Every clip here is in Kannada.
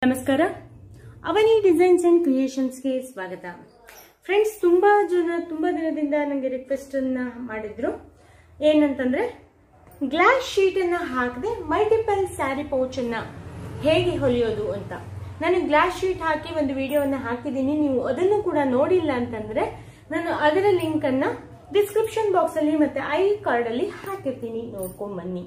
ನಮಸ್ಕಾರ ಅವನಿ ಡಿಸೈನ್ಸ್ ಅಂಡ್ ಕ್ರಿಯೇಷನ್ಸ್ ಗೆ ಸ್ವಾಗತ ಫ್ರೆಂಡ್ಸ್. ತುಂಬಾ ದಿನದಿಂದ ನನಗೆ ರಿಕ್ವೆಸ್ಟ್ ಅನ್ನ ಮಾಡಿದ್ರು ಏನಂತಂದ್ರೆ ಗ್ಲಾಸ್ ಶೀಟ್ ಅನ್ನ ಹಾಕದೆ ಮಲ್ಟಿಪಲ್ ಸ್ಯಾರಿ ಪೌಚ್ ಅನ್ನ ಹೇಗೆ ಹೊಲಿಯೋದು ಅಂತ. ನಾನು ಗ್ಲಾಸ್ ಶೀಟ್ ಹಾಕಿ ಒಂದು ವಿಡಿಯೋವನ್ನ ಹಾಕಿದ್ದೀನಿ. ನೀವು ಅದನ್ನು ಕೂಡ ನೋಡಿಲ್ಲ ಅಂತಂದ್ರೆ ನಾನು ಅದರ ಲಿಂಕ್ ಅನ್ನ ಡಿಸ್ಕ್ರಿಪ್ಷನ್ ಬಾಕ್ಸ್ ಅಲ್ಲಿ ಮತ್ತೆ ಐ ಕಾರ್ಡ್ ಅಲ್ಲಿ ಹಾಕಿರ್ತೀನಿ, ನೋಡ್ಕೊಂಡ್ ಬನ್ನಿ.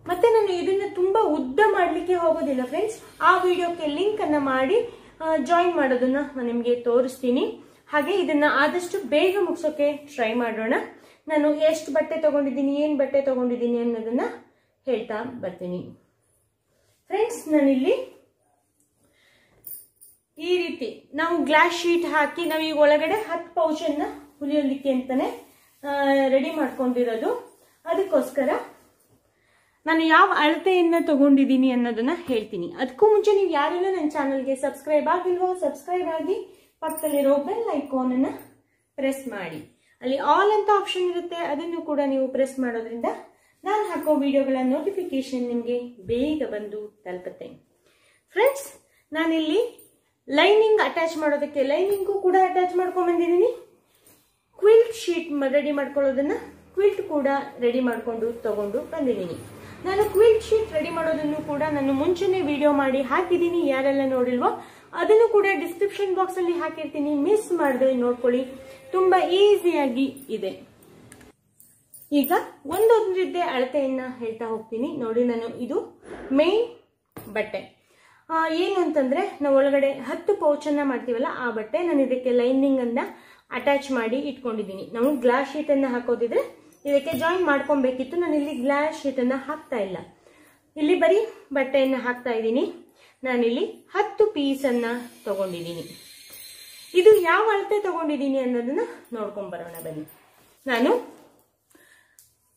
ಮತ್ತೆ ನಾನು ಇದನ್ನ ತುಂಬಾ ಉದ್ದ ಮಾಡ್ಲಿಕ್ಕೆ ಹೋಗೋದಿಲ್ಲ ಫ್ರೆಂಡ್ಸ್. ಆ ವಿಡಿಯೋಕ್ಕೆ ಲಿಂಕ್ ಅನ್ನ ಮಾಡಿ ಜಾಯಿನ್ ಮಾಡೋದನ್ನ ನಾನು ನಿಮ್ಗೆ ತೋರಿಸ್ತೀನಿ. ಹಾಗೆ ಇದನ್ನ ಆದಷ್ಟು ಬೇಗ ಮುಗಿಸೋಕೆ ಟ್ರೈ ಮಾಡೋಣ. ನಾನು ಎಷ್ಟು ಬಟ್ಟೆ ತಗೊಂಡಿದ್ದೀನಿ, ಏನ್ ಬಟ್ಟೆ ತಗೊಂಡಿದ್ದೀನಿ ಅನ್ನೋದನ್ನ ಹೇಳ್ತಾ ಬರ್ತೀನಿ ಫ್ರೆಂಡ್ಸ್. ನಾನಿಲ್ಲಿ ಈ ರೀತಿ ನಾವು ಗ್ಲಾಸ್ ಶೀಟ್ ಹಾಕಿ ನಾವು ಈಗ ಒಳಗಡೆ 10 ಪೌಚ್ ಅನ್ನ ಹುಲಿಯೋಲಿಕ್ಕೆ ಅಂತಾನೆ ರೆಡಿ ಮಾಡ್ಕೊಂಡಿರೋದು. ಅದಕ್ಕೋಸ್ಕರ ನಾನು ಯಾವ ಅಳತೆಯನ್ನ ತಗೊಂಡಿದ್ದೀನಿ ಅನ್ನೋದನ್ನ ಹೇಳ್ತೀನಿ. ಅದಕ್ಕೂ ಮುಂಚೆ ನೀವು ಯಾರೆಲ್ಲ ನನ್ನ ಚಾನಲ್ಗೆ ಸಬ್ಸ್ಕ್ರೈಬ್ ಆಗಿಲ್ವೋ ಸಬ್ಸ್ಕ್ರೈಬ್ ಆಗಿ ಪಕ್ಕದಲ್ಲಿರೋ ಬೆಲ್ ಐಕಾನ್ ಅನ್ನ ಪ್ರೆಸ್ ಮಾಡಿ. ಅಲ್ಲಿ ಆಲ್ ಅಂತ ಆಪ್ಷನ್ ಇರುತ್ತೆ, ಅದನ್ನು ಕೂಡ ನೀವು ಪ್ರೆಸ್ ಮಾಡೋದ್ರಿಂದ ನಾನು ಹಾಕೋ ವಿಡಿಯೋಗಳ ನೋಟಿಫಿಕೇಶನ್ ನಿಮಗೆ ಬೇಗ ಬಂದು ತಲುಪುತ್ತೆ ಫ್ರೆಂಡ್ಸ್. ನಾನಿಲ್ಲಿ ಲೈನಿಂಗ್ ಅಟ್ಯಾಚ್ ಮಾಡೋದಕ್ಕೆ ಲೈನಿಂಗು ಕೂಡ ಅಟ್ಯಾಚ್ ಮಾಡ್ಕೊಂಡ್ ಬಂದಿದ್ದೀನಿ. ಕ್ವಿಲ್ಟ್ ಶೀಟ್ ರೆಡಿ ಮಾಡ್ಕೊಳ್ಳೋದನ್ನ ಕ್ವಿಲ್ಟ್ ಕೂಡ ರೆಡಿ ಮಾಡ್ಕೊಂಡು ತಗೊಂಡು ಬಂದಿದ್ದೀನಿ. ನಾನು ಕ್ವಿಲ್ಟ್ ಶೀಟ್ ರೆಡಿ ಮಾಡೋದನ್ನು ಕೂಡ ನಾನು ಮುಂಚೆನೆ ವಿಡಿಯೋ ಮಾಡಿ ಹಾಕಿದ್ದೀನಿ. ಯಾರೆಲ್ಲ ನೋಡಿಲ್ವೋ ಅದನ್ನು ಕೂಡ ಡಿಸ್ಕ್ರಿಪ್ಷನ್ ಬಾಕ್ಸ್ ಅಲ್ಲಿ ಹಾಕಿರ್ತೀನಿ, ಮಿಸ್ ಮಾಡದೆ ನೋಡ್ಕೊಳ್ಳಿ. ತುಂಬಾ ಈಸಿಯಾಗಿ ಇದೆ. ಈಗ ಒಂದೊಂದಿದ್ದೆ ಅಳತೆಯನ್ನ ಹೇಳ್ತಾ ಹೋಗ್ತೀನಿ ನೋಡಿ. ನಾನು ಇದು ಮೇನ್ ಬಟ್ಟೆ ಏನು ಅಂತಂದ್ರೆ ನಾವು ಒಳಗಡೆ 10 ಪೌಚ್ ಅನ್ನ ಮಾಡ್ತೀವಲ್ಲ ಆ ಬಟ್ಟೆ. ನಾನು ಇದಕ್ಕೆ ಲೈನಿಂಗ್ ಅನ್ನ ಅಟ್ಯಾಚ್ ಮಾಡಿ ಇಟ್ಕೊಂಡಿದ್ದೀನಿ. ನಾವು ಗ್ಲಾಸ್ ಶೀಟ್ ಅನ್ನ ಹಾಕೋದಿದ್ರೆ ಇದಕ್ಕೆ ಜಾಯಿನ್ ಮಾಡ್ಕೊಬೇಕಿತ್ತು. ನಾನು ಇಲ್ಲಿ ಗ್ಲಾಸ್ ಶೀಟ್ ಅನ್ನ ಹಾಕ್ತಾ ಇಲ್ಲ, ಇಲ್ಲಿ ಬರೀ ಬಟ್ಟೆಯನ್ನ ಹಾಕ್ತಾ ಇದ್ದೀನಿ. ನಾನಿಲ್ಲಿ 10 ಪೀಸ್ ಅನ್ನ ತಗೊಂಡಿದ್ದೀನಿ. ಇದು ಯಾವ ಅಳತೆ ತಗೊಂಡಿದ್ದೀನಿ ಅನ್ನೋದನ್ನ ನೋಡ್ಕೊಂಡ್ ಬರೋಣ ಬನ್ನಿ. ನಾನು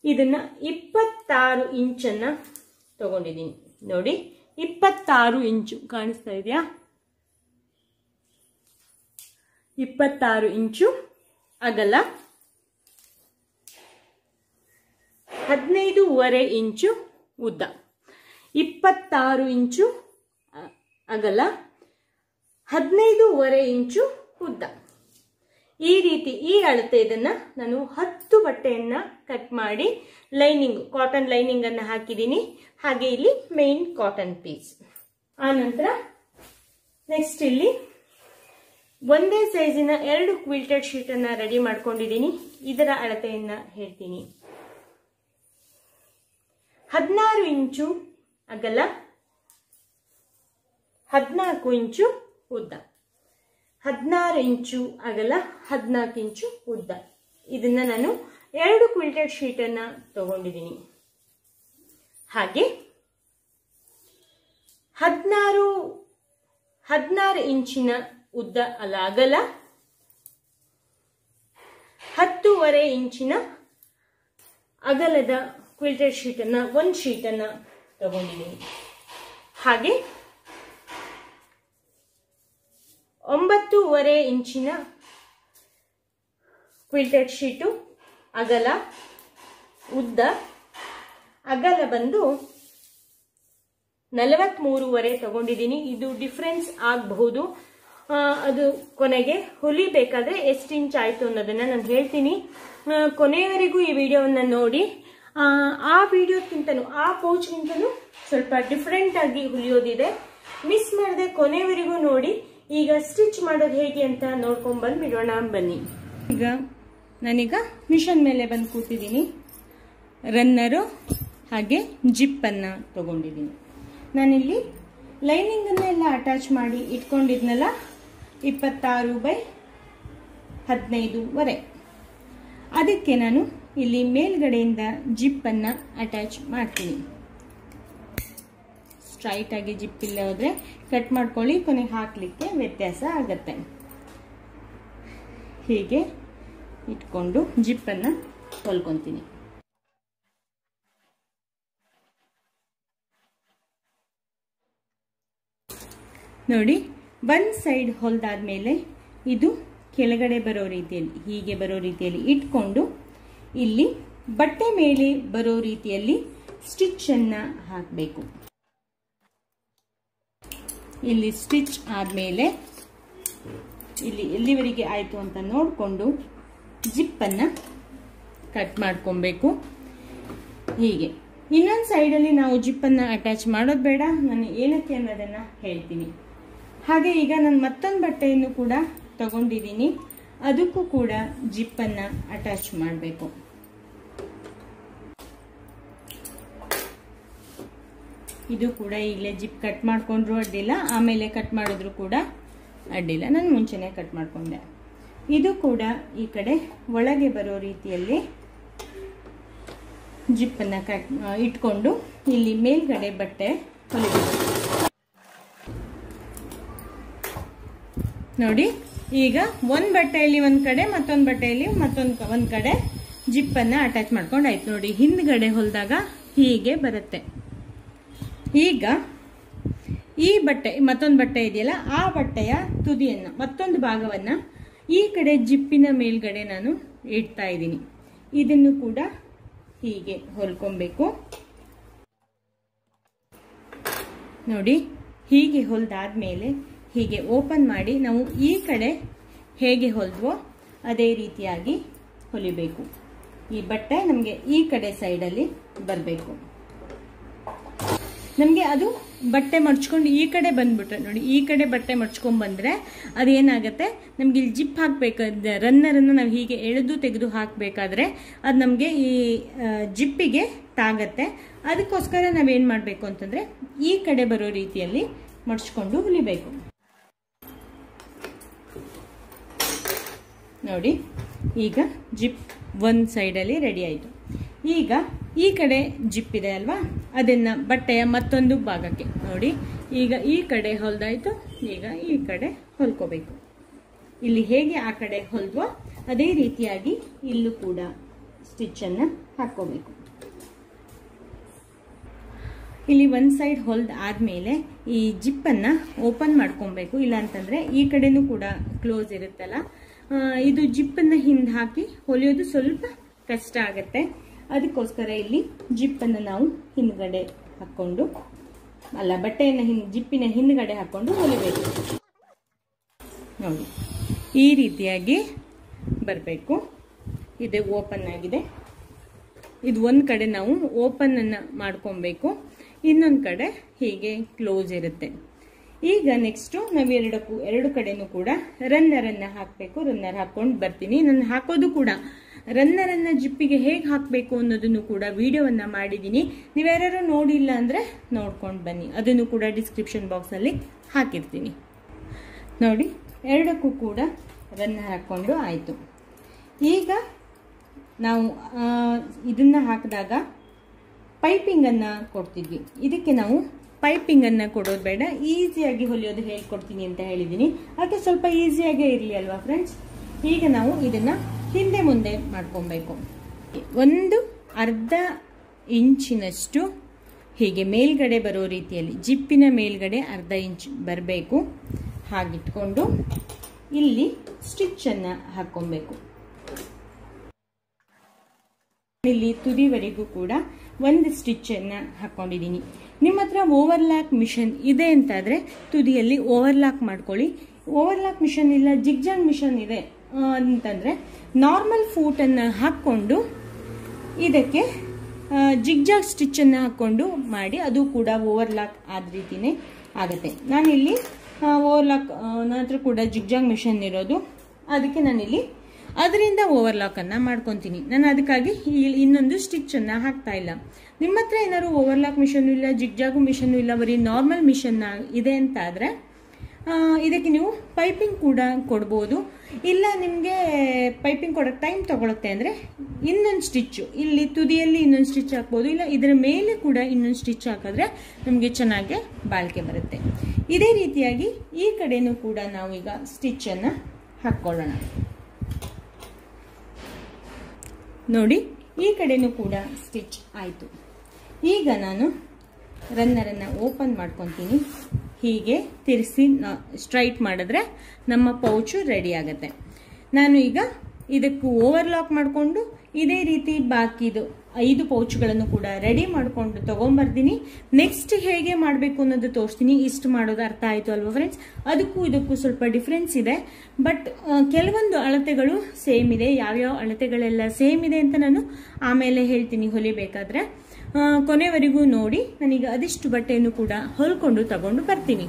ಇದನ್ನ 26 ಇಂಚನ್ನ ತಗೊಂಡಿದ್ದೀನಿ ನೋಡಿ. 26 ಇಂಚು ಕಾಣಿಸ್ತಾ ಇದೆಯಾ? 26 ಇಂಚು ಅಗಲ, 15.5 ಇಂಚು ಉದ್ದ. 26 ಇಂಚು ಅಗಲ, 15.5 ಇಂಚು ಉದ್ದ. ಈ ರೀತಿ ಈ ಅಳತೆ ಇದನ್ನ ನಾನು 10 ಬಟ್ಟೆಯನ್ನ ಕಟ್ ಮಾಡಿ ಲೈನಿಂಗ್ ಕಾಟನ್ ಲೈನಿಂಗ್ ಅನ್ನ ಹಾಕಿದ್ದೀನಿ. ಹಾಗೆ ಇಲ್ಲಿ ಮೇನ್ ಕಾಟನ್ ಪೀಸ್. ಆ ನಂತರ ನೆಕ್ಸ್ಟ್ ಇಲ್ಲಿ ಒಂದೇ ಸೈಜಿನ 2 ಕ್ವಿಲ್ಟೆಡ್ ಶೀಟ್ ಅನ್ನ ರೆಡಿ ಮಾಡ್ಕೊಂಡಿದ್ದೀನಿ. ಇದರ ಅಳತೆಯನ್ನ ಹೇಳ್ತೀನಿ. 16 ಇಂಚು ಅಗಲ, 14 ಇಂಚು ಉದ್ದ. 16 ಇಂಚು ಅಗಲ, 14 ಇಂಚು ಉದ್ದ. ಇದನ್ನ ನಾನು 2 ಕ್ವಿಲ್ಟೆಡ್ ಶೀಟ್ ಅನ್ನ ತಗೊಂಡಿದ್ದೀನಿ. ಹಾಗೆ 16 ಇಂಚಿನ ಉದ್ದ ಅಲ್ಲ ಅಗಲ, 10.5 ಇಂಚಿನ ಅಗಲದ ಕ್ವಿಲ್ಟೆಡ್ ಶೀಟ್ ಅನ್ನ ಒಂದು ಶೀಟ್ ಅನ್ನ ತಗೊಂಡಿದ್ದೀನಿ. ಹಾಗೆ 9.5 ಇಂಚಿನ ಕ್ವಿಲ್ಟೆಡ್ ಶೀಟು ಅಗಲ, ಉದ್ದ ಅಗಲ ಬಂದು 43.5 ತಗೊಂಡಿದ್ದೀನಿ. ಇದು ಡಿಫ್ರೆನ್ಸ್ ಆಗಬಹುದು, ಅದು ಕೊನೆಗೆ ಹೊಲಿಬೇಕಾದ್ರೆ ಎಷ್ಟು ಇಂಚ್ ಆಯ್ತು ಅನ್ನೋದನ್ನ ನಾನು ಹೇಳ್ತೀನಿ. ಕೊನೆಯವರೆಗೂ ಈ ವಿಡಿಯೋವನ್ನ ನೋಡಿ. ಆ ವಿಡಿಯೋಕ್ಕಿಂತಲೂ ಆ ಪೌಚ್ಗಿಂತಲೂ ಸ್ವಲ್ಪ ಡಿಫ್ರೆಂಟ್ ಆಗಿ ಹೊಲಿಯೋದಿದೆ. ಮಿಸ್ ಮಾಡದೆ ಕೊನೆಯವರೆಗೂ ನೋಡಿ. ಈಗ ಸ್ಟಿಚ್ ಮಾಡೋದು ಹೇಗೆ ಅಂತ ನೋಡ್ಕೊಂಡ್ ಬಂದ್ಬಿಡೋಣ ಬನ್ನಿ. ಈಗ ನಾನೀಗ ಮಿಷನ್ ಮೇಲೆ ಬಂದು ಕೂತಿದ್ದೀನಿ. ರನ್ನರು ಹಾಗೆ ಜಿಪ್ ಅನ್ನ ತಗೊಂಡಿದ್ದೀನಿ. ನಾನಿಲ್ಲಿ ಲೈನಿಂಗ್ ಅನ್ನೆಲ್ಲ ಅಟ್ಯಾಚ್ ಮಾಡಿ ಇಟ್ಕೊಂಡಿದ್ನಲ್ಲ 26/15.5. ಅದಕ್ಕೆ ನಾನು ಇಲ್ಲಿ ಮೇಲ್ಗಡೆಯಿಂದ ಜಿಪ್ ಅನ್ನ ಅಟ್ಯಾಚ್ ಮಾಡ್ತೀನಿ. ಸ್ಟ್ರೈಟ್ ಆಗಿ ಜಿಪ್ ಇಲ್ಲ ಹೋದ್ರೆ ಕಟ್ ಮಾಡ್ಕೊಳ್ಳಿ, ಕೊನೆಗೆ ಹಾಕ್ಲಿಕ್ಕೆ ವ್ಯತ್ಯಾಸ ಆಗತ್ತೆ. ಹೀಗೆ ಇಟ್ಕೊಂಡು ಜಿಪ್ ಅನ್ನ ಹೊಲ್ಕೊಂತೀನಿ. ನೋಡಿ, ಒಂದ್ ಸೈಡ್ ಹೊಲ್ದಾದ್ಮೇಲೆ ಇದು ಕೆಳಗಡೆ ಬರೋ ರೀತಿಯಲ್ಲಿ, ಹೀಗೆ ಬರೋ ರೀತಿಯಲ್ಲಿ ಇಟ್ಕೊಂಡು ಇಲ್ಲಿ ಬಟ್ಟೆ ಮೇಲೆ ಬರೋ ರೀತಿಯಲ್ಲಿ ಸ್ಟಿಚ್ ಅನ್ನ ಹಾಕಬೇಕು. ಇಲ್ಲಿ ಸ್ಟಿಚ್ ಆದಮೇಲೆ ಇಲ್ಲಿ ಎಲ್ಲಿವರೆಗೆ ಆಯಿತು ಅಂತ ನೋಡಿಕೊಂಡು ಜಿಪ್ಪನ್ನು ಕಟ್ ಮಾಡ್ಕೊಬೇಕು. ಹೀಗೆ ಇನ್ನೊಂದು ಸೈಡಲ್ಲಿ ನಾವು ಜಿಪ್ಪನ್ನು ಅಟ್ಯಾಚ್ ಮಾಡೋದು ಬೇಡ, ನಾನು ಏನಕ್ಕೆ ಅನ್ನೋದನ್ನು ಹೇಳ್ತೀನಿ. ಹಾಗೆ ಈಗ ನಾನು ಮತ್ತೊಂದು ಬಟ್ಟೆಯನ್ನು ಕೂಡ ತಗೊಂಡಿದ್ದೀನಿ, ಅದಕ್ಕೂ ಕೂಡ ಜಿಪ್ಪನ್ನು ಅಟ್ಯಾಚ್ ಮಾಡಬೇಕು. ಇದು ಕೂಡ ಈಗಲೇ ಜಿಪ್ ಕಟ್ ಮಾಡ್ಕೊಂಡ್ರು ಅಡ್ಡಿಲ್ಲ, ಆಮೇಲೆ ಕಟ್ ಮಾಡಿದ್ರು ಕೂಡ ಅಡ್ಡಿಲ್ಲ, ನಾನು ಮುಂಚೆನೇ ಕಟ್ ಮಾಡ್ಕೊಂಡೆ. ಇದು ಕೂಡ ಈ ಕಡೆ ಒಳಗೆ ಬರೋ ರೀತಿಯಲ್ಲಿ ಜಿಪ್ಪನ್ನು ಇಟ್ಕೊಂಡು ಇಲ್ಲಿ ಮೇಲ್ಗಡೆ ಬಟ್ಟೆ ಹೊಲಿಬೇಕು. ನೋಡಿ, ಈಗ ಒಂದು ಬಟ್ಟೆಯಲ್ಲಿ ಒಂದು ಕಡೆ, ಮತ್ತೊಂದು ಬಟ್ಟೆಯಲ್ಲಿ ಒಂದು ಕಡೆ ಜಿಪ್ಪನ್ನು ಅಟ್ಯಾಚ್ ಮಾಡ್ಕೊಂಡು ಆಯ್ತು. ನೋಡಿ, ಹಿಂದ್ಗಡೆ ಹೊಲಿದಾಗ ಹೀಗೆ ಬರುತ್ತೆ. ಈಗ ಈ ಬಟ್ಟೆ, ಮತ್ತೊಂದು ಬಟ್ಟೆ ಇದೆಯಲ್ಲ, ಆ ಬಟ್ಟೆಯ ತುದಿಯನ್ನು, ಮತ್ತೊಂದು ಭಾಗವನ್ನು ಈ ಕಡೆ ಜಿಪ್ಪಿನ ಮೇಲ್ಗಡೆ ನಾನು ಇಡ್ತಾ ಇದ್ದೀನಿ. ಇದನ್ನು ಕೂಡ ಹೀಗೆ ಹೊಲ್ಕೊಬೇಕು. ನೋಡಿ, ಹೀಗೆ ಹೊಲ್ದಾದ್ಮೇಲೆ ಹೀಗೆ ಓಪನ್ ಮಾಡಿ ನಾವು ಈ ಕಡೆ ಹೇಗೆ ಹೊಲಿದ್ವೋ ಅದೇ ರೀತಿಯಾಗಿ ಹೊಲಿಬೇಕು. ಈ ಬಟ್ಟೆ ನಮಗೆ ಈ ಕಡೆ ಸೈಡಲ್ಲಿ ಬರಬೇಕು. ನಮಗೆ ಅದು ಬಟ್ಟೆ ಮಡ್ಚ್ಕೊಂಡು ಈ ಕಡೆ ಬಂದ್ಬಿಟ್ರೆ, ನೋಡಿ ಈ ಕಡೆ ಬಟ್ಟೆ ಮಡ್ಚ್ಕೊಂಡ್ ಬಂದ್ರೆ ಅದೇನಾಗತ್ತೆ, ನಮ್ಗೆ ಇಲ್ಲಿ ಜಿಪ್ ಹಾಕ್ಬೇಕಾದ್ರೆ ರನ್ನರನ್ನು ನಾವು ಹೀಗೆ ಎಳೆದು ತೆಗೆದು ಹಾಕಬೇಕಾದ್ರೆ ಅದು ನಮಗೆ ಈ ಜಿಪ್ಪಿಗೆ ತಾಗತ್ತೆ. ಅದಕ್ಕೋಸ್ಕರ ನಾವೇನು ಮಾಡಬೇಕು ಅಂತಂದ್ರೆ ಈ ಕಡೆ ಬರೋ ರೀತಿಯಲ್ಲಿ ಮಡ್ಚ್ಕೊಂಡು ಹೊಲಿಬೇಕು. ನೋಡಿ, ಈಗ ಜಿಪ್ ಒಂದು ಸೈಡಲ್ಲಿ ರೆಡಿ ಆಯಿತು. ಈಗ ಈ ಕಡೆ ಜಿಪ್ ಇದೆ ಅಲ್ವಾ, ಅದನ್ನ ಬಟ್ಟೆಯ ಮತ್ತೊಂದು ಭಾಗಕ್ಕೆ ನೋಡಿ, ಈಗ ಈ ಕಡೆ ಹೊಲ್ದಾಯ್ತು, ಈಗ ಈ ಕಡೆ ಹೊಲ್ಕೋಬೇಕು. ಇಲ್ಲಿ ಹೇಗೆ ಆ ಕಡೆ ಹೊಲ್ದ್ವೋ ಅದೇ ರೀತಿಯಾಗಿ ಇಲ್ಲೂ ಕೂಡ ಸ್ಟಿಚ್ ಅನ್ನ ಹಾಕೋಬೇಕು. ಇಲ್ಲಿ ಒಂದು ಸೈಡ್ ಹೊಲ್ದ ಆದ್ಮೇಲೆ ಈ ಜಿಪ್ಪನ್ನ ಓಪನ್ ಮಾಡ್ಕೊಬೇಕು, ಇಲ್ಲ ಅಂತಂದ್ರೆ ಈ ಕಡೆನೂ ಕೂಡ ಕ್ಲೋಸ್ ಇರುತ್ತಲ್ಲ, ಇದು ಜಿಪ್ಪನ್ನ ಹಿಂದೆ ಹಾಕಿ ಹೊಲಿಯೋದು ಸ್ವಲ್ಪ ಕಷ್ಟ ಆಗತ್ತೆ. ಅದಕ್ಕೋಸ್ಕರ ಇಲ್ಲಿ ಜಿಪ್ಪನ್ನು ನಾವು ಹಿಂದ್ಗಡೆ ಹಾಕೊಂಡು, ಅಲ್ಲ ಬಟ್ಟೆಯನ್ನು ಜಿಪ್ಪಿನ ಹಿಂದ್ಗಡೆ ಹಾಕೊಂಡು ಹೊಲಿಬೇಕು. ನೋಡಿ, ಈ ರೀತಿಯಾಗಿ ಬರಬೇಕು. ಇದು ಓಪನ್ ಆಗಿದೆ, ಇದು ಒಂದು ಕಡೆ ನಾವು ಓಪನ್ ಅನ್ನ ಮಾಡ್ಕೊಬೇಕು, ಇನ್ನೊಂದು ಕಡೆ ಹೀಗೆ ಕ್ಲೋಸ್ ಇರುತ್ತೆ. ಈಗ ನೆಕ್ಸ್ಟು ನಾವು ಎರಡು ಕಡೆನೂ ಕೂಡ ರನ್ನರನ್ನ ಹಾಕಬೇಕು. ರನ್ನರ್ ಹಾಕೊಂಡು ಬರ್ತೀನಿ. ನಾನು ಹಾಕೋದು ಕೂಡ ರನ್ನರನ್ನ ಜಿಪ್ಪಿಗೆ ಹೇಗೆ ಹಾಕಬೇಕು ಅನ್ನೋದನ್ನು ಕೂಡ ವಿಡಿಯೋವನ್ನ ಮಾಡಿದ್ದೀನಿ. ನೀವ್ಯಾರು ನೋಡಿಲ್ಲ ಅಂದ್ರೆ ನೋಡ್ಕೊಂಡು ಬನ್ನಿ, ಅದನ್ನು ಕೂಡ ಡಿಸ್ಕ್ರಿಪ್ಷನ್ ಬಾಕ್ಸಲ್ಲಿ ಹಾಕಿರ್ತೀನಿ. ನೋಡಿ, ಎರಡಕ್ಕೂ ಕೂಡ ರನ್ನರ್ ಹಾಕೊಂಡು ಆಯಿತು. ಈಗ ನಾವು ಇದನ್ನ ಹಾಕಿದಾಗ ಪೈಪಿಂಗನ್ನು ಕೊಡ್ತಿದ್ವಿ, ಇದಕ್ಕೆ ನಾವು ಪೈಪಿಂಗನ್ನು ಕೊಡೋದು ಬೇಡ, ಈಸಿಯಾಗಿ ಹೊಲಿಯೋದು ಹೇಳ್ಕೊಡ್ತೀನಿ ಅಂತ ಹೇಳಿದ್ದೀನಿ. ಅದಕ್ಕೆ ಸ್ವಲ್ಪ ಈಸಿಯಾಗೇ ಇರಲಿ ಅಲ್ವಾ ಫ್ರೆಂಡ್ಸ್. ಈಗ ನಾವು ಇದನ್ನ ಹಿಂದೆ ಮುಂದೆ ಮಾಡ್ಕೊಬೇಕು. ಒಂದು ಅರ್ಧ ಇಂಚಿನಷ್ಟು ಹೀಗೆ ಮೇಲ್ಗಡೆ ಬರೋ ರೀತಿಯಲ್ಲಿ ಜಿಪ್ಪಿನ ಮೇಲ್ಗಡೆ ಅರ್ಧ ಇಂಚ್ ಬರಬೇಕು. ಹಾಗಿಟ್ಕೊಂಡು ಇಲ್ಲಿ ಸ್ಟಿಚ್ಚನ್ನು ಹಾಕೊಬೇಕು. ಇಲ್ಲಿ ತುದಿವರೆಗೂ ಕೂಡ ಒಂದು ಸ್ಟಿಚ್ಚನ್ನು ಹಾಕೊಂಡಿದ್ದೀನಿ. ನಿಮ್ಮ ಹತ್ರ ಓವರ್ಲಾಕ್ ಮಿಷನ್ ಇದೆ ಅಂತಾದರೆ ತುದಿಯಲ್ಲಿ ಓವರ್ಲಾಕ್ ಮಾಡ್ಕೊಳ್ಳಿ. ಓವರ್ಲಾಕ್ ಮಿಷನ್ ಇಲ್ಲ, ಜಿಗ್ಜಾಗ್ ಮಿಷನ್ ಇದೆ ಅಂತಂದರೆ ನಾರ್ಮಲ್ ಫೂಟನ್ನು ಹಾಕ್ಕೊಂಡು ಇದಕ್ಕೆ ಜಿಗ್ಜಾಗ್ ಸ್ಟಿಚ್ಚನ್ನು ಹಾಕ್ಕೊಂಡು ಮಾಡಿ, ಅದು ಕೂಡ ಓವರ್ಲಾಕ್ ಆದ ರೀತಿಯೇ ಆಗುತ್ತೆ. ನಾನಿಲ್ಲಿ ಓವರ್ಲಾಕ್, ನನ್ನ ಹತ್ರ ಕೂಡ ಜಿಗ್ಜಾಗ್ ಮಿಷನ್ ಇರೋದು, ಅದಕ್ಕೆ ನಾನಿಲ್ಲಿ ಅದರಿಂದ ಓವರ್ಲಾಕನ್ನು ಮಾಡ್ಕೊತೀನಿ. ನಾನು ಅದಕ್ಕಾಗಿ ಇನ್ನೊಂದು ಸ್ಟಿಚ್ಚನ್ನು ಹಾಕ್ತಾ ಇಲ್ಲ. ನಿಮ್ಮ ಹತ್ರ ಏನಾದ್ರು ಓವರ್ಲಾಕ್ ಮಿಷನ್ ಇಲ್ಲ, ಜಿಗ್ಜಾಗು ಮಿಷನ್ ಇಲ್ಲ, ಬರೀ ನಾರ್ಮಲ್ ಮಿಷನ್ ಇದೆ ಅಂತ ಆದರೆ ಇದಕ್ಕೆ ನೀವು ಪೈಪಿಂಗ್ ಕೂಡ ಕೊಡ್ಬೋದು. ಇಲ್ಲ ನಿಮಗೆ ಪೈಪಿಂಗ್ ಕೊಡೋಕ್ಕೆ ಟೈಮ್ ತಗೊಳುತ್ತೆ ಅಂದರೆ ಇನ್ನೊಂದು ಸ್ಟಿಚ್ಚು ಇಲ್ಲಿ ತುದಿಯಲ್ಲಿ ಇನ್ನೊಂದು ಸ್ಟಿಚ್ ಹಾಕ್ಬೋದು, ಇಲ್ಲ ಇದರ ಮೇಲೆ ಕೂಡ ಇನ್ನೊಂದು ಸ್ಟಿಚ್ ಹಾಕಿದ್ರೆ ನಮಗೆ ಚೆನ್ನಾಗಿ ಬಾಳಿಕೆ ಬರುತ್ತೆ. ಇದೇ ರೀತಿಯಾಗಿ ಈ ಕಡೆನೂ ಕೂಡ ನಾವು ಈಗ ಸ್ಟಿಚ್ಚನ್ನು ಹಾಕ್ಕೊಳ್ಳೋಣ. ನೋಡಿ, ಈ ಕಡೆನೂ ಕೂಡ ಸ್ಟಿಚ್ ಆಯಿತು. ಈಗ ನಾನು ರನ್ನರನ್ನು ಓಪನ್ ಮಾಡ್ಕೊತೀನಿ. ಹೀಗೆ ತಿರ್ಸಿ ಸ್ಟ್ರೈಟ್ ಮಾಡಿದ್ರೆ ನಮ್ಮ ಪೌಚು ರೆಡಿ ಆಗುತ್ತೆ. ನಾನು ಈಗ ಇದಕ್ಕೂ ಓವರ್ಲಾಕ್ ಮಾಡಿಕೊಂಡು ಇದೇ ರೀತಿ ಬಾಕಿದು 5 ಪೌಚ್ಗಳನ್ನು ಕೂಡ ರೆಡಿ ಮಾಡಿಕೊಂಡು ತಗೊಂಡ್ಬರ್ತೀನಿ. ನೆಕ್ಸ್ಟ್ ಹೇಗೆ ಮಾಡಬೇಕು ಅನ್ನೋದು ತೋರಿಸ್ತೀನಿ. ಇಷ್ಟು ಮಾಡೋದು ಅರ್ಥ ಆಯಿತು ಅಲ್ವಾ ಫ್ರೆಂಡ್ಸ್? ಅದಕ್ಕೂ ಇದಕ್ಕೂ ಸ್ವಲ್ಪ ಡಿಫ್ರೆನ್ಸ್ ಇದೆ, ಬಟ್ ಕೆಲವೊಂದು ಅಳತೆಗಳು ಸೇಮ್ ಇದೆ. ಯಾವ್ಯಾವ ಅಳತೆಗಳೆಲ್ಲ ಸೇಮ್ ಇದೆ ಅಂತ ನಾನು ಆಮೇಲೆ ಹೇಳ್ತೀನಿ ಹೊಲಿಬೇಕಾದ್ರೆ. ಕೊನೆವರೆಗೂ ನೋಡಿ. ನಾನೀಗ ಅದಿಷ್ಟು ಬಟ್ಟೆಯನ್ನು ಕೂಡ ಹೊಲ್ಕೊಂಡು ತಗೊಂಡು ಬರ್ತೀನಿ.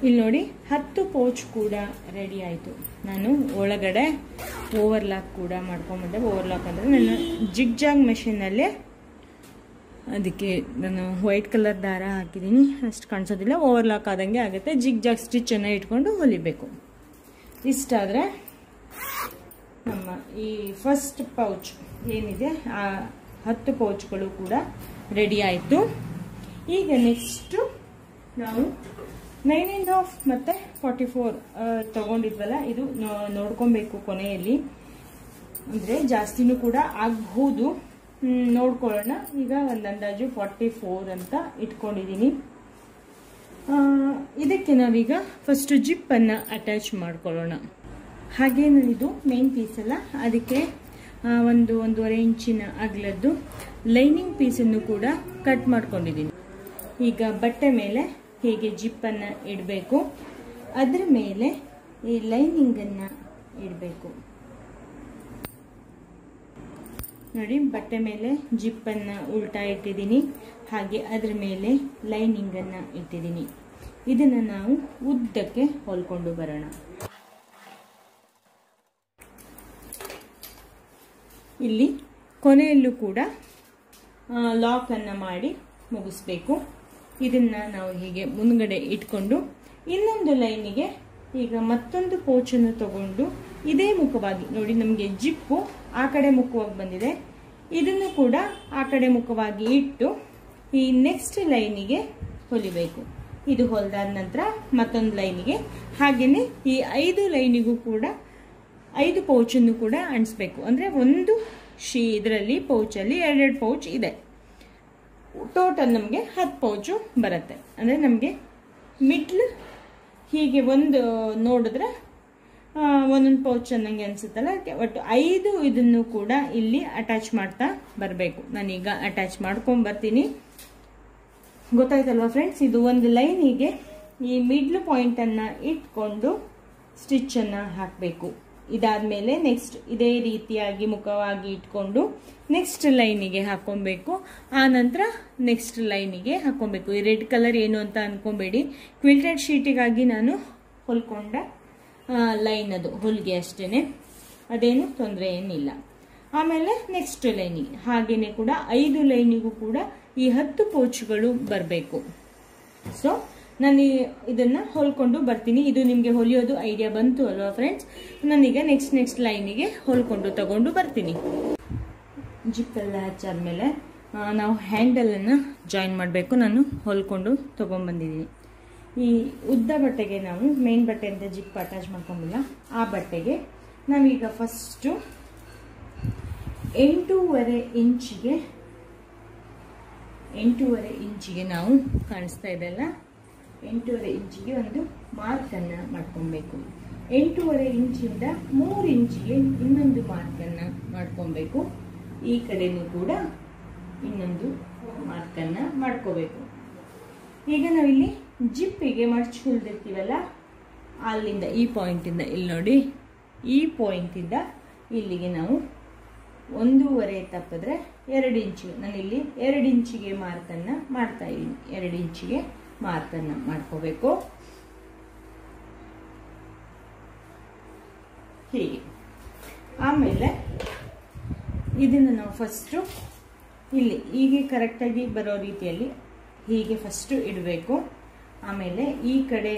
ಇಲ್ಲಿ ನೋಡಿ 10 ಪೌಚ್ ಕೂಡ ರೆಡಿ ಆಯಿತು. ನಾನು ಒಳಗಡೆ ಓವರ್ಲಾಕ್ ಕೂಡ ಮಾಡ್ಕೊಂಡ್ಬಂದೆ. ಓವರ್ಲಾಕ್ ಅಂದರೆ ನಾನು ಜಿಗ್-ಜಾಗ್ ಮೆಷಿನಲ್ಲೇ ಅದಕ್ಕೆ ನಾನು ವೈಟ್ ಕಲರ್ ದಾರ ಹಾಕಿದ್ದೀನಿ, ಅಷ್ಟು ಕಾಣಿಸೋದಿಲ್ಲ. ಓವರ್ಲಾಕ್ ಆದಂಗೆ ಆಗುತ್ತೆ. ಜಿಗ್-ಜಾಗ್ ಸ್ಟಿಚ್ಚನ್ನು ಇಟ್ಕೊಂಡು ಹೊಲಿಬೇಕು. ಇಷ್ಟಾದರೆ ನಮ್ಮ ಈ ಫಸ್ಟ್ ಪೌಚ್ ಏನಿದೆ ಆ 10 ಪೌಚ್ಗಳು ಕೂಡ ರೆಡಿ ಆಯಿತು. ಈಗ ನೆಕ್ಸ್ಟು ನಾವು 9.5 ಮತ್ತು 44 ತಗೊಂಡಿದ್ವಲ್ಲ, ಇದು ನೋಡ್ಕೊಬೇಕು ಕೊನೆಯಲ್ಲಿ. ಅಂದರೆ ಜಾಸ್ತಿನೂ ಕೂಡ ಆಗಬಹುದು, ನೋಡ್ಕೊಳ್ಳೋಣ. ಈಗ ಒಂದು ಅಂದಾಜು 44 ಅಂತ ಇಟ್ಕೊಂಡಿದ್ದೀನಿ. ಇದಕ್ಕೆ ನಾವೀಗ ಫಸ್ಟು ಜಿಪ್ಪನ್ನು ಅಟ್ಯಾಚ್ ಮಾಡ್ಕೊಳ್ಳೋಣ. ಹಾಗೇನು ಇದು ಮೇನ್ ಪೀಸ್ ಅಲ್ಲ, ಅದಕ್ಕೆ 1.5 ಇಂಚಿನ ಅಗಲದ್ದು ಲೈನಿಂಗ್ ಪೀಸನ್ನು ಕೂಡ ಕಟ್ ಮಾಡ್ಕೊಂಡಿದ್ದೀನಿ. ಈಗ ಬಟ್ಟೆ ಮೇಲೆ ಹೀಗೆ ಜಿಪ್ಪನ್ನು ಇಡಬೇಕು, ಅದರ ಮೇಲೆ ಈ ಲೈನಿಂಗನ್ನು ಇಡಬೇಕು. ನೋಡಿ, ಬಟ್ಟೆ ಮೇಲೆ ಜಿಪ್ಪನ್ನು ಉಲ್ಟಾ ಇಟ್ಟಿದ್ದೀನಿ, ಹಾಗೆ ಅದರ ಮೇಲೆ ಲೈನಿಂಗನ್ನು ಇಟ್ಟಿದ್ದೀನಿ. ಇದನ್ನು ನಾವು ಉದ್ದಕ್ಕೆ ಹೊಲ್ಕೊಂಡು ಬರೋಣ. ಇಲ್ಲಿ ಕೊನೆಯಲ್ಲೂ ಕೂಡ ಲಾಕನ್ನು ಮಾಡಿ ಮುಗಿಸ್ಬೇಕು. ಇದನ್ನು ನಾವು ಹೀಗೆ ಮುಂದ್ಗಡೆ ಇಟ್ಕೊಂಡು ಇನ್ನೊಂದು ಲೈನಿಗೆ ಈಗ ಮತ್ತೊಂದು ಪೌಚನ್ನು ತಗೊಂಡು ಇದೇ ಮುಖವಾಗಿ ನೋಡಿ, ನಮಗೆ ಜಿಪ್ಪು ಆ ಕಡೆ ಮುಖವಾಗಿ ಬಂದಿದೆ, ಇದನ್ನು ಕೂಡ ಆ ಕಡೆ ಮುಖವಾಗಿ ಇಟ್ಟು ಈ ನೆಕ್ಸ್ಟ್ ಲೈನಿಗೆ ಹೊಲಿಬೇಕು. ಇದು ಹೊಲಿದಾದ ನಂತರ ಮತ್ತೊಂದು ಲೈನಿಗೆ, ಹಾಗೆಯೇ ಈ 5 ಲೈನಿಗೂ ಕೂಡ 5 ಪೌಚನ್ನು ಕೂಡ ಅಂಟಿಸ್ಬೇಕು. ಅಂದರೆ ಒಂದು ಇದರಲ್ಲಿ ಪೌಚಲ್ಲಿ 2 ಪೌಚ್ ಇದೆ. ಟೋಟಲ್ ನಮಗೆ 10 ಪೌಚು ಬರುತ್ತೆ. ಅಂದರೆ ನಮಗೆ ಮಿಡ್ಲ್ ಹೀಗೆ ಒಂದು ನೋಡಿದ್ರೆ ಒಂದೊಂದು ಪೌಚ್ ಅನ್ನಂಗೆ ಅನಿಸುತ್ತಲ್ಲ, ಒಟ್ಟು 5 ಇದನ್ನು ಕೂಡ ಇಲ್ಲಿ ಅಟ್ಯಾಚ್ ಮಾಡ್ತಾ ಬರಬೇಕು. ನಾನೀಗ ಅಟ್ಯಾಚ್ ಮಾಡ್ಕೊಂಡು ಬರ್ತೀನಿ. ಗೊತ್ತಾಯ್ತಲ್ವಾ ಫ್ರೆಂಡ್ಸ್? ಇದು ಒಂದು ಲೈನಿಗೆ ಈ ಮಿಡ್ಲ್ ಪಾಯಿಂಟನ್ನು ಇಟ್ಕೊಂಡು ಸ್ಟಿಚ್ಚನ್ನು ಹಾಕಬೇಕು. ಇದಾದ್ಮೇಲೆ ನೆಕ್ಸ್ಟ್ ಇದೇ ರೀತಿಯಾಗಿ ಮುಖವಾಗಿ ಇಟ್ಕೊಂಡು ನೆಕ್ಸ್ಟ್ ಲೈನಿಗೆ ಹಾಕೊಬೇಕು. ಆ ನಂತರ ನೆಕ್ಸ್ಟ್ ಲೈನಿಗೆ ಹಾಕೊಬೇಕು. ಈ ರೆಡ್ ಕಲರ್ ಏನು ಅಂತ ಅನ್ಕೊಬೇಡಿ, ಕ್ವಿಲ್ಟೆಡ್ ಶೀಟಿಗಾಗಿ ನಾನು ಹೊಲ್ಕೊಂಡ ಲೈನ್ ಅದು ಹೊಲಿಗೆ ಅಷ್ಟೇನೆ, ಅದೇನು ತೊಂದರೆ ಏನಿಲ್ಲ. ಆಮೇಲೆ ನೆಕ್ಸ್ಟ್ ಲೈನಿಗೆ ಹಾಗೇನೆ ಕೂಡ 5 ಲೈನಿಗೂ ಕೂಡ ಈ 10 ಪೌಚ್ಗಳು ಬರಬೇಕು. ಸೊ ನಾನು ಇದನ್ನ ಹೊಲ್ಕೊಂಡು ಬರ್ತೀನಿ. ಇದು ನಿಮಗೆ ಹೊಲಿಯೋದು ಐಡಿಯಾ ಬಂತು ಅಲ್ವಾ ಫ್ರೆಂಡ್ಸ್? ನಾನೀಗ ನೆಕ್ಸ್ಟ್ ಲೈನಿಗೆ ಹೊಲ್ಕೊಂಡು ತಗೊಂಡು ಬರ್ತೀನಿ. ಜಿಪ್ಪೆಲ್ಲ ಹಚ್ಚಾದ್ಮೇಲೆ ನಾವು ಹ್ಯಾಂಡಲನ್ನು ಜಾಯಿನ್ ಮಾಡಬೇಕು. ನಾನು ಹೊಲ್ಕೊಂಡು ತಗೊಂಡ್ಬಂದಿದ್ದೀನಿ. ಈ ಉದ್ದ ಬಟ್ಟೆಗೆ ನಾವು ಮೇನ್ ಬಟ್ಟೆ ಅಂತ ಜಿಪ್ ಅಟ್ಯಾಚ್ ಮಾಡ್ಕೊಂಡಿಲ್ಲ, ಆ ಬಟ್ಟೆಗೆ ನಾವೀಗ ಫಸ್ಟು 8.5 ಇಂಚಿಗೆ ನಾವು ಕಾಣಿಸ್ತಾ ಇದೆಲ್ಲ 8.5 ಇಂಚಿಗೆ ಒಂದು ಮಾರ್ಕನ್ನು ಮಾಡ್ಕೊಬೇಕು. 8.5 ಇಂಚಿಂದ 3 ಇಂಚಿಗೆ ಇನ್ನೊಂದು ಮಾರ್ಕನ್ನು ಮಾಡ್ಕೊಬೇಕು. ಈ ಕಡೆನೂ ಕೂಡ ಇನ್ನೊಂದು ಮಾರ್ಕನ್ನು ಮಾಡ್ಕೋಬೇಕು. ಈಗ ನಾವಿಲ್ಲಿ ಜಿಪ್ಪಿಗೆ ಮಡ್ಚಿ ಹೊಲಿದಿರ್ತೀವಲ್ಲ, ಅಲ್ಲಿಂದ ಈ ಪಾಯಿಂಟಿಂದ ಇಲ್ಲಿ ನೋಡಿ, ಈ ಪಾಯಿಂಟಿಂದ ಇಲ್ಲಿಗೆ ನಾವು 1.5 ತಪ್ಪಿದ್ರೆ 2 ಇಂಚಿಗೆ, ನಾನಿಲ್ಲಿ 2 ಇಂಚಿಗೆ ಮಾರ್ಕನ್ನು ಮಾಡ್ತಾ ಇದ್ದೀನಿ. 2 ಇಂಚಿಗೆ ಮಾರ್ಕನ್ನು ಮಾಡ್ಕೋಬೇಕು. ಹೀಗೆ ಆಮೇಲೆ ಇದನ್ನು ನಾವು ಫಸ್ಟು ಇಲ್ಲಿ ಹೀಗೆ ಕರೆಕ್ಟಾಗಿ ಬರೋ ರೀತಿಯಲ್ಲಿ ಹೀಗೆ ಫಸ್ಟು ಇಡಬೇಕು. ಆಮೇಲೆ ಈ ಕಡೆ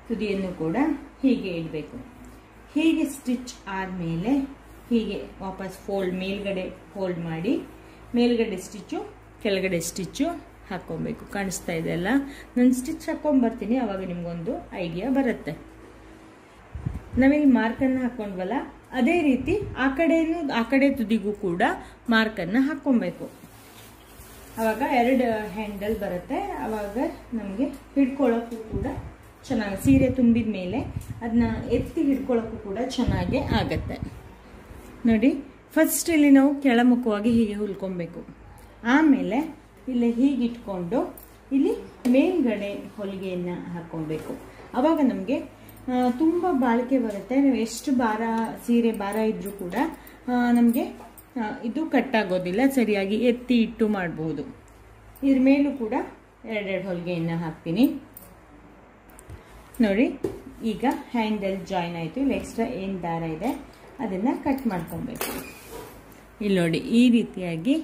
ತುದಿಯನ್ನು ಕೂಡ ಹೀಗೆ ಇಡಬೇಕು. ಹೀಗೆ ಸ್ಟಿಚ್ ಆದಮೇಲೆ ಹೀಗೆ ವಾಪಸ್ ಮೇಲ್ಗಡೆ ಫೋಲ್ಡ್ ಮಾಡಿ ಮೇಲ್ಗಡೆ ಸ್ಟಿಚ್ಚು ಕೆಳಗಡೆ ಸ್ಟಿಚ್ಚು ಹಾಕ್ಕೊಬೇಕು. ಕಾಣಿಸ್ತಾ ಇದೆ ಅಲ್ಲ? ನಾನು ಸ್ಟಿಚ್ ಹಾಕ್ಕೊಂಡ್ಬರ್ತೀನಿ, ಆವಾಗ ನಿಮ್ಗೊಂದು ಐಡಿಯಾ ಬರುತ್ತೆ. ನಾವಿಲ್ಲಿ ಮಾರ್ಕನ್ನು ಹಾಕ್ಕೊಂಡ್ವಲ್ಲ, ಅದೇ ರೀತಿ ಆ ಕಡೆ ತುದಿಗೂ ಕೂಡ ಮಾರ್ಕನ್ನು ಹಾಕ್ಕೊಬೇಕು. ಆವಾಗ 2 ಹ್ಯಾಂಡಲ್ ಬರುತ್ತೆ. ಆವಾಗ ನಮಗೆ ಹಿಡ್ಕೊಳ್ಳೋಕ್ಕೂ ಕೂಡ ಚೆನ್ನಾಗಿ ಸೀರೆ ತುಂಬಿದ ಮೇಲೆ ಅದನ್ನ ಎತ್ತಿ ಹಿಡ್ಕೊಳ್ಳೋಕ್ಕೂ ಕೂಡ ಚೆನ್ನಾಗಿ ಆಗತ್ತೆ ನೋಡಿ. ಫಸ್ಟ್ ಇಲ್ಲಿ ನಾವು ಕೆಳಮುಖವಾಗಿ ಹೀಗೆ ಹೊಲ್ಕೊಬೇಕು. ಆಮೇಲೆ ಇಲ್ಲಿ ಹೀಗೆ ಇಟ್ಕೊಂಡು ಇಲ್ಲಿ ಮೇಲ್ಗಡೆ ಹೊಲಿಗೆಯನ್ನು ಹಾಕ್ಕೊಬೇಕು. ಆವಾಗ ನಮಗೆ ತುಂಬ ಬಾಳಿಕೆ ಬರುತ್ತೆ. ನಾವು ಎಷ್ಟು ಭಾರ ಸೀರೆ ಭಾರ ಇದ್ರೂ ಕೂಡ ನಮಗೆ ಇದು ಕಟ್ಟಾಗೋದಿಲ್ಲ, ಸರಿಯಾಗಿ ಎತ್ತಿ ಇಟ್ಟು ಮಾಡ್ಬೋದು. ಇದ್ರ ಮೇಲೂ ಕೂಡ ಎರಡೆರಡು ಹೊಲಿಗೆಯನ್ನು ಹಾಕ್ತೀನಿ ನೋಡಿ. ಈಗ ಹ್ಯಾಂಡಲ್ ಜಾಯಿನ್ ಆಯಿತು. ಇಲ್ಲಿ ಎಕ್ಸ್ಟ್ರಾ ಏನು ದಾರ ಇದೆ ಅದನ್ನು ಕಟ್ ಮಾಡ್ಕೊಬೇಕು. ಇಲ್ಲಿ ನೋಡಿ ಈ ರೀತಿಯಾಗಿ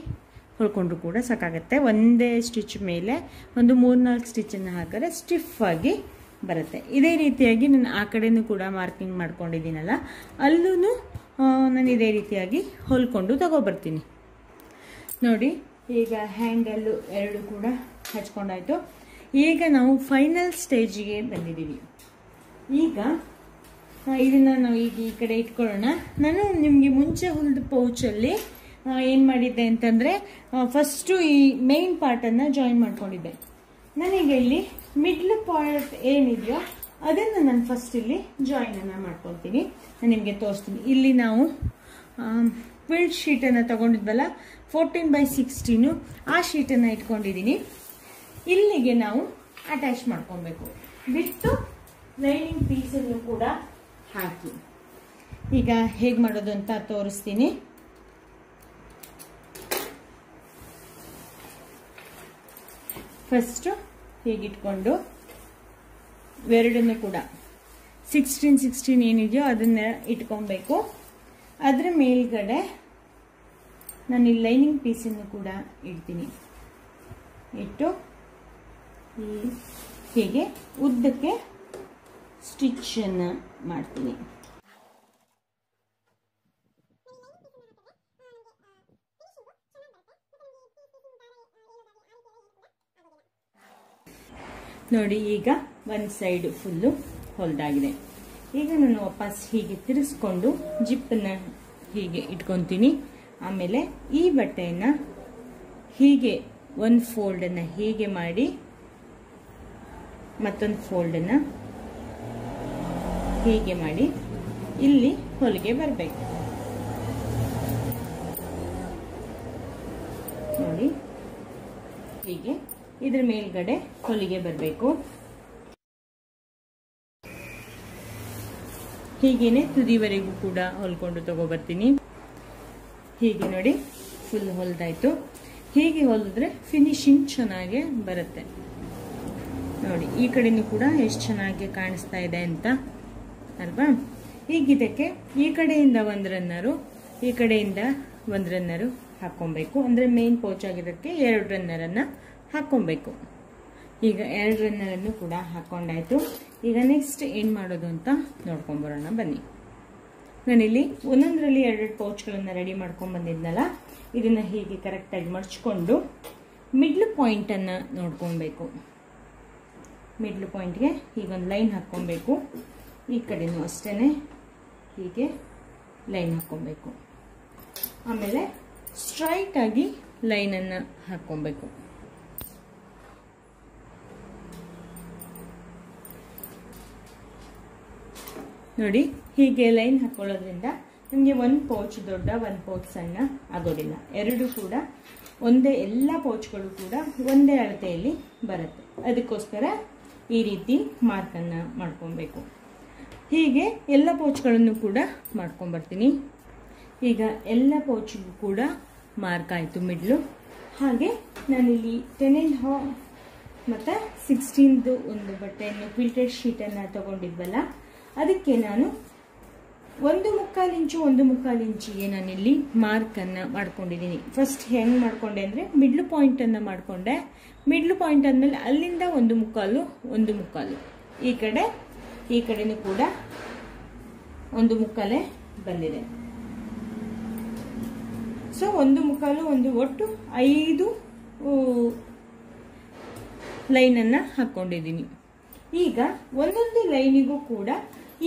ಹೊಲ್ಕೊಂಡ್ರು ಕೂಡ ಸಾಕಾಗುತ್ತೆ. ಒಂದೇ ಸ್ಟಿಚ್ ಮೇಲೆ ಒಂದು 3-4 ಸ್ಟಿಚ್ಚನ್ನು ಹಾಕಿದ್ರೆ ಸ್ಟಿಫ್ ಆಗಿ ಬರುತ್ತೆ. ಇದೇ ರೀತಿಯಾಗಿ ನಾನು ಆ ಕಡೆನೂ ಕೂಡ ಮಾರ್ಕಿಂಗ್ ಮಾಡ್ಕೊಂಡಿದ್ದೀನಲ್ಲ, ಅಲ್ಲೂ ನಾನು ಇದೇ ರೀತಿಯಾಗಿ ಹೊಲ್ಕೊಂಡು ತಗೊಬರ್ತೀನಿ ನೋಡಿ. ಈಗ ಹ್ಯಾಂಡಲ್ಲು ಎರಡು ಕೂಡ ಹಚ್ಕೊಂಡಾಯ್ತು. ಈಗ ನಾವು ಫೈನಲ್ ಸ್ಟೇಜಿಗೆ ಬಂದಿದ್ದೀವಿ. ಈಗ ಇದನ್ನು ನಾವು ಈಗ ಈ ಕಡೆ ಇಟ್ಕೊಳ್ಳೋಣ. ನಾನು ನಿಮಗೆ ಮುಂಚೆ ಹೊಲಿದ ಪೌಚಲ್ಲಿ ಏನು ಮಾಡಿದ್ದೆ ಅಂತಂದರೆ ಫಸ್ಟು ಈ ಮೇನ್ ಪಾರ್ಟನ್ನು ಜಾಯಿನ್ ಮಾಡ್ಕೊಂಡಿದ್ದೆ. ನನಗೆ ಇಲ್ಲಿ ಮಿಡ್ಲ್ ಪಾರ್ಟ್ ಏನಿದೆಯೋ ಅದನ್ನು ನಾನು ಫಸ್ಟ್ ಇಲ್ಲಿ ಜಾಯಿನನ್ನು ಮಾಡ್ಕೊಳ್ತೀನಿ. ನಾನು ನಿಮಗೆ ತೋರಿಸ್ತೀನಿ. ಇಲ್ಲಿ ನಾವು ಕ್ವಿಲ್ಟ್ ಶೀಟನ್ನು ತೊಗೊಂಡಿದ್ವಲ್ಲ 14/16 ಆ ಶೀಟನ್ನು ಇಟ್ಕೊಂಡಿದ್ದೀನಿ. ಇಲ್ಲಿಗೆ ನಾವು ಅಟ್ಯಾಚ್ ಮಾಡ್ಕೊಬೇಕು. ಬಿಟ್ಟು ಲೈನಿಂಗ್ ಪೀಸನ್ನು ಕೂಡ ಹಾಕಿ ಈಗ ಹೇಗೆ ಮಾಡೋದು ಅಂತ ತೋರಿಸ್ತೀನಿ. ಫಸ್ಟು ಹೀಗಿಟ್ಕೊಂಡು ಎರಡನ್ನು ಕೂಡ 16 ಏನಿದೆಯೋ ಅದನ್ನು ಇಟ್ಕೊಬೇಕು. ಅದರ ಮೇಲ್ಗಡೆ ನಾನು ಈ ಲೈನಿಂಗ್ ಪೀಸನ್ನು ಕೂಡ ಇಡ್ತೀನಿ. ಇಟ್ಟು ಹೀಗೆ ಉದ್ದಕ್ಕೆ ಸ್ಟಿಚ್ಚನ್ನು ಮಾಡ್ತೀನಿ. ನೋಡಿ ಈಗ ಒಂದು ಸೈಡ್ ಫುಲ್ಲು ಹೊಲ್ದಾಗಿದೆ. ಈಗ ನಾನು ವಾಪಸ್ ಹೀಗೆ ತಿರ್ಸ್ಕೊಂಡು ಜಿಪ್ಪನ್ನು ಹೀಗೆ ಇಟ್ಕೊತೀನಿ. ಆಮೇಲೆ ಈ ಬಟ್ಟೆಯನ್ನು ಹೀಗೆ ಒಂದು ಫೋಲ್ಡನ್ನು ಹೀಗೆ ಮಾಡಿ ಮತ್ತೊಂದು ಫೋಲ್ಡನ್ನು ಹೀಗೆ ಮಾಡಿ ಇಲ್ಲಿ ಹೊಲಿಗೆ ಬರಬೇಕು ನೋಡಿ. ಹೀಗೆ ಇದ್ರ ಮೇಲ್ಗಡೆ ಹೊಲಿಗೆ ಬರಬೇಕು. ಹೀಗೇನೆ ತುದಿವರೆಗೂ ಕೂಡ ಹೊಲ್ಕೊಂಡು ತಗೋಬರ್ತೀನಿ. ಹೀಗೆ ನೋಡಿ ಫುಲ್ ಹೊಲ್ದಾಯ್ತು. ಹೀಗೆ ಹೊಲಿದ್ರೆ ಫಿನಿಶಿಂಗ್ ಚೆನ್ನಾಗಿ ಬರುತ್ತೆ ನೋಡಿ. ಈ ಕಡೆನೂ ಕೂಡ ಎಷ್ಟು ಚೆನ್ನಾಗಿ ಕಾಣಿಸ್ತಾ ಇದೆ ಅಂತ ಅಲ್ವಾ. ಈಗ ಇದಕ್ಕೆ ಈ ಕಡೆಯಿಂದ ಒಂದು ರನ್ನರು ಈ ಕಡೆಯಿಂದ ಒಂದು ರನ್ನರು ಹಾಕೊಬೇಕು. ಅಂದರೆ ಮೇನ್ ಪೌಚ್ ಆಗಿರೋಕ್ಕೆ 2 ರನ್ನರನ್ನು ಹಾಕೊಬೇಕು. ಈಗ 2 ರನ್ನರನ್ನು ಕೂಡ ಹಾಕೊಂಡಾಯ್ತು. ಈಗ ನೆಕ್ಸ್ಟ್ ಏನು ಮಾಡೋದು ಅಂತ ನೋಡ್ಕೊಂಬರೋಣ ಬನ್ನಿ. ನಾನಿಲ್ಲಿ ಒಂದೊಂದರಲ್ಲಿ 2 ಪೌಚ್ಗಳನ್ನು ರೆಡಿ ಮಾಡ್ಕೊಂಡು ಬಂದಿದ್ನಲ್ಲ, ಇದನ್ನು ಹೀಗೆ ಕರೆಕ್ಟಾಗಿ ಮಡ್ಚ್ಕೊಂಡು ಮಿಡ್ಲ್ ಪಾಯಿಂಟನ್ನು ನೋಡ್ಕೊಬೇಕು. ಮಿಡ್ಲ್ ಪಾಯಿಂಟ್ಗೆ ಹೀಗೊಂದು ಲೈನ್ ಹಾಕ್ಕೊಬೇಕು. ಈ ಕಡೆನೂ ಅಷ್ಟೇ ಹೀಗೆ ಲೈನ್ ಹಾಕ್ಕೊಬೇಕು. ಆಮೇಲೆ ಸ್ಟ್ರೈಟಾಗಿ ಲೈನನ್ನು ಹಾಕ್ಕೊಬೇಕು. ನೋಡಿ ಹೀಗೆ ಲೈನ್ ಹಾಕೊಳ್ಳೋದ್ರಿಂದ ನಿಮಗೆ ಒಂದು ಪೌಚ್ ದೊಡ್ಡ ಒಂದು ಪೌಚ್ ಸಣ್ಣ ಆಗೋದಿಲ್ಲ. ಎರಡು ಕೂಡ ಒಂದೇ, ಎಲ್ಲ ಪೌಚ್ಗಳು ಕೂಡ ಒಂದೇ ಅಳತೆಯಲ್ಲಿ ಬರುತ್ತೆ. ಅದಕ್ಕೋಸ್ಕರ ಈ ರೀತಿ ಮಾರ್ಕನ್ನು ಮಾಡ್ಕೊಬೇಕು. ಹೀಗೆ ಎಲ್ಲ ಪೌಚ್ಗಳನ್ನು ಕೂಡ ಮಾಡ್ಕೊಂಬರ್ತೀನಿ. ಈಗ ಎಲ್ಲ ಪೌಚ್ಗೂ ಕೂಡ ಮಾರ್ಕ್ ಆಯಿತು ಮಿಡ್ಲು. ಹಾಗೆ ನಾನಿಲ್ಲಿ 10.5 ಮತ್ತು 16 ಒಂದು ಬಟ್ಟೆಯನ್ನು ಕ್ವಿಲ್ಟೆಡ್ ಶೀಟನ್ನು ತಗೊಂಡಿದ್ವಲ್ಲ, ಅದಕ್ಕೆ ನಾನು 1.25 ಇಂಚು 1.25 ಇಂಚಿಗೆ ನಾನಿಲ್ಲಿ ಮಾರ್ಕನ್ನು ಮಾಡ್ಕೊಂಡಿದ್ದೀನಿ. ಫಸ್ಟ್ ಹೆಂಗೆ ಮಾಡ್ಕೊಂಡೆ ಅಂದರೆ ಮಿಡ್ಲ್ ಪಾಯಿಂಟನ್ನು ಮಾಡಿಕೊಂಡೆ. ಮಿಡ್ಲ್ ಪಾಯಿಂಟ್ ಆದಮೇಲೆ ಅಲ್ಲಿಂದ 1.25 ಈ ಕಡೆನೂ ಕೂಡ 1.25 ಬಂದಿದೆ. ಸೊ 1.25 ಒಟ್ಟು 5 ಲೈನನ್ನು ಹಾಕ್ಕೊಂಡಿದ್ದೀನಿ. ಈಗ ಒಂದೊಂದು ಲೈನಿಗೂ ಕೂಡ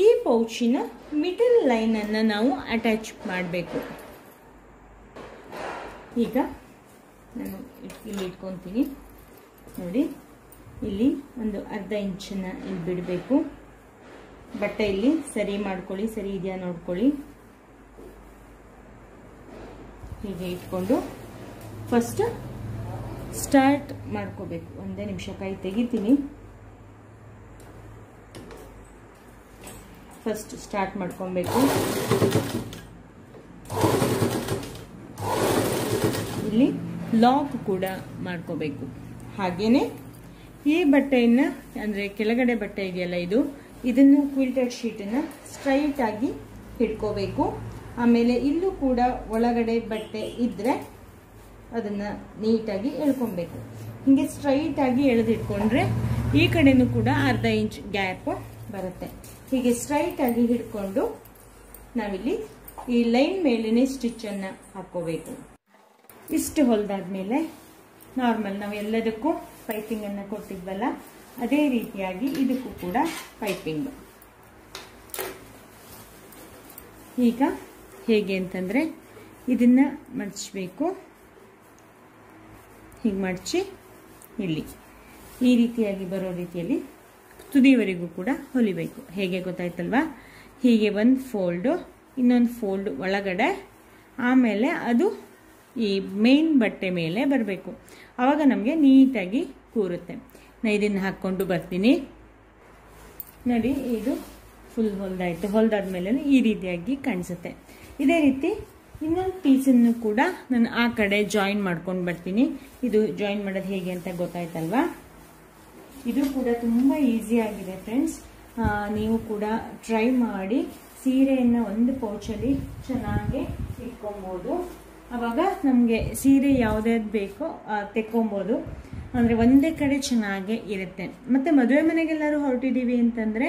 ಈ ಪೌಚಿನ ಮಿಡಲ್ ಲೈನನ್ನು ನಾವು ಅಟ್ಯಾಚ್ ಮಾಡಬೇಕು. ಈಗ ನಾನು ಇಲ್ಲಿ ಇಟ್ಕೊತೀನಿ ನೋಡಿ. ಇಲ್ಲಿ ಒಂದು ಅರ್ಧ ಇಂಚನ್ನ ಇಲ್ಲಿ ಬಿಡಬೇಕು. ಬಟ್ಟೆ ಇಲ್ಲಿ ಸರಿ ಮಾಡ್ಕೊಳ್ಳಿ, ಸರಿ ಇದೆಯಾ ನೋಡ್ಕೊಳ್ಳಿ. ಹೀಗೆ ಇಟ್ಕೊಂಡು ಫಸ್ಟ್ ಸ್ಟಾರ್ಟ್ ಮಾಡ್ಕೋಬೇಕು. ಒಂದೇ ನಿಮಿಷ ಕೈ ತೆಗಿತೀನಿ. ಫಸ್ಟ್ ಸ್ಟಾರ್ಟ್ ಮಾಡ್ಕೊಬೇಕು. ಇಲ್ಲಿ ಲಾಕ್ ಕೂಡ ಮಾಡ್ಕೋಬೇಕು. ಹಾಗೇನೆ ಈ ಬಟ್ಟೆಯನ್ನ ಅಂದ್ರೆ ಕೆಳಗಡೆ ಬಟ್ಟೆ ಇದೆಯಲ್ಲ ಇದನ್ನು ಕ್ವಿಲ್ಟೆಡ್ ಶೀಟನ್ನ ಸ್ಟ್ರೈಟ್ ಆಗಿ ಹಿಡ್ಕೋಬೇಕು. ಆಮೇಲೆ ಇಲ್ಲೂ ಕೂಡ ಒಳಗಡೆ ಬಟ್ಟೆ ಇದ್ರೆ ಅದನ್ನ ನೀಟಾಗಿ ಎಳ್ಕೊಬೇಕು. ಹಿಂಗೆ ಸ್ಟ್ರೈಟ್ ಆಗಿ ಎಳೆದಿಟ್ಕೊಂಡ್ರೆ ಈ ಕಡೆನೂ ಕೂಡ ಅರ್ಧ ಇಂಚ್ ಗ್ಯಾಪ್ ಬರುತ್ತೆ. ಹೀಗೆ ಸ್ಟ್ರೈಟ್ ಆಗಿ ಹಿಡ್ಕೊಂಡು ನಾವಿಲ್ಲಿ ಈ ಲೈನ್ ಮೇಲೇನೆ ಸ್ಟಿಚ್ ಅನ್ನ ಹಾಕೋಬೇಕು. ಇಷ್ಟು ಹೊಲ್ದಾದ್ಮೇಲೆ ನಾರ್ಮಲ್ ನಾವು ಎಲ್ಲದಕ್ಕೂ ಪೈಪಿಂಗ್ ಅನ್ನ ಕೊಟ್ಟಿದ್ವಲ್ಲ ಅದೇ ರೀತಿಯಾಗಿ ಇದಕ್ಕೂ ಕೂಡ ಪೈಪಿಂಗ್. ಈಗ ಹೇಗೆ ಅಂತಂದ್ರೆ ಇದನ್ನ ಮಡಚಬೇಕು. ಹೀಗೆ ಮಡಚಿ ಇಲ್ಲಿ ಈ ರೀತಿಯಾಗಿ ಬರೋ ರೀತಿಯಲ್ಲಿ ತುದಿವರೆಗೂ ಕೂಡ ಹೊಲಿಬೇಕು. ಹೇಗೆ ಗೊತ್ತಾಯ್ತಲ್ವಾ? ಹೀಗೆ ಒಂದು ಫೋಲ್ಡು, ಇನ್ನೊಂದು ಫೋಲ್ಡ್ ಒಳಗಡೆ, ಆಮೇಲೆ ಅದು ಈ ಮೇನ್ ಬಟ್ಟೆ ಮೇಲೆ ಬರಬೇಕು. ಆವಾಗ ನಮಗೆ ನೀಟಾಗಿ ಕೂರುತ್ತೆ. ನಾನು ಇದನ್ನು ಹಾಕ್ಕೊಂಡು ಬರ್ತೀನಿ. ನೋಡಿ, ಇದು ಫುಲ್ ಹೊಲ್ದಾಯ್ತು. ಹೊಲ್ದಾದ್ಮೇಲೆ ಈ ರೀತಿಯಾಗಿ ಕಾಣಿಸುತ್ತೆ. ಇದೇ ರೀತಿ ಇನ್ನೊಂದು ಪೀಸನ್ನು ಕೂಡ ನಾನು ಆ ಕಡೆ ಜಾಯಿನ್ ಮಾಡ್ಕೊಂಡು ಬರ್ತೀನಿ. ಇದು ಜಾಯಿನ್ ಮಾಡೋದು ಹೇಗೆ ಅಂತ ಗೊತ್ತಾಯ್ತಲ್ವಾ? ಇದು ಕೂಡ ತುಂಬಾ ಈಸಿ ಆಗಿದೆ ಫ್ರೆಂಡ್ಸ್. ನೀವು ಕೂಡ ಟ್ರೈ ಮಾಡಿ ಸೀರೆಯನ್ನ ಒಂದು ಪೌಚಲ್ಲಿ ಚೆನ್ನಾಗಿ ಇಟ್ಕೊಬಹುದು. ಅವಾಗ ನಮಗೆ ಸೀರೆ ಯಾವ್ದಾದ್ ಬೇಕೋ ತೆಕ್ಕೊಬಹುದು. ಅಂದ್ರೆ ಒಂದೇ ಕಡೆ ಚೆನ್ನಾಗಿ ಇರುತ್ತೆ. ಮತ್ತೆ ಮದುವೆ ಮನೆಗೆಲ್ಲರೂ ಹೊರಟಿದೀವಿ ಅಂತಂದ್ರೆ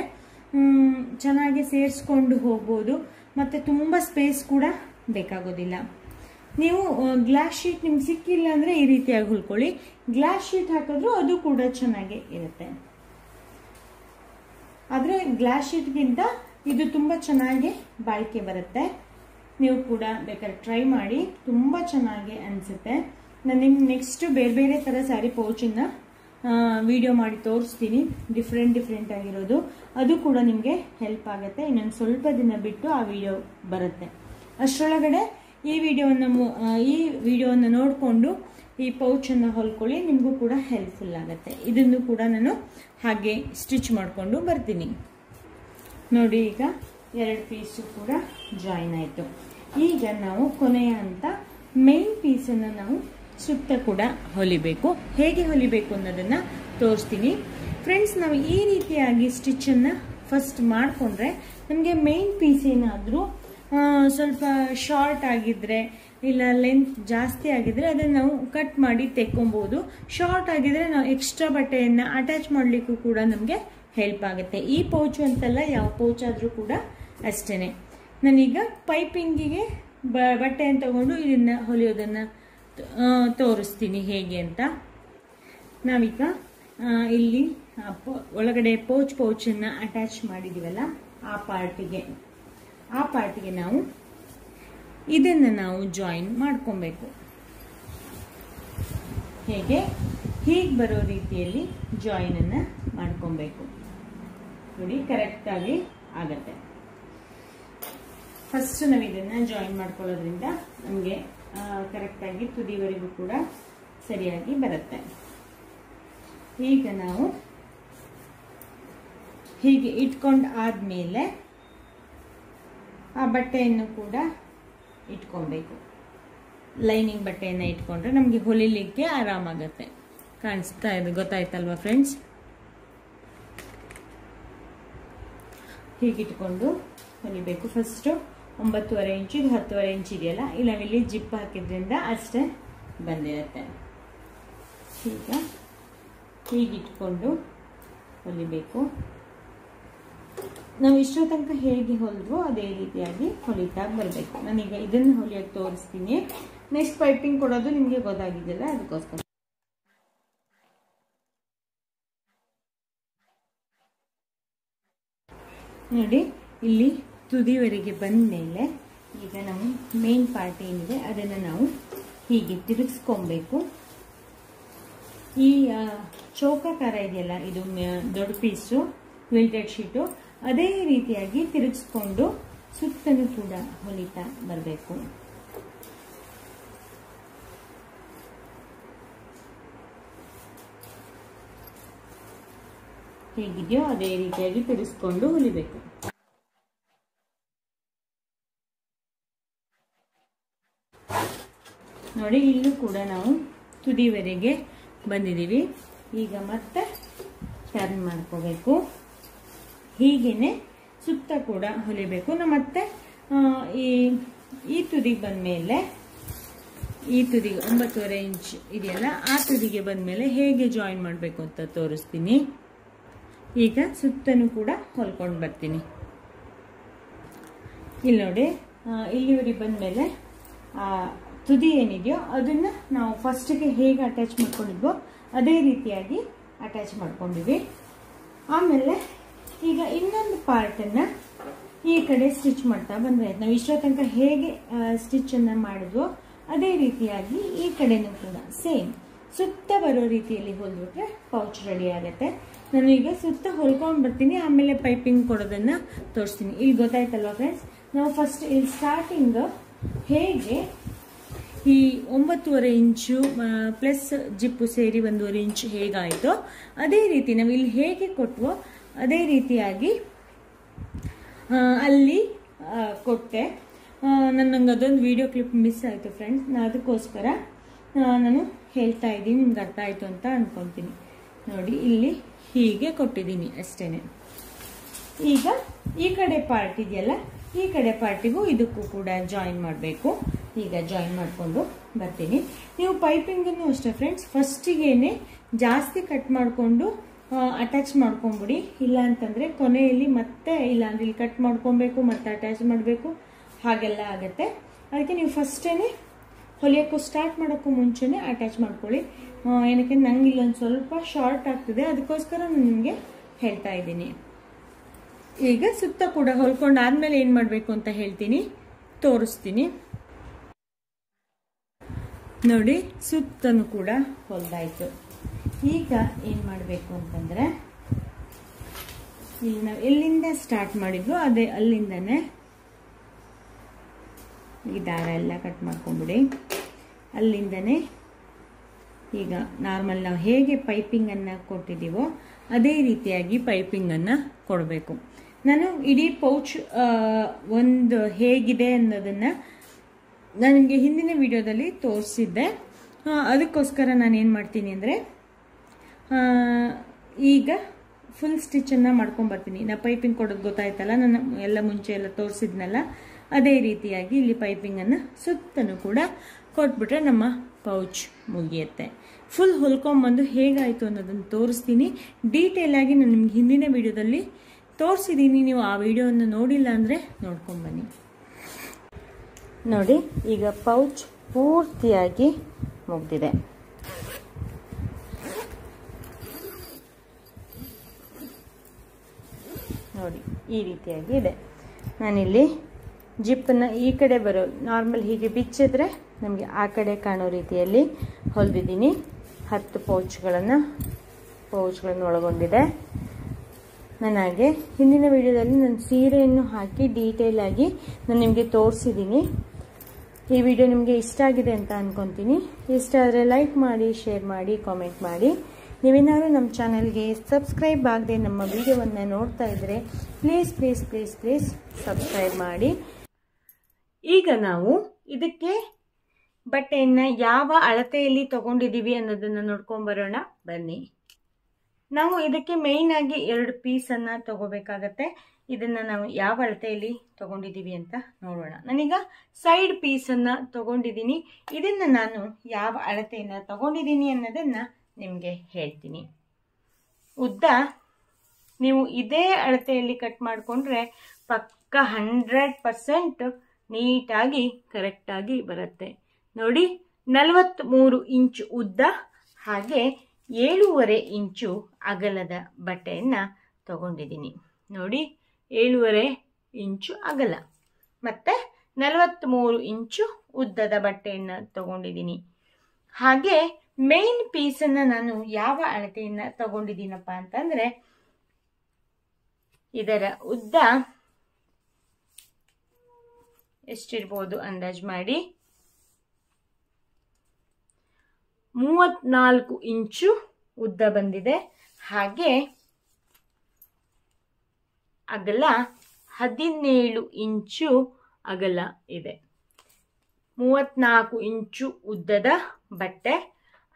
ಚೆನ್ನಾಗಿ ಸೇರಿಸ್ಕೊಂಡು ಹೋಗ್ಬೋದು. ಮತ್ತೆ ತುಂಬಾ ಸ್ಪೇಸ್ ಕೂಡ ಬೇಕಾಗೋದಿಲ್ಲ. ನೀವು ಗ್ಲಾಸ್ ಶೀಟ್ ನಿಮ್ಗೆ ಸಿಕ್ಕಿಲ್ಲ ಅಂದ್ರೆ ಈ ರೀತಿಯಾಗಿ ಹೊಲ್ಕೊಳ್ಳಿ. ಗ್ಲಾಸ್ ಶೀಟ್ ಹಾಕಿದ್ರು ಅದು ಕೂಡ ಚೆನ್ನಾಗಿ ಇರುತ್ತೆ. ಆದ್ರೆ ಗ್ಲಾಸ್ ಶೀಟ್ಗಿಂತ ಇದು ತುಂಬಾ ಚೆನ್ನಾಗಿ ಬಾಳಿಕೆ ಬರುತ್ತೆ. ನೀವು ಕೂಡ ಬೇಕಾದ್ರೆ ಟ್ರೈ ಮಾಡಿ, ತುಂಬಾ ಚೆನ್ನಾಗಿ ಅನ್ಸುತ್ತೆ. ನಾನು ನಿಮ್ಗೆ ನೆಕ್ಸ್ಟ್ ಬೇರೆ ಬೇರೆ ತರ ಸ್ಯಾರಿ ಪೌಚನ್ನ ವಿಡಿಯೋ ಮಾಡಿ ತೋರಿಸ್ತೀನಿ, ಡಿಫ್ರೆಂಟ್ ಆಗಿರೋದು. ಅದು ಕೂಡ ನಿಮಗೆ ಹೆಲ್ಪ್ ಆಗುತ್ತೆ. ಇನ್ನೊಂದು ಸ್ವಲ್ಪ ದಿನ ಬಿಟ್ಟು ಆ ವಿಡಿಯೋ ಬರುತ್ತೆ. ಅಷ್ಟರೊಳಗಡೆ ಈ ವಿಡಿಯೋವನ್ನು ನೋಡಿಕೊಂಡು ಈ ಪೌಚನ್ನು ಹೊಲ್ಕೊಳ್ಳಿ. ನಿಮಗೂ ಕೂಡ ಹೆಲ್ಪ್ಫುಲ್ ಆಗುತ್ತೆ. ಇದನ್ನು ಕೂಡ ನಾನು ಹಾಗೆ ಸ್ಟಿಚ್ ಮಾಡಿಕೊಂಡು ಬರ್ತೀನಿ. ನೋಡಿ, ಈಗ 2 ಪೀಸು ಕೂಡ ಜಾಯಿನ್ ಆಯಿತು. ಈಗ ನಾವು ಕೊನೆಯ ಅಂತ ಮೇನ್ ಪೀಸನ್ನು ನಾವು ಸುತ್ತ ಕೂಡ ಹೊಲಿಬೇಕು. ಹೇಗೆ ಹೊಲಿಬೇಕು ಅನ್ನೋದನ್ನ ತೋರಿಸ್ತೀನಿ ಫ್ರೆಂಡ್ಸ್. ನಾವು ಈ ರೀತಿಯಾಗಿ ಸ್ಟಿಚ್ಚನ್ನು ಫಸ್ಟ್ ಮಾಡಿಕೊಂಡ್ರೆ ನಮಗೆ ಮೇನ್ ಪೀಸ್ ಏನಾದರೂ ಸ್ವಲ್ಪ ಶಾರ್ಟ್ ಆಗಿದ್ರೆ ಇಲ್ಲ ಲೆಂತ್ ಜಾಸ್ತಿ ಆಗಿದ್ರೆ ಅದನ್ನು ನಾವು ಕಟ್ ಮಾಡಿ ತೆಕ್ಕೊಬಹುದು. ಶಾರ್ಟ್ ಆಗಿದ್ರೆ ನಾವು ಎಕ್ಸ್ಟ್ರಾ ಬಟ್ಟೆಯನ್ನು ಅಟ್ಯಾಚ್ ಮಾಡಲಿಕ್ಕೂ ಕೂಡ ನಮಗೆ ಹೆಲ್ಪ್ ಆಗುತ್ತೆ. ಈ ಪೌಚು ಅಂತಲ್ಲ, ಯಾವ ಪೌಚ್ ಆದರೂ ಕೂಡ ಅಷ್ಟೇನೆ. ನಾನೀಗ ಪೈಪಿಂಗಿಗೆ ಬಟ್ಟೆಯನ್ನು ತಗೊಂಡು ಇದನ್ನ ಹೊಲಿಯೋದನ್ನ ತೋರಿಸ್ತೀನಿ ಹೇಗೆ ಅಂತ. ನಾವೀಗ ಇಲ್ಲಿ ಒಳಗಡೆ ಪೌಚನ್ನು ಅಟ್ಯಾಚ್ ಮಾಡಿದೀವಲ್ಲ ಆ ಪಾರ್ಟಿಗೆ ನಾವು ಇದನ್ನ ನಾವು ಜಾಯಿನ್ ಮಾಡ್ಕೊಬೇಕು. ಹೀಗೆ ಬರೋ ರೀತಿಯಲ್ಲಿ ಜಾಯಿನ್ ಅನ್ನ ಮಾಡ್ಕೊಬೇಕು. ನೋಡಿ, ಕರೆಕ್ಟ್ ಆಗಿ ಆಗತ್ತೆ. ಫಸ್ಟ್ ನಾವು ಇದನ್ನ ಜಾಯಿನ್ ಮಾಡ್ಕೊಳ್ಳೋದ್ರಿಂದ ನಮಗೆ ಕರೆಕ್ಟ್ ಆಗಿ ತುದಿವರೆಗೂ ಕೂಡ ಸರಿಯಾಗಿ ಬರುತ್ತೆ. ಈಗ ನಾವು ಹೀಗೆ ಇಟ್ಕೊಂಡು ಆದ್ಮೇಲೆ ಆ ಬಟ್ಟೆಯನ್ನು ಕೂಡ ಇಟ್ಕೊಬೇಕು. ಲೈನಿಂಗ್ ಬಟ್ಟೆಯನ್ನು ಇಟ್ಕೊಂಡ್ರೆ ನಮಗೆ ಹೊಲಿಲಿಕ್ಕೆ ಆರಾಮಾಗತ್ತೆ. ಕಾಣಿಸ್ತಾ ಇದೆ, ಗೊತ್ತಾಯ್ತಲ್ವಾ ಫ್ರೆಂಡ್ಸ್? ಹೀಗಿಟ್ಕೊಂಡು ಹೊಲಿಬೇಕು. ಫಸ್ಟ್ 9.5 ಇಂಚು, ಇದು 10.5 ಇಂಚ್ ಇದೆಯಲ್ಲ, ಇಲ್ಲ ನಾವಿಲ್ಲಿ ಜಿಪ್ ಹಾಕಿದ್ರಿಂದ ಅಷ್ಟೇ ಬಂದಿರುತ್ತೆ. ಈಗ ಹೀಗಿಟ್ಕೊಂಡು ಹೊಲಿಬೇಕು. ನಾವು ಇಷ್ಟೋ ತನಕ ಹೇಗೆ ಹೊಲಿದ್ವೋ ಅದೇ ರೀತಿಯಾಗಿ ಹೊಲಿತಾ ಬರಬೇಕು. ನಾನೀಗ ಇದನ್ನು ಹೊಲಿಯೋಕೆ ತೋರಿಸ್ತೀನಿ. ನೆಕ್ಸ್ಟ್ ಪೈಪಿಂಗ್ ಕೊಡೋದು ನಿಮಗೆ ಗೊತ್ತಾಗಿದೆಯಲ್ಲ, ಅದಕ್ಕೋಸ್ಕರ. ನೋಡಿ, ಇಲ್ಲಿ ತುದಿವರೆಗೆ ಬಂದ ಮೇಲೆ ಈಗ ನಾವು ಮೇನ್ ಪಾರ್ಟ್ ಏನಿದೆ ಅದನ್ನು ನಾವು ಹೀಗೆ ತಿರುಗಿಸ್ಕೊಬೇಕು. ಈ ಚೌಕಾಕಾರ ಇದೆಯಲ್ಲ, ಇದು ದೊಡ್ಡ ಪೀಸು ಕ್ವಿಲ್ಟೆಡ್ ಶೀಟು, ಅದೇ ರೀತಿಯಾಗಿ ತಿರುಗಿಸ್ಕೊಂಡು ಸುತ್ತಲೂ ಕೂಡ ಹೊಲಿತಾ ಬರಬೇಕು. ಹೇಗಿದೆಯೋ ಅದೇ ರೀತಿಯಾಗಿ ತಿರುಗಿಸ್ಕೊಂಡು ಹೊಲಿಬೇಕು. ನೋಡಿ, ಇಲ್ಲೂ ಕೂಡ ನಾವು ತುದಿವರೆಗೆ ಬಂದಿದ್ದೀವಿ. ಈಗ ಮತ್ತೆ ಟರ್ನ್ ಮಾಡ್ಕೋಬೇಕು. ಹೀಗೇನೆ ಸುತ್ತ ಕೂಡ ಹೊಲಿಬೇಕು. ಮತ್ತೆ ಈ ತುದಿಗೆ ಬಂದಮೇಲೆ, ಈ ತುದಿಗೆ 9.5 ಇಂಚ್ ಇದೆಯಲ್ಲ, ಆ ತುದಿಗೆ ಬಂದಮೇಲೆ ಹೇಗೆ ಜಾಯಿನ್ ಮಾಡಬೇಕು ಅಂತ ತೋರಿಸ್ತೀನಿ. ಈಗ ಸುತ್ತನೂ ಕೂಡ ಹೊಲ್ಕೊಂಡು ಬರ್ತೀನಿ. ಇಲ್ಲಿ ನೋಡಿ, ಇಲ್ಲಿವರೆಗೆ ಬಂದಮೇಲೆ ತುದಿ ಏನಿದೆಯೋ ಅದನ್ನು ನಾವು ಫಸ್ಟಿಗೆ ಹೇಗೆ ಅಟ್ಯಾಚ್ ಮಾಡ್ಕೊಂಡಿದ್ವೋ ಅದೇ ರೀತಿಯಾಗಿ ಅಟ್ಯಾಚ್ ಮಾಡ್ಕೊಂಡಿವಿ. ಆಮೇಲೆ ಈಗ ಇನ್ನೊಂದು ಪಾರ್ಟನ್ನು ಈ ಕಡೆ ಸ್ಟಿಚ್ ಮಾಡ್ತಾ ಬಂದರೆ ನಾವು ಇಷ್ಟೋ ತನಕ ಹೇಗೆ ಸ್ಟಿಚ್ಚನ್ನು ಮಾಡಿದ್ವೋ ಅದೇ ರೀತಿಯಾಗಿ ಈ ಕಡೆನೂ ಕೂಡ ಸೇಮ್ ಸುತ್ತ ಬರೋ ರೀತಿಯಲ್ಲಿ ಹೊಲಿದ್ಬಿಟ್ರೆ ಪೌಚ್ ರೆಡಿ ಆಗುತ್ತೆ. ನಾನು ಈಗ ಸುತ್ತ ಹೊಲ್ಕೊಂಡು ಬರ್ತೀನಿ, ಆಮೇಲೆ ಪೈಪಿಂಗ್ ಕೊಡೋದನ್ನು ತೋರಿಸ್ತೀನಿ. ಇಲ್ಲಿ ಗೊತ್ತಾಯ್ತಲ್ವ ಫ್ರೆಂಡ್ಸ್, ನಾವು ಫಸ್ಟ್ ಇಲ್ಲಿ ಸ್ಟಾರ್ಟಿಂಗ್ ಹೇಗೆ ಈ 9.5 ಇಂಚು ಪ್ಲಸ್ ಜಿಪ್ಪು ಸೇರಿ 1.5 ಇಂಚ್ ಹೇಗಾಯಿತೋ ಅದೇ ರೀತಿ ನಾವು ಇಲ್ಲಿ ಹೇಗೆ ಕೊಟ್ವೋ ಅದೇ ರೀತಿಯಾಗಿ ಅಲ್ಲಿ ಕೊಟ್ಟೆ. ನನಗೆ ಅದೊಂದು ವಿಡಿಯೋ ಕ್ಲಿಪ್ ಮಿಸ್ ಆಯಿತು ಫ್ರೆಂಡ್ಸ್, ಅದಕ್ಕೋಸ್ಕರ ನಾನು ಹೇಳ್ತಾ ಇದ್ದೀನಿ, ನಿಮ್ಗೆ ಅರ್ಥ ಆಯಿತು ಅಂತ ಅಂದ್ಕೊತೀನಿ. ನೋಡಿ, ಇಲ್ಲಿ ಹೀಗೆ ಕೊಟ್ಟಿದ್ದೀನಿ ಅಷ್ಟೇ. ಈಗ ಈ ಕಡೆ ಪಾರ್ಟ್ ಇದೆಯಲ್ಲ, ಈ ಕಡೆ ಪಾರ್ಟಿಗೂ ಇದಕ್ಕೂ ಕೂಡ ಜಾಯಿನ್ ಮಾಡಬೇಕು. ಈಗ ಜಾಯಿನ್ ಮಾಡಿಕೊಂಡು ಬರ್ತೀನಿ. ನೀವು ಪೈಪಿಂಗನ್ನು ಅಷ್ಟೇ ಫ್ರೆಂಡ್ಸ್, ಫಸ್ಟಿಗೇನೆ ಜಾಸ್ತಿ ಕಟ್ ಮಾಡಿಕೊಂಡು ಅಟ್ಯಾಚ್ ಮಾಡ್ಕೊಂಬಿಡಿ. ಇಲ್ಲ ಅಂತಂದರೆ ಕೊನೆಯಲ್ಲಿ ಮತ್ತೆ ಇಲ್ಲ ಅಂದ್ರೆ ಇಲ್ಲಿ ಕಟ್ ಮಾಡ್ಕೊಬೇಕು, ಮತ್ತೆ ಅಟ್ಯಾಚ್ ಮಾಡಬೇಕು, ಹಾಗೆಲ್ಲ ಆಗುತ್ತೆ. ಅದಕ್ಕೆ ನೀವು ಫಸ್ಟೇ ಹೊಲಿಯೋಕ್ಕೂ ಸ್ಟಾರ್ಟ್ ಮಾಡೋಕ್ಕೂ ಮುಂಚೆನೇ ಅಟ್ಯಾಚ್ ಮಾಡ್ಕೊಳ್ಳಿ. ಏನಕ್ಕೆ ನಂಗೆ ಇಲ್ಲೊಂದು ಸ್ವಲ್ಪ ಶಾರ್ಟ್ ಆಗ್ತದೆ, ಅದಕ್ಕೋಸ್ಕರ ನಾನು ನಿಮಗೆ ಹೇಳ್ತಾ ಇದ್ದೀನಿ. ಈಗ ಸುತ್ತ ಕೂಡ ಹೊಲ್ಕೊಂಡು ಆದಮೇಲೆ ಏನು ಮಾಡಬೇಕು ಅಂತ ಹೇಳ್ತೀನಿ, ತೋರಿಸ್ತೀನಿ. ನೋಡಿ, ಸುತ್ತನೂ ಕೂಡ ಹೊಲ್ದಾಯ್ತು. ಈಗ ಏನು ಮಾಡಬೇಕು ಅಂತಂದರೆ, ಇಲ್ಲಿ ನಾವು ಎಲ್ಲಿಂದ ಸ್ಟಾರ್ಟ್ ಮಾಡಿದ್ವೋ ಅದೇ ಅಲ್ಲಿಂದನೇ ಈ ದಾರ ಎಲ್ಲ ಕಟ್ ಮಾಡ್ಕೊಂಬಿಡಿ. ಅಲ್ಲಿಂದನೇ ಈಗ ನಾರ್ಮಲ್ ನಾವು ಹೇಗೆ ಪೈಪಿಂಗನ್ನು ಕೊಟ್ಟಿದ್ದೀವೋ ಅದೇ ರೀತಿಯಾಗಿ ಪೈಪಿಂಗನ್ನು ಕೊಡಬೇಕು. ನಾನು ಇಡೀ ಪೌಚ್ ಒಂದು ಹೇಗಿದೆ ಅನ್ನೋದನ್ನು ನಾನು ನಿಮಗೆ ಹಿಂದಿನ ವಿಡಿಯೋದಲ್ಲಿ ತೋರಿಸಿದ್ದೆ. ಅದಕ್ಕೋಸ್ಕರ ನಾನು ಏನು ಮಾಡ್ತೀನಿ ಅಂದರೆ, ಈಗ ಫುಲ್ ಸ್ಟಿಚ್ಚನ್ನು ಮಾಡ್ಕೊಂಬರ್ತೀನಿ. ನಾ ಪೈಪಿಂಗ್ ಕೊಡೋದು ಗೊತ್ತಾಯ್ತಲ್ಲ, ನಾನು ಎಲ್ಲ ಮುಂಚೆ ಎಲ್ಲ ತೋರಿಸಿದ್ನಲ್ಲ, ಅದೇ ರೀತಿಯಾಗಿ ಇಲ್ಲಿ ಪೈಪಿಂಗನ್ನು ಸುತ್ತನೂ ಕೂಡ ಕೊಟ್ಬಿಟ್ರೆ ನಮ್ಮ ಪೌಚ್ ಮುಗಿಯುತ್ತೆ. ಫುಲ್ ಹೊಲ್ಕೊಂಬಂದು ಹೇಗಾಯಿತು ಅನ್ನೋದನ್ನು ತೋರಿಸ್ತೀನಿ. ಡೀಟೇಲಾಗಿ ನಾನು ನಿಮ್ಗೆ ಹಿಂದಿನ ವಿಡಿಯೋದಲ್ಲಿ ತೋರಿಸಿದ್ದೀನಿ. ನೀವು ಆ ವಿಡಿಯೋವನ್ನು ನೋಡಿಲ್ಲ ಅಂದರೆ ನೋಡ್ಕೊಂಬನ್ನಿ. ನೋಡಿ, ಈಗ ಪೌಚ್ ಪೂರ್ತಿಯಾಗಿ ಮುಗಿದಿದೆ. ನೋಡಿ, ಈ ರೀತಿಯಾಗಿ ಇದೆ. ನಾನಿಲ್ಲಿ ಜಿಪ್ಪನ್ನು ಈ ಕಡೆ ಬರೋ ನಾರ್ಮಲ್ ಹೀಗೆ ಬಿಚ್ಚಿದ್ರೆ ನಮಗೆ ಆ ಕಡೆ ಕಾಣೋ ರೀತಿಯಲ್ಲಿ ಹೊಲಿದಿದ್ದೀನಿ. 10 ಪೌಚ್ಗಳನ್ನು ಒಳಗೊಂಡಿದೆ. ನನಗೆ ಹಿಂದಿನ ವಿಡಿಯೋದಲ್ಲಿ ನಾನು ಸೀರೆಯನ್ನು ಹಾಕಿ ಡೀಟೇಲ್ ಆಗಿ ನಾನು ನಿಮಗೆ ತೋರಿಸಿದ್ದೀನಿ. ಈ ವಿಡಿಯೋ ನಿಮಗೆ ಇಷ್ಟ ಆಗಿದೆ ಅಂತ ಅನ್ಕೊತೀನಿ. ಇಷ್ಟ ಆದರೆ ಲೈಕ್ ಮಾಡಿ, ಶೇರ್ ಮಾಡಿ, ಕಾಮೆಂಟ್ ಮಾಡಿ. ನೀವೇನಾದ್ರು ನಮ್ಮ ಚಾನಲ್ಗೆ ಸಬ್ಸ್ಕ್ರೈಬ್ ಆಗದೆ ನಮ್ಮ ವಿಡಿಯೋವನ್ನು ನೋಡ್ತಾ ಇದ್ದರೆ ಪ್ಲೀಸ್ ಸಬ್ಸ್ಕ್ರೈಬ್ ಮಾಡಿ. ಈಗ ನಾವು ಇದಕ್ಕೆ ಬಟ್ಟೆಯನ್ನು ಯಾವ ಅಳತೆಯಲ್ಲಿ ತಗೊಂಡಿದ್ದೀವಿ ಅನ್ನೋದನ್ನು ನೋಡ್ಕೊಂಬರೋಣ ಬನ್ನಿ. ನಾವು ಇದಕ್ಕೆ ಮೇಯ್ನ್ ಆಗಿ 2 ಪೀಸನ್ನು ತಗೋಬೇಕಾಗತ್ತೆ. ಇದನ್ನು ನಾವು ಯಾವ ಅಳತೆಯಲ್ಲಿ ತಗೊಂಡಿದ್ದೀವಿ ಅಂತ ನೋಡೋಣ. ನಾನೀಗ ಸೈಡ್ ಪೀಸನ್ನು ತಗೊಂಡಿದ್ದೀನಿ. ಇದನ್ನು ನಾನು ಯಾವ ಅಳತೆಯನ್ನು ತಗೊಂಡಿದ್ದೀನಿ ಅನ್ನೋದನ್ನು ನಿಮಗೆ ಹೇಳ್ತೀನಿ. ಉದ್ದ ನೀವು ಇದೇ ಅಳತೆಯಲ್ಲಿ ಕಟ್ ಮಾಡಿಕೊಂಡ್ರೆ ಪಕ್ಕ 100% ನೀಟಾಗಿ ಕರೆಕ್ಟಾಗಿ ಬರುತ್ತೆ. ನೋಡಿ, 43 ಇಂಚು ಉದ್ದ ಹಾಗೆ 7.5 ಇಂಚು ಅಗಲದ ಬಟ್ಟೆಯನ್ನು ತಗೊಂಡಿದ್ದೀನಿ. ನೋಡಿ, 7.5 ಇಂಚು ಅಗಲ ಮತ್ತು 43 ಇಂಚು ಉದ್ದದ ಬಟ್ಟೆಯನ್ನು ತಗೊಂಡಿದ್ದೀನಿ. ಹಾಗೆ ಮೇನ್ ಪೀಸನ್ನು ನಾನು ಯಾವ ಅಳತೆಯನ್ನ ತಗೊಂಡಿದ್ದೀನಪ್ಪ ಅಂತಂದ್ರೆ, ಇದರ ಉದ್ದ ಎಷ್ಟಿರ್ಬೋದು ಅಂದಾಜು ಮಾಡಿ, 34 ಇಂಚು ಉದ್ದ ಬಂದಿದೆ. ಹಾಗೆ ಅಗಲ 17 ಇಂಚು ಅಗಲ ಇದೆ. 34 ಇಂಚು ಉದ್ದದ ಬಟ್ಟೆ,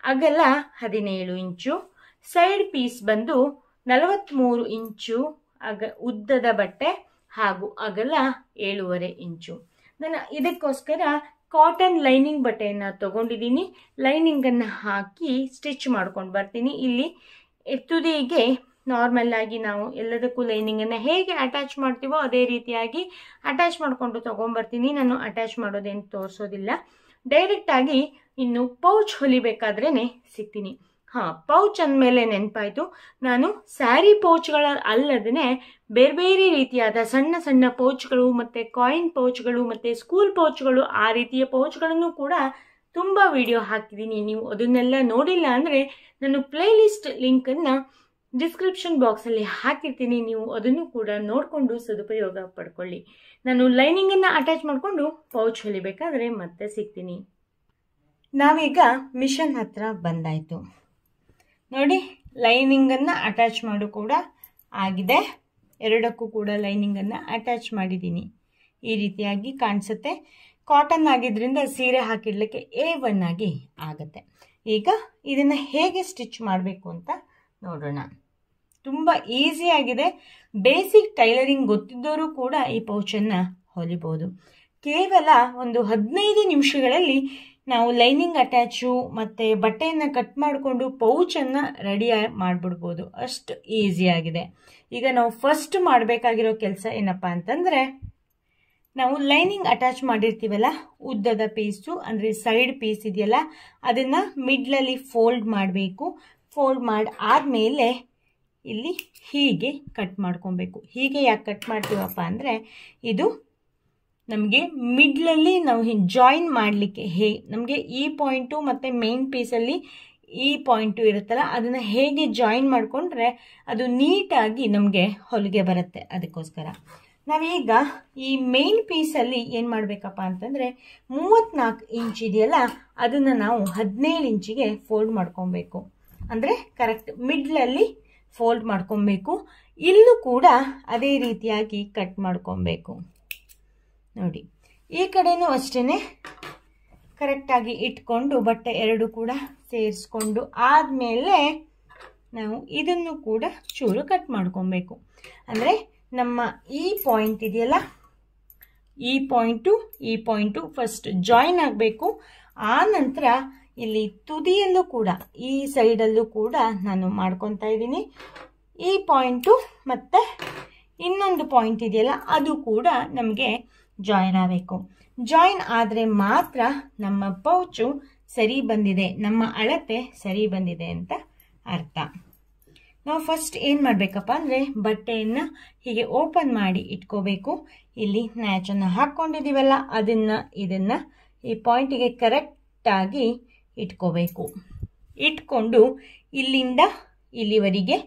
ಅಗಲ 17 ಇಂಚು. ಸೈಡ್ ಪೀಸ್ ಬಂದು 43 ಇಂಚು ಉದ್ದದ ಬಟ್ಟೆ ಹಾಗೂ ಅಗಲ 7.5 ಇಂಚು. ನಾನು ಇದಕ್ಕೋಸ್ಕರ ಕಾಟನ್ ಲೈನಿಂಗ್ ಬಟ್ಟೆಯನ್ನು ತಗೊಂಡಿದ್ದೀನಿ. ಲೈನಿಂಗನ್ನು ಹಾಕಿ ಸ್ಟಿಚ್ ಮಾಡ್ಕೊಂಡು ಬರ್ತೀನಿ. ಇಲ್ಲಿ ತುದಿಗೆ ನಾರ್ಮಲ್ ಆಗಿ ನಾವು ಎಲ್ಲದಕ್ಕೂ ಲೈನಿಂಗನ್ನು ಹೇಗೆ ಅಟ್ಯಾಚ್ ಮಾಡ್ತೀವೋ ಅದೇ ರೀತಿಯಾಗಿ ಅಟ್ಯಾಚ್ ಮಾಡಿಕೊಂಡು ತಗೊಂಡ್ಬರ್ತೀನಿ. ನಾನು ಅಟ್ಯಾಚ್ ಮಾಡೋದೇನು ತೋರಿಸೋದಿಲ್ಲ, ಡೈರೆಕ್ಟ್ ಆಗಿ ಇನ್ನು ಪೌಚ್ ಹೊಲಿಬೇಕಾದ್ರೇ ಸಿಗ್ತೀನಿ. ಪೌಚ್ ಅಂದಮೇಲೆ ನೆನಪಾಯಿತು, ನಾನು ಸ್ಯಾರಿ ಪೌಚ್ಗಳ ಅಲ್ಲದೇ ಬೇರೆ ಬೇರೆ ರೀತಿಯಾದ ಸಣ್ಣ ಸಣ್ಣ ಪೌಚ್ಗಳು ಮತ್ತು ಕಾಯಿನ್ ಪೌಚ್ಗಳು ಮತ್ತು ಸ್ಕೂಲ್ ಪೌಚ್ಗಳು, ಆ ರೀತಿಯ ಪೌಚ್ಗಳನ್ನು ಕೂಡ ತುಂಬ ವಿಡಿಯೋ ಹಾಕಿದ್ದೀನಿ. ನೀವು ಅದನ್ನೆಲ್ಲ ನೋಡಿಲ್ಲ ಅಂದರೆ ನಾನು ಪ್ಲೇಲಿಸ್ಟ್ ಲಿಂಕನ್ನು ಡಿಸ್ಕ್ರಿಪ್ಷನ್ ಬಾಕ್ಸಲ್ಲಿ ಹಾಕಿರ್ತೀನಿ. ನೀವು ಅದನ್ನು ಕೂಡ ನೋಡಿಕೊಂಡು ಸದುಪಯೋಗ ಪಡ್ಕೊಳ್ಳಿ. ನಾನು ಲೈನಿಂಗನ್ನು ಅಟ್ಯಾಚ್ ಮಾಡಿಕೊಂಡು ಪೌಚ್ ಹೊಲಿಬೇಕಾದ್ರೆ ಮತ್ತೆ ಸಿಗ್ತೀನಿ. ನಾವೀಗ ಮಿಷನ್ ಹತ್ರ ಬಂದಾಯಿತು ನೋಡಿ. ಲೈನಿಂಗನ್ನು ಅಟ್ಯಾಚ್ ಮಾಡು ಕೂಡ ಆಗಿದೆ. ಎರಡಕ್ಕೂ ಕೂಡ ಲೈನಿಂಗನ್ನು ಅಟ್ಯಾಚ್ ಮಾಡಿದ್ದೀನಿ. ಈ ರೀತಿಯಾಗಿ ಕಾಣಿಸುತ್ತೆ. ಕಾಟನ್ ಆಗಿದ್ರಿಂದ ಸೀರೆ ಹಾಕಿಡ್ಲಿಕ್ಕೆ A1 ಆಗಿ ಆಗುತ್ತೆ. ಈಗ ಇದನ್ನು ಹೇಗೆ ಸ್ಟಿಚ್ ಮಾಡಬೇಕು ಅಂತ ನೋಡೋಣ. ತುಂಬ ಈಸಿಯಾಗಿದೆ. ಬೇಸಿಕ್ ಟೈಲರಿಂಗ್ ಗೊತ್ತಿದ್ದವರು ಕೂಡ ಈ ಪೌಚನ್ನು ಹೊಲಿಬೋದು. ಕೇವಲ ಒಂದು 15 ನಿಮಿಷಗಳಲ್ಲಿ ನಾವು ಲೈನಿಂಗ್ ಅಟ್ಯಾಚು ಮತ್ತು ಬಟ್ಟೆಯನ್ನು ಕಟ್ ಮಾಡಿಕೊಂಡು ಪೌಚನ್ನು ರೆಡಿ ಮಾಡಿಬಿಡ್ಬೋದು. ಅಷ್ಟು ಈಸಿಯಾಗಿದೆ. ಈಗ ನಾವು ಫಸ್ಟ್ ಮಾಡಬೇಕಾಗಿರೋ ಕೆಲಸ ಏನಪ್ಪ ಅಂತಂದರೆ, ನಾವು ಲೈನಿಂಗ್ ಅಟ್ಯಾಚ್ ಮಾಡಿರ್ತೀವಲ್ಲ, ಉದ್ದದ ಪೀಸು ಅಂದರೆ ಸೈಡ್ ಪೀಸ್ ಇದೆಯಲ್ಲ, ಅದನ್ನು ಮಿಡ್ಲಲ್ಲಿ ಫೋಲ್ಡ್ ಮಾಡಬೇಕು. ಫೋಲ್ಡ್ ಮಾಡಿ ಆದಮೇಲೆ ಇಲ್ಲಿ ಹೀಗೆ ಕಟ್ ಮಾಡ್ಕೊಬೇಕು. ಹೀಗೆ ಯಾಕೆ ಕಟ್ ಮಾಡ್ತೀವಪ್ಪ ಅಂದರೆ, ಇದು ನಮಗೆ ಮಿಡ್ಲಲ್ಲಿ ನಾವು ಜಾಯಿನ್ ಮಾಡಲಿಕ್ಕೆ ನಮಗೆ ಈ ಪಾಯಿಂಟು ಮತ್ತು ಮೇನ್ ಪೀಸಲ್ಲಿ ಈ ಪಾಯಿಂಟು ಇರುತ್ತಲ್ಲ, ಅದನ್ನು ಹೇಗೆ ಜಾಯಿನ್ ಮಾಡಿಕೊಂಡ್ರೆ ಅದು ನೀಟಾಗಿ ನಮಗೆ ಹೊಲಿಗೆ ಬರುತ್ತೆ. ಅದಕ್ಕೋಸ್ಕರ ನಾವೀಗ ಈ ಮೇನ್ ಪೀಸಲ್ಲಿ ಏನು ಮಾಡಬೇಕಪ್ಪ ಅಂತಂದರೆ, 34 ಇಂಚ್ ಇದೆಯಲ್ಲ, ಅದನ್ನು ನಾವು 17 ಇಂಚಿಗೆ ಫೋಲ್ಡ್ ಮಾಡ್ಕೊಬೇಕು. ಅಂದರೆ ಕರೆಕ್ಟ್ ಮಿಡ್ಲಲ್ಲಿ ಫೋಲ್ಡ್ ಮಾಡ್ಕೊಬೇಕು. ಇಲ್ಲೂ ಕೂಡ ಅದೇ ರೀತಿಯಾಗಿ ಕಟ್ ಮಾಡ್ಕೊಬೇಕು ನೋಡಿ. ಈ ಕಡೆನೂ ಅಷ್ಟೇ ಕರೆಕ್ಟಾಗಿ ಇಟ್ಕೊಂಡು ಬಟ್ಟೆ ಎರಡು ಕೂಡ ಸೇರಿಸ್ಕೊಂಡು ಆದಮೇಲೆ ನಾವು ಇದನ್ನು ಕೂಡ ಚೂರು ಕಟ್ ಮಾಡ್ಕೊಬೇಕು. ಅಂದರೆ ನಮ್ಮ ಈ ಪಾಯಿಂಟ್ ಇದೆಯಲ್ಲ, ಈ ಪಾಯಿಂಟು ಫಸ್ಟ್ ಜಾಯಿನ್ ಆಗಬೇಕು. ಆ ನಂತರ ಇಲ್ಲಿ ತುದಿಯಲ್ಲೂ ಕೂಡ ಈ ಸೈಡಲ್ಲೂ ಕೂಡ ನಾನು ಮಾಡ್ಕೊತಾ ಇದ್ದೀನಿ. ಈ ಪಾಯಿಂಟು ಮತ್ತು ಇನ್ನೊಂದು ಪಾಯಿಂಟ್ ಇದೆಯಲ್ಲ, ಅದು ಕೂಡ ನಮಗೆ ಜಾಯಿನ್ ಆಗಬೇಕು. ಜಾಯಿನ್ ಆದರೆ ಮಾತ್ರ ನಮ್ಮ ಪೌಚು ಸರಿ ಬಂದಿದೆ, ನಮ್ಮ ಅಳತೆ ಸರಿ ಬಂದಿದೆ ಅಂತ ಅರ್ಥ. ನಾವು ಫಸ್ಟ್ ಏನು ಮಾಡಬೇಕಪ್ಪ ಅಂದರೆ, ಬಟ್ಟೆಯನ್ನು ಹೀಗೆ ಓಪನ್ ಮಾಡಿ ಇಟ್ಕೋಬೇಕು. ಇಲ್ಲಿ ನ್ಯಾಚನ್ನು ಹಾಕ್ಕೊಂಡಿದ್ದೀವಲ್ಲ, ಇದನ್ನು ಈ ಪಾಯಿಂಟಿಗೆ ಕರೆಕ್ಟಾಗಿ ಇಟ್ಕೋಬೇಕು. ಇಟ್ಕೊಂಡು ಇಲ್ಲಿಂದ ಇಲ್ಲಿವರೆಗೆ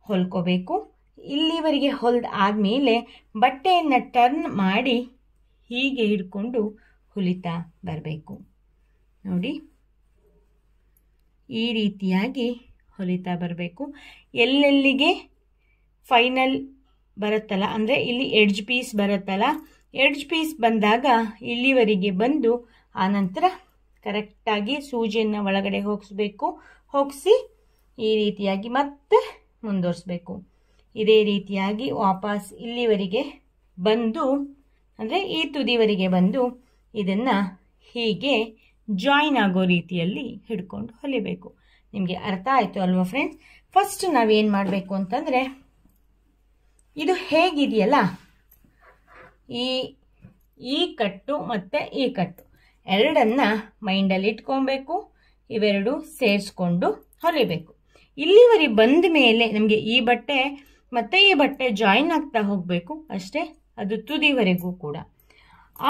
ಹೊಲ್ಕೋಬೇಕು. ಇಲ್ಲಿವರೆಗೆ ಹೊಲ್ದ ಆದಮೇಲೆ ಬಟ್ಟೆಯನ್ನು ಟರ್ನ್ ಮಾಡಿ ಹೀಗೆ ಹಿಡ್ಕೊಂಡು ಹೊಲಿತಾ ಬರಬೇಕು ನೋಡಿ. ಈ ರೀತಿಯಾಗಿ ಹೊಲಿತಾ ಬರಬೇಕು. ಎಲ್ಲೆಲ್ಲಿಗೆ ಫೈನಲ್ ಬರುತ್ತಲ್ಲ, ಅಂದರೆ ಇಲ್ಲಿ ಎಡ್ಜ್ ಪೀಸ್ ಬರುತ್ತಲ್ಲ, ಎಡ್ಜ್ ಪೀಸ್ ಬಂದಾಗ ಇಲ್ಲಿವರೆಗೆ ಬಂದು ಆನಂತರ ಕರೆಕ್ಟಾಗಿ ಸೂಜಿಯನ್ನು ಒಳಗಡೆ ಹೋಗಿಸಿ ಈ ರೀತಿಯಾಗಿ ಮತ್ತೆ ಮುಂದುವರಿಸಬೇಕು. ಇದೇ ರೀತಿಯಾಗಿ ವಾಪಸ್ ಇಲ್ಲಿವರೆಗೆ ಬಂದು, ಅಂದರೆ ಈ ತುದಿವರೆಗೆ ಬಂದು ಇದನ್ನು ಹೀಗೆ ಜಾಯಿನ್ ಆಗೋ ರೀತಿಯಲ್ಲಿ ಹಿಡ್ಕೊಂಡು ಹೊಲಿಬೇಕು. ನಿಮಗೆ ಅರ್ಥ ಆಯಿತು ಅಲ್ವಾ ಫ್ರೆಂಡ್ಸ್? ಫಸ್ಟ್ ನಾವೇನು ಮಾಡಬೇಕು ಅಂತಂದರೆ, ಇದು ಹೇಗಿದೆಯಲ್ಲ, ಈ ಕಟ್ಟು ಮತ್ತು ಈ ಕಟ್ಟು ಎರಡನ್ನ ಮೈಂಡಲ್ಲಿ ಇಟ್ಕೊಬೇಕು. ಇವೆರಡು ಸೇರಿಸ್ಕೊಂಡು ಹೊಲಿಬೇಕು. ಇಲ್ಲಿವರೆಗೆ ಬಂದ ಮೇಲೆ ನಮಗೆ ಈ ಬಟ್ಟೆ ಮತ್ತು ಈ ಬಟ್ಟೆ ಜಾಯಿನ್ ಆಗ್ತಾ ಹೋಗಬೇಕು ಅಷ್ಟೇ, ಅದು ತುದಿವರೆಗೂ ಕೂಡ.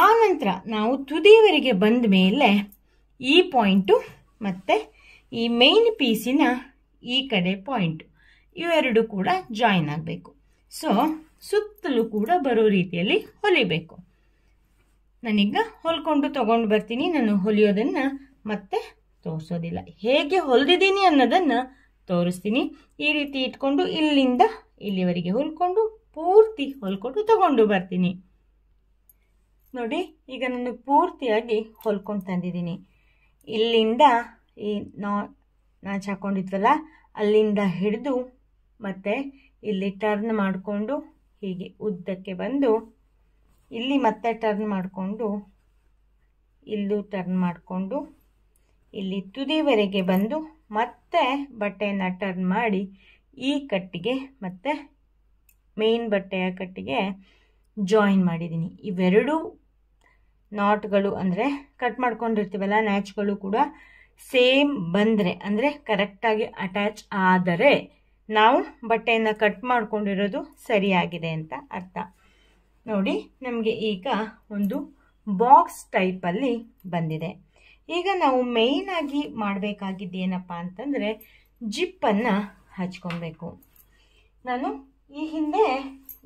ಆ ನಂತರ ನಾವು ತುದಿವರೆಗೆ ಬಂದ ಮೇಲೆ ಈ ಪಾಯಿಂಟು ಮತ್ತು ಈ ಮೇನ್ ಪೀಸಿನ ಈ ಕಡೆ ಪಾಯಿಂಟ್ ಇವೆರಡು ಕೂಡ ಜಾಯಿನ್ ಆಗಬೇಕು. ಸೊ ಸುತ್ತಲೂ ಕೂಡ ಬರೋ ರೀತಿಯಲ್ಲಿ ಹೊಲಿಬೇಕು. ನಾನೀಗ ಹೊಲ್ಕೊಂಡು ತಗೊಂಡು ಬರ್ತೀನಿ. ನಾನು ಹೊಲಿಯೋದನ್ನ ಮತ್ತೆ ತೋರಿಸೋದಿಲ್ಲ, ಹೇಗೆ ಹೊಲಿದಿದ್ದೀನಿ ಅನ್ನೋದನ್ನ ತೋರಿಸ್ತೀನಿ. ಈ ರೀತಿ ಇಟ್ಕೊಂಡು ಇಲ್ಲಿಂದ ಇಲ್ಲಿವರೆಗೆ ಹೊಲ್ಕೊಂಡು ಪೂರ್ತಿ ಹೊಲ್ಕೊಂಡು ತಗೊಂಡು ಬರ್ತೀನಿ. ನೋಡಿ, ಈಗ ನಾನು ಪೂರ್ತಿಯಾಗಿ ಹೊಲ್ಕೊಂಡು ತಂದಿದ್ದೀನಿ. ಇಲ್ಲಿಂದ ಈ ನಾಚ್ ಹಾಕೊಂಡಿದ್ವಲ್ಲ ಅಲ್ಲಿಂದ ಹಿಡಿದು ಮತ್ತೆ ಇಲ್ಲಿ ಟರ್ನ್ ಮಾಡಿಕೊಂಡು ಹೀಗೆ ಉದ್ದಕ್ಕೆ ಬಂದು ಇಲ್ಲಿ ಮತ್ತೆ ಟರ್ನ್ ಮಾಡಿಕೊಂಡು ಇಲ್ಲೂ ಟರ್ನ್ ಮಾಡಿಕೊಂಡು ಇಲ್ಲಿ ತುದಿವರೆಗೆ ಬಂದು ಮತ್ತೆ ಬಟ್ಟೆಯನ್ನು ಟರ್ನ್ ಮಾಡಿ ಈ ಕಟ್ಟಿಗೆ ಮತ್ತೆ ಮೇನ್ ಬಟ್ಟೆಯ ಕಟ್ಟಿಗೆ ಜಾಯಿನ್ ಮಾಡಿದ್ದೀನಿ. ಇವೆರಡೂ ನಾಟ್ಗಳು ಅಂದರೆ ಕಟ್ ಮಾಡ್ಕೊಂಡಿರ್ತೀವಲ್ಲ ನ್ಯಾಚ್ಗಳು ಕೂಡ ಸೇಮ್ ಬಂದರೆ ಅಂದರೆ ಕರೆಕ್ಟಾಗಿ ಅಟ್ಯಾಚ್ ಆದರೆ ನಾವು ಬಟ್ಟೆಯನ್ನು ಕಟ್ ಮಾಡ್ಕೊಂಡಿರೋದು ಸರಿಯಾಗಿದೆ ಅಂತ ಅರ್ಥ. ನೋಡಿ, ನಮಗೆ ಈಗ ಒಂದು ಬಾಕ್ಸ್ ಟೈಪಲ್ಲಿ ಬಂದಿದೆ. ಈಗ ನಾವು ಮೇಯ್ನ್ ಆಗಿ ಮಾಡಬೇಕಾಗಿದ್ದು ಏನಪ್ಪ ಅಂತಂದರೆ ಜಿಪ್ಪನ್ನು ಹಚ್ಕೊಬೇಕು. ನಾನು ಈ ಹಿಂದೆ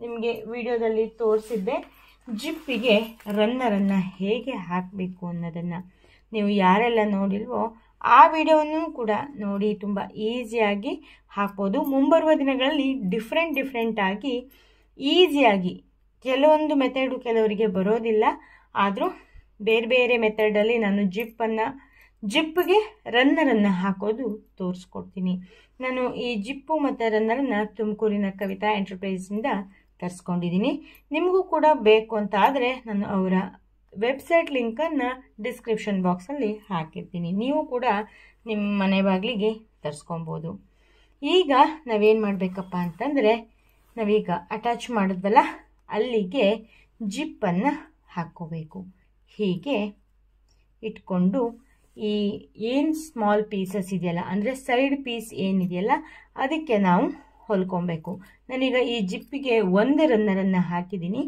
ನಿಮಗೆ ವಿಡಿಯೋದಲ್ಲಿ ತೋರಿಸಿದ್ದೆ ಜಿಪ್ಪಿಗೆ ರನ್ನರನ್ನು ಹೇಗೆ ಹಾಕಬೇಕು ಅನ್ನೋದನ್ನು. ನೀವು ಯಾರೆಲ್ಲ ನೋಡಿಲ್ವೋ ಆ ವಿಡಿಯೋವನ್ನು ಕೂಡ ನೋಡಿ ತುಂಬ ಈಸಿಯಾಗಿ ಹಾಕ್ಬೋದು. ಮುಂಬರುವ ದಿನಗಳಲ್ಲಿ ಡಿಫ್ರೆಂಟ್ ಆಗಿ ಈಸಿಯಾಗಿ ಕೆಲವೊಂದು ಮೆಥಡು ಕೆಲವರಿಗೆ ಬರೋದಿಲ್ಲ, ಆದರೂ ಬೇರೆ ಬೇರೆ ಮೆಥಡಲ್ಲಿ ನಾನು ಜಿಪ್ಪಿಗೆ ರನ್ನರನ್ನು ಹಾಕೋದು ತೋರಿಸ್ಕೊಡ್ತೀನಿ. ನಾನು ಈ ಜಿಪ್ಪು ಮತ್ತು ರನ್ನರನ್ನು ತುಮಕೂರಿನ ಕವಿತಾ ಎಂಟರ್ಪ್ರೈಸಿಂದ ತರಿಸ್ಕೊಂಡಿದ್ದೀನಿ. ನಿಮಗೂ ಕೂಡ ಬೇಕು ಅಂತ ಆದರೆ ನಾನು ಅವರ ವೆಬ್ಸೈಟ್ ಲಿಂಕನ್ನು ಡಿಸ್ಕ್ರಿಪ್ಷನ್ ಬಾಕ್ಸಲ್ಲಿ ಹಾಕಿರ್ತೀನಿ. ನೀವು ಕೂಡ ನಿಮ್ಮ ಮನೆ ಬಾಗಿಲಿಗೆ ತರಿಸ್ಕೊಬೋದು. ಈಗ ನಾವೇನು ಮಾಡಬೇಕಪ್ಪ ಅಂತಂದರೆ ನಾವೀಗ ಅಟ್ಯಾಚ್ ಮಾಡಿದ್ವಲ್ಲ ಅಲ್ಲಿಗೆ ಜಿಪ್ಪನ್ನು ಹಾಕ್ಕೋಬೇಕು. ಹೀಗೆ ಇಟ್ಕೊಂಡು ಈ ಏನು ಸ್ಮಾಲ್ ಪೀಸಸ್ ಇದೆಯಲ್ಲ ಅಂದರೆ ಸೈಡ್ ಪೀಸ್ ಏನಿದೆಯಲ್ಲ ಅದಕ್ಕೆ ನಾವು ಹೊಲ್ಕೊಬೇಕು. ನಾನೀಗ ಈ ಜಿಪ್ಪಿಗೆ ಒಂದು ರನ್ನರನ್ನು ಹಾಕಿದ್ದೀನಿ,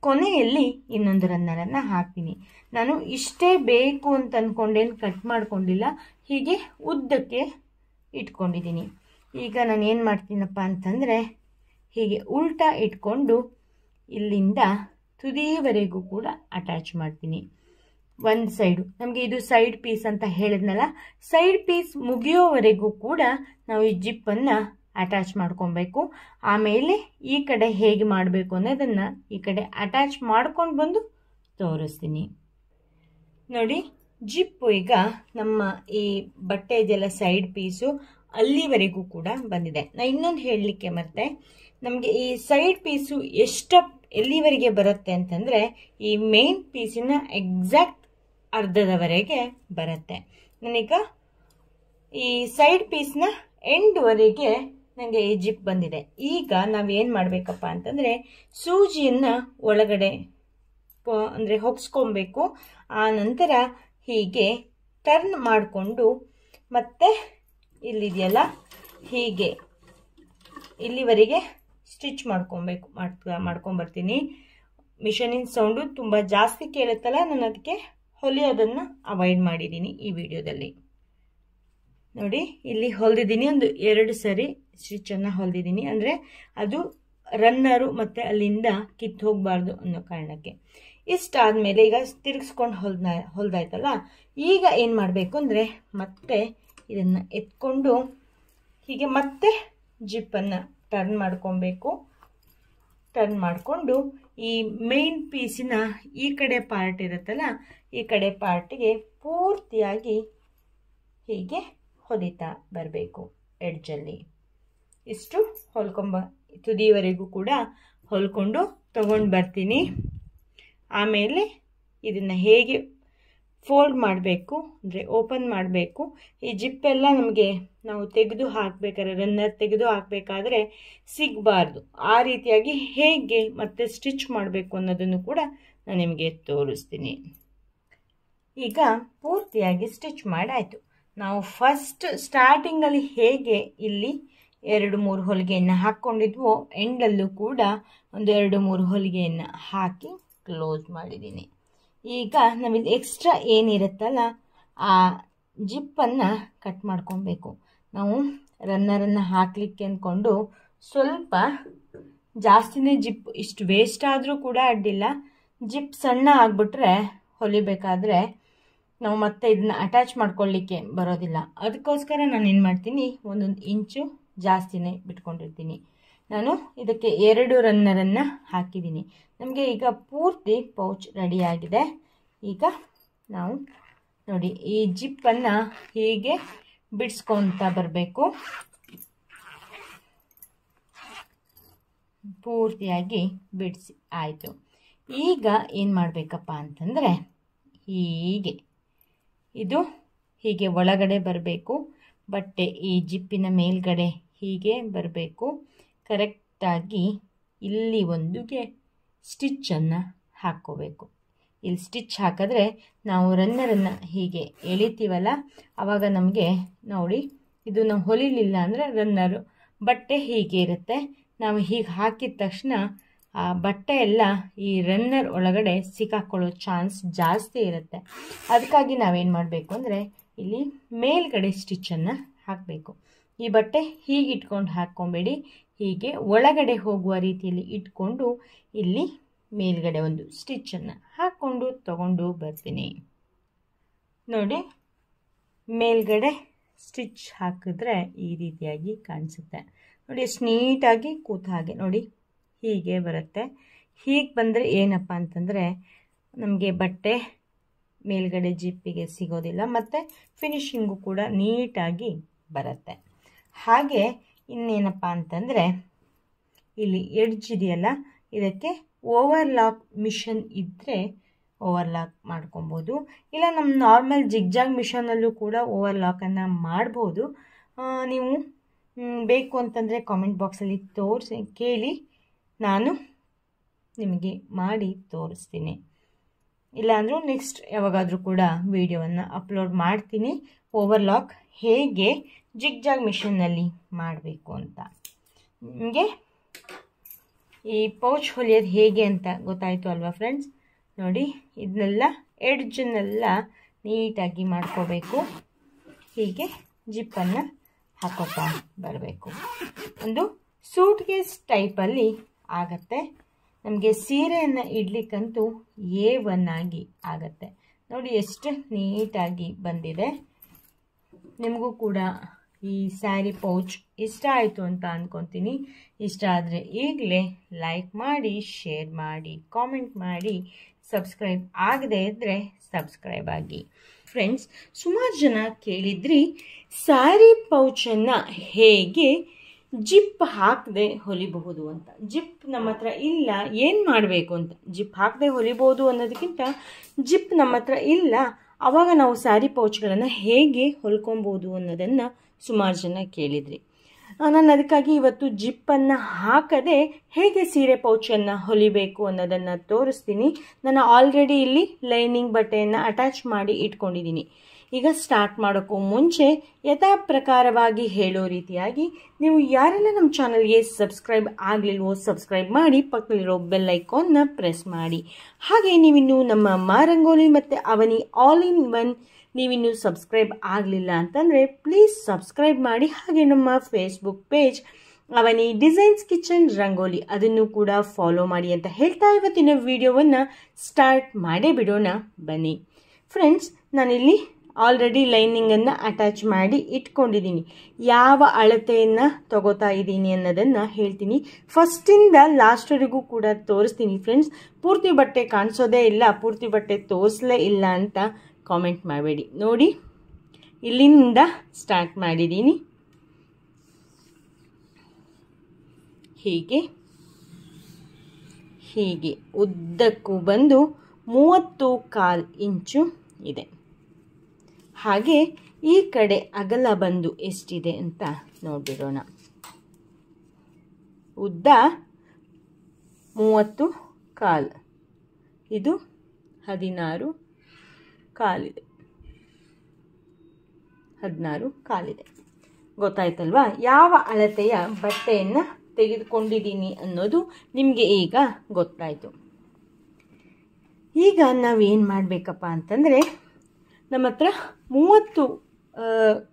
ಕೊನೆಯಲ್ಲಿ ಇನ್ನೊಂದು ರನ್ನರನ್ನು ಹಾಕ್ತೀನಿ. ನಾನು ಇಷ್ಟೇ ಬೇಕು ಅಂತ ಅಂದ್ಕೊಂಡೇನು ಕಟ್ ಮಾಡ್ಕೊಂಡಿಲ್ಲ, ಹೀಗೆ ಉದ್ದಕ್ಕೆ ಇಟ್ಕೊಂಡಿದ್ದೀನಿ. ಈಗ ನಾನು ಏನು ಮಾಡ್ತೀನಪ್ಪ ಅಂತಂದರೆ ಹೀಗೆ ಉಲ್ಟಾ ಇಟ್ಕೊಂಡು ಇಲ್ಲಿಂದ ತುದಿಯವರೆಗೂ ಕೂಡ ಅಟ್ಯಾಚ್ ಮಾಡ್ತೀನಿ. ಒಂದು ಸೈಡು ನಮಗೆ ಇದು ಸೈಡ್ ಪೀಸ್ ಅಂತ ಹೇಳಿದ್ನಲ್ಲ, ಸೈಡ್ ಪೀಸ್ ಮುಗಿಯೋವರೆಗೂ ಕೂಡ ನಾವು ಈ ಜಿಪ್ಪನ್ನು ಅಟ್ಯಾಚ್ ಮಾಡ್ಕೊಬೇಕು. ಆಮೇಲೆ ಈ ಕಡೆ ಹೇಗೆ ಮಾಡಬೇಕು ಅನ್ನೋದನ್ನು ಈ ಕಡೆ ಅಟ್ಯಾಚ್ ಮಾಡ್ಕೊಂಡು ಬಂದು ತೋರಿಸ್ತೀನಿ. ನೋಡಿ, ಜಿಪ್ಪು ಈಗ ನಮ್ಮ ಈ ಬಟ್ಟೆ ಇದೆಲ್ಲ ಸೈಡ್ ಪೀಸು ಅಲ್ಲಿವರೆಗೂ ಕೂಡ ಬಂದಿದೆ. ನಾನು ಇನ್ನೊಂದು ಹೇಳಲಿಕ್ಕೆ ಮತ್ತೆ, ನಮಗೆ ಈ ಸೈಡ್ ಪೀಸು ಎಲ್ಲಿವರೆಗೆ ಬರುತ್ತೆ ಅಂತಂದರೆ ಈ ಮೇನ್ ಪೀಸಿನ ಎಕ್ಸಾಕ್ಟ್ ಅರ್ಧದವರೆಗೆ ಬರುತ್ತೆ. ನನಗೆ ಈ ಸೈಡ್ ಪೀಸ್ನ ಎಂಡ್ವರೆಗೆ ನನಗೆ ಈ ಜಿಪ್ ಬಂದಿದೆ. ಈಗ ನಾವೇನು ಮಾಡಬೇಕಪ್ಪ ಅಂತಂದರೆ ಸೂಜಿಯನ್ನು ಒಳಗಡೆ ಅಂದರೆ ಹೊಗ್ಸ್ಕೊಬೇಕು. ಆ ನಂತರ ಹೀಗೆ ಟರ್ನ್ ಮಾಡಿಕೊಂಡು ಮತ್ತೆ ಇಲ್ಲಿದೆಯಲ್ಲ ಹೀಗೆ ಇಲ್ಲಿವರೆಗೆ ಸ್ಟಿಚ್ ಮಾಡ್ಕೊಂಬರ್ತೀನಿ. ಮಿಷನಿನ ಸೌಂಡು ತುಂಬ ಜಾಸ್ತಿ ಕೇಳುತ್ತಲ್ಲ, ನಾನು ಅದಕ್ಕೆ ಹೊಲಿಯೋದನ್ನು ಅವಾಯ್ಡ್ ಮಾಡಿದ್ದೀನಿ ಈ ವಿಡಿಯೋದಲ್ಲಿ. ನೋಡಿ, ಇಲ್ಲಿ ಹೊಲಿದಿದ್ದೀನಿ, ಒಂದು 2 ಸರಿ ಸ್ಟಿಚ್ಚನ್ನು ಹೊಲಿದಿದ್ದೀನಿ. ಅಂದರೆ ಅದು ರನ್ನರು ಮತ್ತು ಅಲ್ಲಿಂದ ಕಿತ್ತು ಹೋಗಬಾರ್ದು ಅನ್ನೋ ಕಾರಣಕ್ಕೆ. ಇಷ್ಟಾದಮೇಲೆ ಈಗ ತಿರುಗಿಸ್ಕೊಂಡು ಹೊಲ್ದಾಯ್ತಲ್ಲ, ಈಗ ಏನು ಮಾಡಬೇಕು ಅಂದರೆ ಮತ್ತೆ ಇದನ್ನು ಎತ್ಕೊಂಡು ಹೀಗೆ ಮತ್ತೆ ಜಿಪ್ಪನ್ನು ಟರ್ನ್ ಮಾಡ್ಕೊಬೇಕು. ಟರ್ನ್ ಮಾಡಿಕೊಂಡು ಈ ಮೇನ್ ಪೀಸಿನ ಈ ಕಡೆ ಪಾರ್ಟ್ ಇರುತ್ತಲ್ಲ, ಈ ಕಡೆ ಪಾರ್ಟಿಗೆ ಪೂರ್ತಿಯಾಗಿ ಹೀಗೆ ಹೊಲಿತಾ ಬರಬೇಕು ಎಡ್ಜಲ್ಲಿ. ಇಷ್ಟು ತುದಿಯವರೆಗೂ ಕೂಡ ಹೊಲ್ಕೊಂಡು ತಗೊಂಡು ಬರ್ತೀನಿ. ಆಮೇಲೆ ಇದನ್ನು ಹೇಗೆ ಫೋಲ್ಡ್ ಮಾಡಬೇಕು ಅಂದರೆ ಓಪನ್ ಮಾಡಬೇಕು. ಈ ಜಿಪ್ಪೆಲ್ಲ ನಮಗೆ ನಾವು ತೆಗೆದು ಹಾಕಬೇಕಾದ್ರೆ ರನ್ನರ್ ತೆಗೆದು ಹಾಕಬೇಕಾದ್ರೆ ಸಿಗಬಾರ್ದು. ಆ ರೀತಿಯಾಗಿ ಹೇಗೆ ಮತ್ತೆ ಸ್ಟಿಚ್ ಮಾಡಬೇಕು ಅನ್ನೋದನ್ನು ಕೂಡ ನಾನು ನಿಮಗೆ ತೋರಿಸ್ತೀನಿ. ಈಗ ಪೂರ್ತಿಯಾಗಿ ಸ್ಟಿಚ್ ಮಾಡಾಯಿತು. ನಾವು ಫಸ್ಟ್ ಸ್ಟಾರ್ಟಿಂಗಲ್ಲಿ ಹೇಗೆ ಇಲ್ಲಿ 2-3 ಹೊಲಿಗೆಯನ್ನು ಹಾಕ್ಕೊಂಡಿದ್ವೋ ಎಂಡಲ್ಲೂ ಕೂಡ ಒಂದು 2-3 ಹೊಲಿಗೆಯನ್ನು ಹಾಕಿ ಕ್ಲೋಸ್ ಮಾಡಿದ್ದೀನಿ. ಈಗ ನಾವಿಲ್ಲಿ ಎಕ್ಸ್ಟ್ರಾ ಏನಿರುತ್ತಲ್ಲ ಆ ಜಿಪ್ಪನ್ನು ಕಟ್ ಮಾಡ್ಕೊಬೇಕು. ನಾವು ರನ್ನರನ್ನು ಹಾಕಲಿಕ್ಕೆ ಅಂದ್ಕೊಂಡು ಸ್ವಲ್ಪ ಜಾಸ್ತಿನೇ ಜಿಪ್, ಇಷ್ಟು ವೇಸ್ಟ್ ಆದರೂ ಕೂಡ ಅಡ್ಡಿಲ್ಲ, ಜಿಪ್ ಸಣ್ಣ ಆಗಿಬಿಟ್ರೆ ಹೊಲಿಬೇಕಾದ್ರೆ ನಾವು ಮತ್ತೆ ಇದನ್ನ ಅಟ್ಯಾಚ್ ಮಾಡ್ಕೊಳ್ಳಿಕ್ಕೆ ಬರೋದಿಲ್ಲ. ಅದಕ್ಕೋಸ್ಕರ ನಾನು ಏನು ಮಾಡ್ತೀನಿ, 1 ಇಂಚು ಜಾಸ್ತಿನೇ ಬಿಟ್ಕೊಂಡಿರ್ತೀನಿ. ನಾನು ಇದಕ್ಕೆ 2 ರನ್ನರನ್ನು ಹಾಕಿದ್ದೀನಿ. ನಮಗೆ ಈಗ ಪೂರ್ತಿ ಪೌಚ್ ರೆಡಿಯಾಗಿದೆ. ಈಗ ನಾವು ನೋಡಿ ಈ ಜಿಪ್ಪನ್ನು ಹೀಗೆ ಬಿಡಿಸ್ಕೊತ ಬರಬೇಕು. ಪೂರ್ತಿಯಾಗಿ ಬಿಡಿಸಿ ಆಯಿತು. ಈಗ ಏನು ಮಾಡಬೇಕಪ್ಪ ಅಂತಂದರೆ, ಇದು ಹೀಗೆ ಒಳಗಡೆ ಬರಬೇಕು. ಬಟ್ಟೆ ಈ ಜಿಪ್ಪಿನ ಮೇಲ್ಗಡೆ ಹೀಗೆ ಬರಬೇಕು. ಕರೆಕ್ಟಾಗಿ ಇಲ್ಲಿ ಒಂದುಗೆ ಸ್ಟಿಚ್ಚನ್ನು ಹಾಕ್ಕೋಬೇಕು. ಇಲ್ಲಿ ಸ್ಟಿಚ್ ಹಾಕಿದ್ರೆ ನಾವು ರನ್ನರನ್ನು ಹೀಗೆ ಎಳಿತೀವಲ್ಲ, ಆವಾಗ ನಮಗೆ ನೋಡಿ ಇದು ನಾವು ಹೊಲಿಲಿಲ್ಲ ಅಂದರೆ ರನ್ನರು ಬಟ್ಟೆ ಹೀಗೆ ಇರುತ್ತೆ. ನಾವು ಹೀಗೆ ಹಾಕಿದ ತಕ್ಷಣ ಆ ಬಟ್ಟೆ ಎಲ್ಲ ಈ ರನ್ನರ್ ಒಳಗಡೆ ಸಿಕ್ಕಾಕೊಳ್ಳೋ ಚಾನ್ಸ್ ಜಾಸ್ತಿ ಇರುತ್ತೆ. ಅದಕ್ಕಾಗಿ ನಾವೇನು ಮಾಡಬೇಕು ಅಂದರೆ ಇಲ್ಲಿ ಮೇಲ್ಗಡೆ ಸ್ಟಿಚ್ಚನ್ನು ಹಾಕಬೇಕು. ಈ ಬಟ್ಟೆ ಹೀಗೆ ಇಟ್ಕೊಂಡು ಹಾಕ್ಕೊಬೇಡಿ, ಹೀಗೆ ಒಳಗಡೆ ಹೋಗುವ ರೀತಿಯಲ್ಲಿ ಇಟ್ಕೊಂಡು ಇಲ್ಲಿ ಮೇಲ್ಗಡೆ ಒಂದು ಸ್ಟಿಚ್ಚನ್ನು ಹಾಕ್ಕೊಂಡು ತಗೊಂಡು ಬರ್ತೀನಿ. ನೋಡಿ ಮೇಲ್ಗಡೆ ಸ್ಟಿಚ್ ಹಾಕಿದ್ರೆ ಈ ರೀತಿಯಾಗಿ ಕಾಣಿಸುತ್ತೆ. ನೋಡಿ ಎಷ್ಟು ನೀಟಾಗಿ ಕೂತ ಹಾಗೆ ನೋಡಿ ಹೀಗೆ ಬರುತ್ತೆ. ಹೀಗೆ ಬಂದರೆ ಏನಪ್ಪ ಅಂತಂದರೆ ನಮಗೆ ಬಟ್ಟೆ ಮೇಲ್ಗಡೆ ಜಿಪ್ಪಿಗೆ ಸಿಗೋದಿಲ್ಲ ಮತ್ತು ಫಿನಿಶಿಂಗು ಕೂಡ ನೀಟಾಗಿ ಬರುತ್ತೆ. ಹಾಗೆ ಇನ್ನೇನಪ್ಪ ಅಂತಂದರೆ ಇಲ್ಲಿ ಎಡ್ಜ್ ಇದೆಯಲ್ಲ, ಇದಕ್ಕೆ ಓವರ್ಲಾಕ್ ಮಿಷನ್ ಇದ್ದರೆ ಓವರ್ಲಾಕ್ ಮಾಡ್ಕೊಬೋದು. ಇಲ್ಲ ನಮ್ಮ ನಾರ್ಮಲ್ ಜಿಗ್ಜಾಗ್ ಮಿಷನಲ್ಲೂ ಕೂಡ ಓವರ್ಲಾಕನ್ನು ಮಾಡ್ಬೋದು. ನೀವು ಬೇಕು ಅಂತಂದರೆ ಕಾಮೆಂಟ್ ಬಾಕ್ಸಲ್ಲಿ ಕೇಳಿ, ನಾನು ನಿಮಗೆ ಮಾಡಿ ತೋರಿಸ್ತೀನಿ. ಇಲ್ಲಾಂದರೂ ನೆಕ್ಸ್ಟ್ ಯಾವಾಗಾದರೂ ಕೂಡ ವಿಡಿಯೋವನ್ನು ಅಪ್ಲೋಡ್ ಮಾಡ್ತೀನಿ, ಓವರ್ಲಾಕ್ ಹೇಗೆ ಜಿಗ್ಜಾಗ್ ಮಿಷನ್ನಲ್ಲಿ ಮಾಡಬೇಕು ಅಂತ. ನಿಮಗೆ ಈ ಪೌಚ್ ಹೊಲಿಯೋದು ಹೇಗೆ ಅಂತ ಗೊತ್ತಾಯಿತು ಅಲ್ವಾ ಫ್ರೆಂಡ್ಸ್? ನೋಡಿ ಇದನ್ನೆಲ್ಲ ಎಡ್ಜನ್ನೆಲ್ಲ ನೀಟಾಗಿ ಮಾಡ್ಕೋಬೇಕು. ಹೀಗೆ ಜಿಪ್ಪನ್ನು ಹಾಕೋತಾ ಬರಬೇಕು. ಒಂದು ಸೂಟ್ ಕೇಸ್ ಟೈಪಲ್ಲಿ ಆಗತ್ತೆ. ನಮಗೆ ಸೀರೆಯನ್ನು ಇಡ್ಲಿಕ್ಕಂತೂ A1 ಆಗಿ ಆಗತ್ತೆ. ನೋಡಿ ಎಷ್ಟು ನೀಟಾಗಿ ಬಂದಿದೆ. ನಿಮಗೂ ಕೂಡ ಈ ಸ್ಯಾರಿ ಪೌಚ್ ಇಷ್ಟ ಆಯಿತು ಅಂತ ಅಂದ್ಕೊತೀನಿ. ಇಷ್ಟ ಆದರೆ ಈಗಲೇ ಲೈಕ್ ಮಾಡಿ, ಶೇರ್ ಮಾಡಿ, ಕಾಮೆಂಟ್ ಮಾಡಿ, ಸಬ್ಸ್ಕ್ರೈಬ್ ಆಗದೇ ಇದ್ದರೆ ಸಬ್ಸ್ಕ್ರೈಬ್ ಆಗಿ. ಫ್ರೆಂಡ್ಸ್, ಸುಮಾರು ಜನ ಕೇಳಿದ್ರಿ ಸ್ಯಾರಿ ಪೌಚನ್ನು ಹೇಗೆ ಜಿಪ್ ಹಾಕದೆ ಹೊಲಿಬಹುದು ಅಂತ. ಜಿಪ್ ನಮ್ಮ ಹತ್ರ ಇಲ್ಲ, ಏನು ಮಾಡಬೇಕು ಅಂತ. ಜಿಪ್ ಹಾಕದೆ ಹೊಲಿಬೋದು ಅನ್ನೋದಕ್ಕಿಂತ ಜಿಪ್ ನಮ್ಮ ಹತ್ರ ಇಲ್ಲ, ಆವಾಗ ನಾವು ಸ್ಯಾರಿ ಪೌಚ್ಗಳನ್ನು ಹೇಗೆ ಹೊಲ್ಕೊಬೋದು ಅನ್ನೋದನ್ನು ಸುಮಾರು ಜನ ಕೇಳಿದ್ರಿ. ನಾನು ಅದಕ್ಕಾಗಿ ಇವತ್ತು ಜಿಪ್ಪನ್ನು ಹಾಕದೆ ಹೇಗೆ ಸೀರೆ ಪೌಚನ್ನು ಹೊಲಿಬೇಕು ಅನ್ನೋದನ್ನು ತೋರಿಸ್ತೀನಿ. ನಾನು ಆಲ್ರೆಡಿ ಇಲ್ಲಿ ಲೈನಿಂಗ್ ಬಟ್ಟೆಯನ್ನು ಅಟ್ಯಾಚ್ ಮಾಡಿ ಇಟ್ಕೊಂಡಿದ್ದೀನಿ. ಈಗ ಸ್ಟಾರ್ಟ್ ಮಾಡೋಕ್ಕೂ ಮುಂಚೆ ಯಥಾ ಪ್ರಕಾರವಾಗಿ ಹೇಳೋ ರೀತಿಯಾಗಿ ನೀವು ಯಾರೆಲ್ಲ ನಮ್ಮ ಚಾನಲ್ಗೆ ಸಬ್ಸ್ಕ್ರೈಬ್ ಆಗಲಿಲ್ವೋ ಸಬ್ಸ್ಕ್ರೈಬ್ ಮಾಡಿ, ಪಕ್ಕದಲ್ಲಿರೋ ಬೆಲ್ ಐಕಾನ್ನ ಪ್ರೆಸ್ ಮಾಡಿ. ಹಾಗೆ ನೀವಿನ್ನೂ ನಮ್ಮ ಮಾರಂಗೋಲಿ ಮತ್ತು ಅವನಿ ಆಲ್ ಇನ್ ಒನ್ ನೀವಿನ್ನೂ ಸಬ್ಸ್ಕ್ರೈಬ್ ಆಗಲಿಲ್ಲ ಅಂತಂದರೆ ಪ್ಲೀಸ್ ಸಬ್ಸ್ಕ್ರೈಬ್ ಮಾಡಿ. ಹಾಗೆ ನಮ್ಮ Facebook page Avani designs kitchen rangoli ಅದನ್ನು ಕೂಡ ಫಾಲೋ ಮಾಡಿ ಅಂತ ಹೇಳ್ತಾ ಇವತ್ತಿನ ವಿಡಿಯೋವನ್ನು ಸ್ಟಾರ್ಟ್ ಮಾಡೇ ಬಿಡೋಣ ಬನ್ನಿ. ಫ್ರೆಂಡ್ಸ್, ನಾನಿಲ್ಲಿ ಆಲ್ರೆಡಿ ಲೈನಿಂಗನ್ನು ಅಟ್ಯಾಚ್ ಮಾಡಿ ಇಟ್ಕೊಂಡಿದ್ದೀನಿ. ಯಾವ ಅಳತೆಯನ್ನು ತಗೋತಾ ಇದ್ದೀನಿ ಅನ್ನೋದನ್ನು ಹೇಳ್ತೀನಿ. ಫಸ್ಟಿಂದ ಲಾಸ್ಟ್ವರೆಗೂ ಕೂಡ ತೋರಿಸ್ತೀನಿ ಫ್ರೆಂಡ್ಸ್. ಪೂರ್ತಿ ಬಟ್ಟೆ ಕಾಣಿಸೋದೇ ಇಲ್ಲ, ಪೂರ್ತಿ ಬಟ್ಟೆ ತೋರಿಸಲೇ ಇಲ್ಲ ಅಂತ ಕಾಮೆಂಟ್ ಮಾಡಬೇಡಿ. ನೋಡಿ, ಇಲ್ಲಿಂದ ಸ್ಟಾರ್ಟ್ ಮಾಡಿದ್ದೀನಿ. ಹೀಗೆ ಉದ್ದಕ್ಕೂ ಬಂದು 30.25 ಇಂಚು ಇದೆ. ಹಾಗೆ ಈ ಕಡೆ ಅಗಲ ಬಂದು ಎಷ್ಟಿದೆ ಅಂತ ನೋಡಿಬಿಡೋಣ. ಉದ್ದ 30.25, ಇದು 16.25 ಇದೆ. 16.25 ಇದೆ. ಗೊತ್ತಾಯ್ತಲ್ವಾ ಯಾವ ಅಳತೆಯ ಬಟ್ಟೆಯನ್ನು ತೆಗೆದುಕೊಂಡಿದ್ದೀನಿ ಅನ್ನೋದು ನಿಮಗೆ ಈಗ ಗೊತ್ತಾಯಿತು. ಈಗ ನಾವೇನು ಮಾಡಬೇಕಪ್ಪ ಅಂತಂದರೆ ನಮ್ಮ ಹತ್ರ 30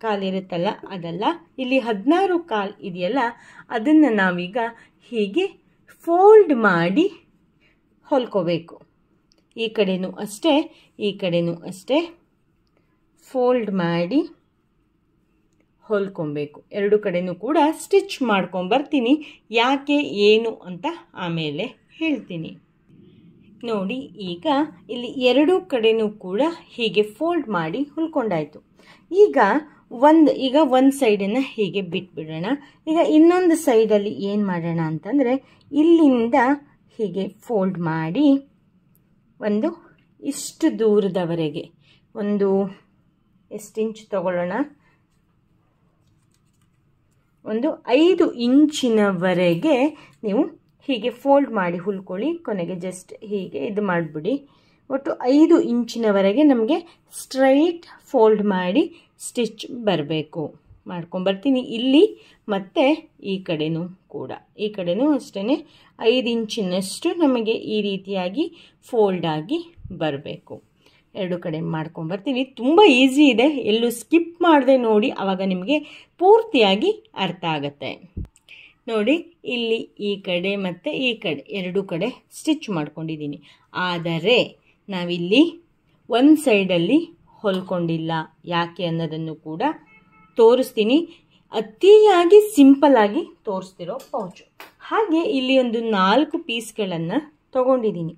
ಕಾಲಿರುತ್ತಲ್ಲ ಅದಲ್ಲ, ಇಲ್ಲಿ 16 ಕಾಲು ಇದೆಯಲ್ಲ, ಅದನ್ನು ನಾವೀಗ ಹೀಗೆ ಫೋಲ್ಡ್ ಮಾಡಿ ಹೊಲ್ಕೋಬೇಕು. ಈ ಕಡೆನೂ ಅಷ್ಟೇ, ಈ ಕಡೆನೂ ಅಷ್ಟೇ ಫೋಲ್ಡ್ ಮಾಡಿ ಹೊಲ್ಕೊಬೇಕು. ಎರಡು ಕಡೆನೂ ಕೂಡ ಸ್ಟಿಚ್ ಮಾಡ್ಕೊಂಬರ್ತೀನಿ. ಯಾಕೆ ಏನು ಅಂತ ಆಮೇಲೆ ಹೇಳ್ತೀನಿ. ನೋಡಿ, ಈಗ ಇಲ್ಲಿ ಎರಡೂ ಕಡೆನೂ ಕೂಡ ಹೀಗೆ ಫೋಲ್ಡ್ ಮಾಡಿ ಹೊಲ್ಕೊಂಡಾಯಿತು. ಈಗ ಒಂದು ಸೈಡನ್ನು ಹೀಗೆ ಬಿಟ್ಬಿಡೋಣ. ಈಗ ಇನ್ನೊಂದು ಸೈಡಲ್ಲಿ ಏನು ಮಾಡೋಣ ಅಂತಂದರೆ, ಇಲ್ಲಿಂದ ಹೀಗೆ ಫೋಲ್ಡ್ ಮಾಡಿ ಒಂದು ಇಷ್ಟು ದೂರದವರೆಗೆ, ಒಂದು ಎಷ್ಟು ಇಂಚ್ ತಗೊಳ್ಳೋಣ, ಒಂದು 5 ಇಂಚಿನವರೆಗೆ ನೀವು ಹೀಗೆ ಫೋಲ್ಡ್ ಮಾಡಿ ಹೊಲ್ಕೊಳ್ಳಿ. ಕೊನೆಗೆ ಜಸ್ಟ್ ಹೀಗೆ ಇದು ಮಾಡಿಬಿಡಿ. ಒಟ್ಟು 5 ಇಂಚಿನವರೆಗೆ ನಮಗೆ ಸ್ಟ್ರೈಟ್ ಫೋಲ್ಡ್ ಮಾಡಿ ಸ್ಟಿಚ್ ಬರಬೇಕು. ಮಾಡ್ಕೊಂಬರ್ತೀನಿ ಇಲ್ಲಿ ಮತ್ತು ಈ ಕಡೆನೂ ಕೂಡ. ಈ ಕಡೆನೂ ಅಷ್ಟೇ 5 ಇಂಚಿನಷ್ಟು ನಮಗೆ ಈ ರೀತಿಯಾಗಿ ಫೋಲ್ಡ್ ಆಗಿ ಬರಬೇಕು. ಎರಡು ಕಡೆ ಮಾಡ್ಕೊಂಬರ್ತೀನಿ. ತುಂಬ ಈಸಿ ಇದೆ, ಎಲ್ಲೂ ಸ್ಕಿಪ್ ಮಾಡದೆ ನೋಡಿ, ಆವಾಗ ನಿಮಗೆ ಪೂರ್ತಿಯಾಗಿ ಅರ್ಥ ಆಗುತ್ತೆ. ನೋಡಿ, ಇಲ್ಲಿ ಈ ಕಡೆ ಮತ್ತು ಈ ಕಡೆ ಎರಡೂ ಕಡೆ ಸ್ಟಿಚ್ ಮಾಡ್ಕೊಂಡಿದ್ದೀನಿ. ಆದರೆ ನಾವಿಲ್ಲಿ ಒಂದು ಸೈಡಲ್ಲಿ ಹೊಲ್ಕೊಂಡಿಲ್ಲ. ಯಾಕೆ ಅನ್ನೋದನ್ನು ಕೂಡ ತೋರಿಸ್ತೀನಿ. ಅತಿಯಾಗಿ ಸಿಂಪಲ್ಲಾಗಿ ತೋರಿಸ್ತಿರೋ ಪೌಚು. ಹಾಗೆ ಇಲ್ಲಿ ಒಂದು 4 ಪೀಸ್ಗಳನ್ನು ತಗೊಂಡಿದ್ದೀನಿ.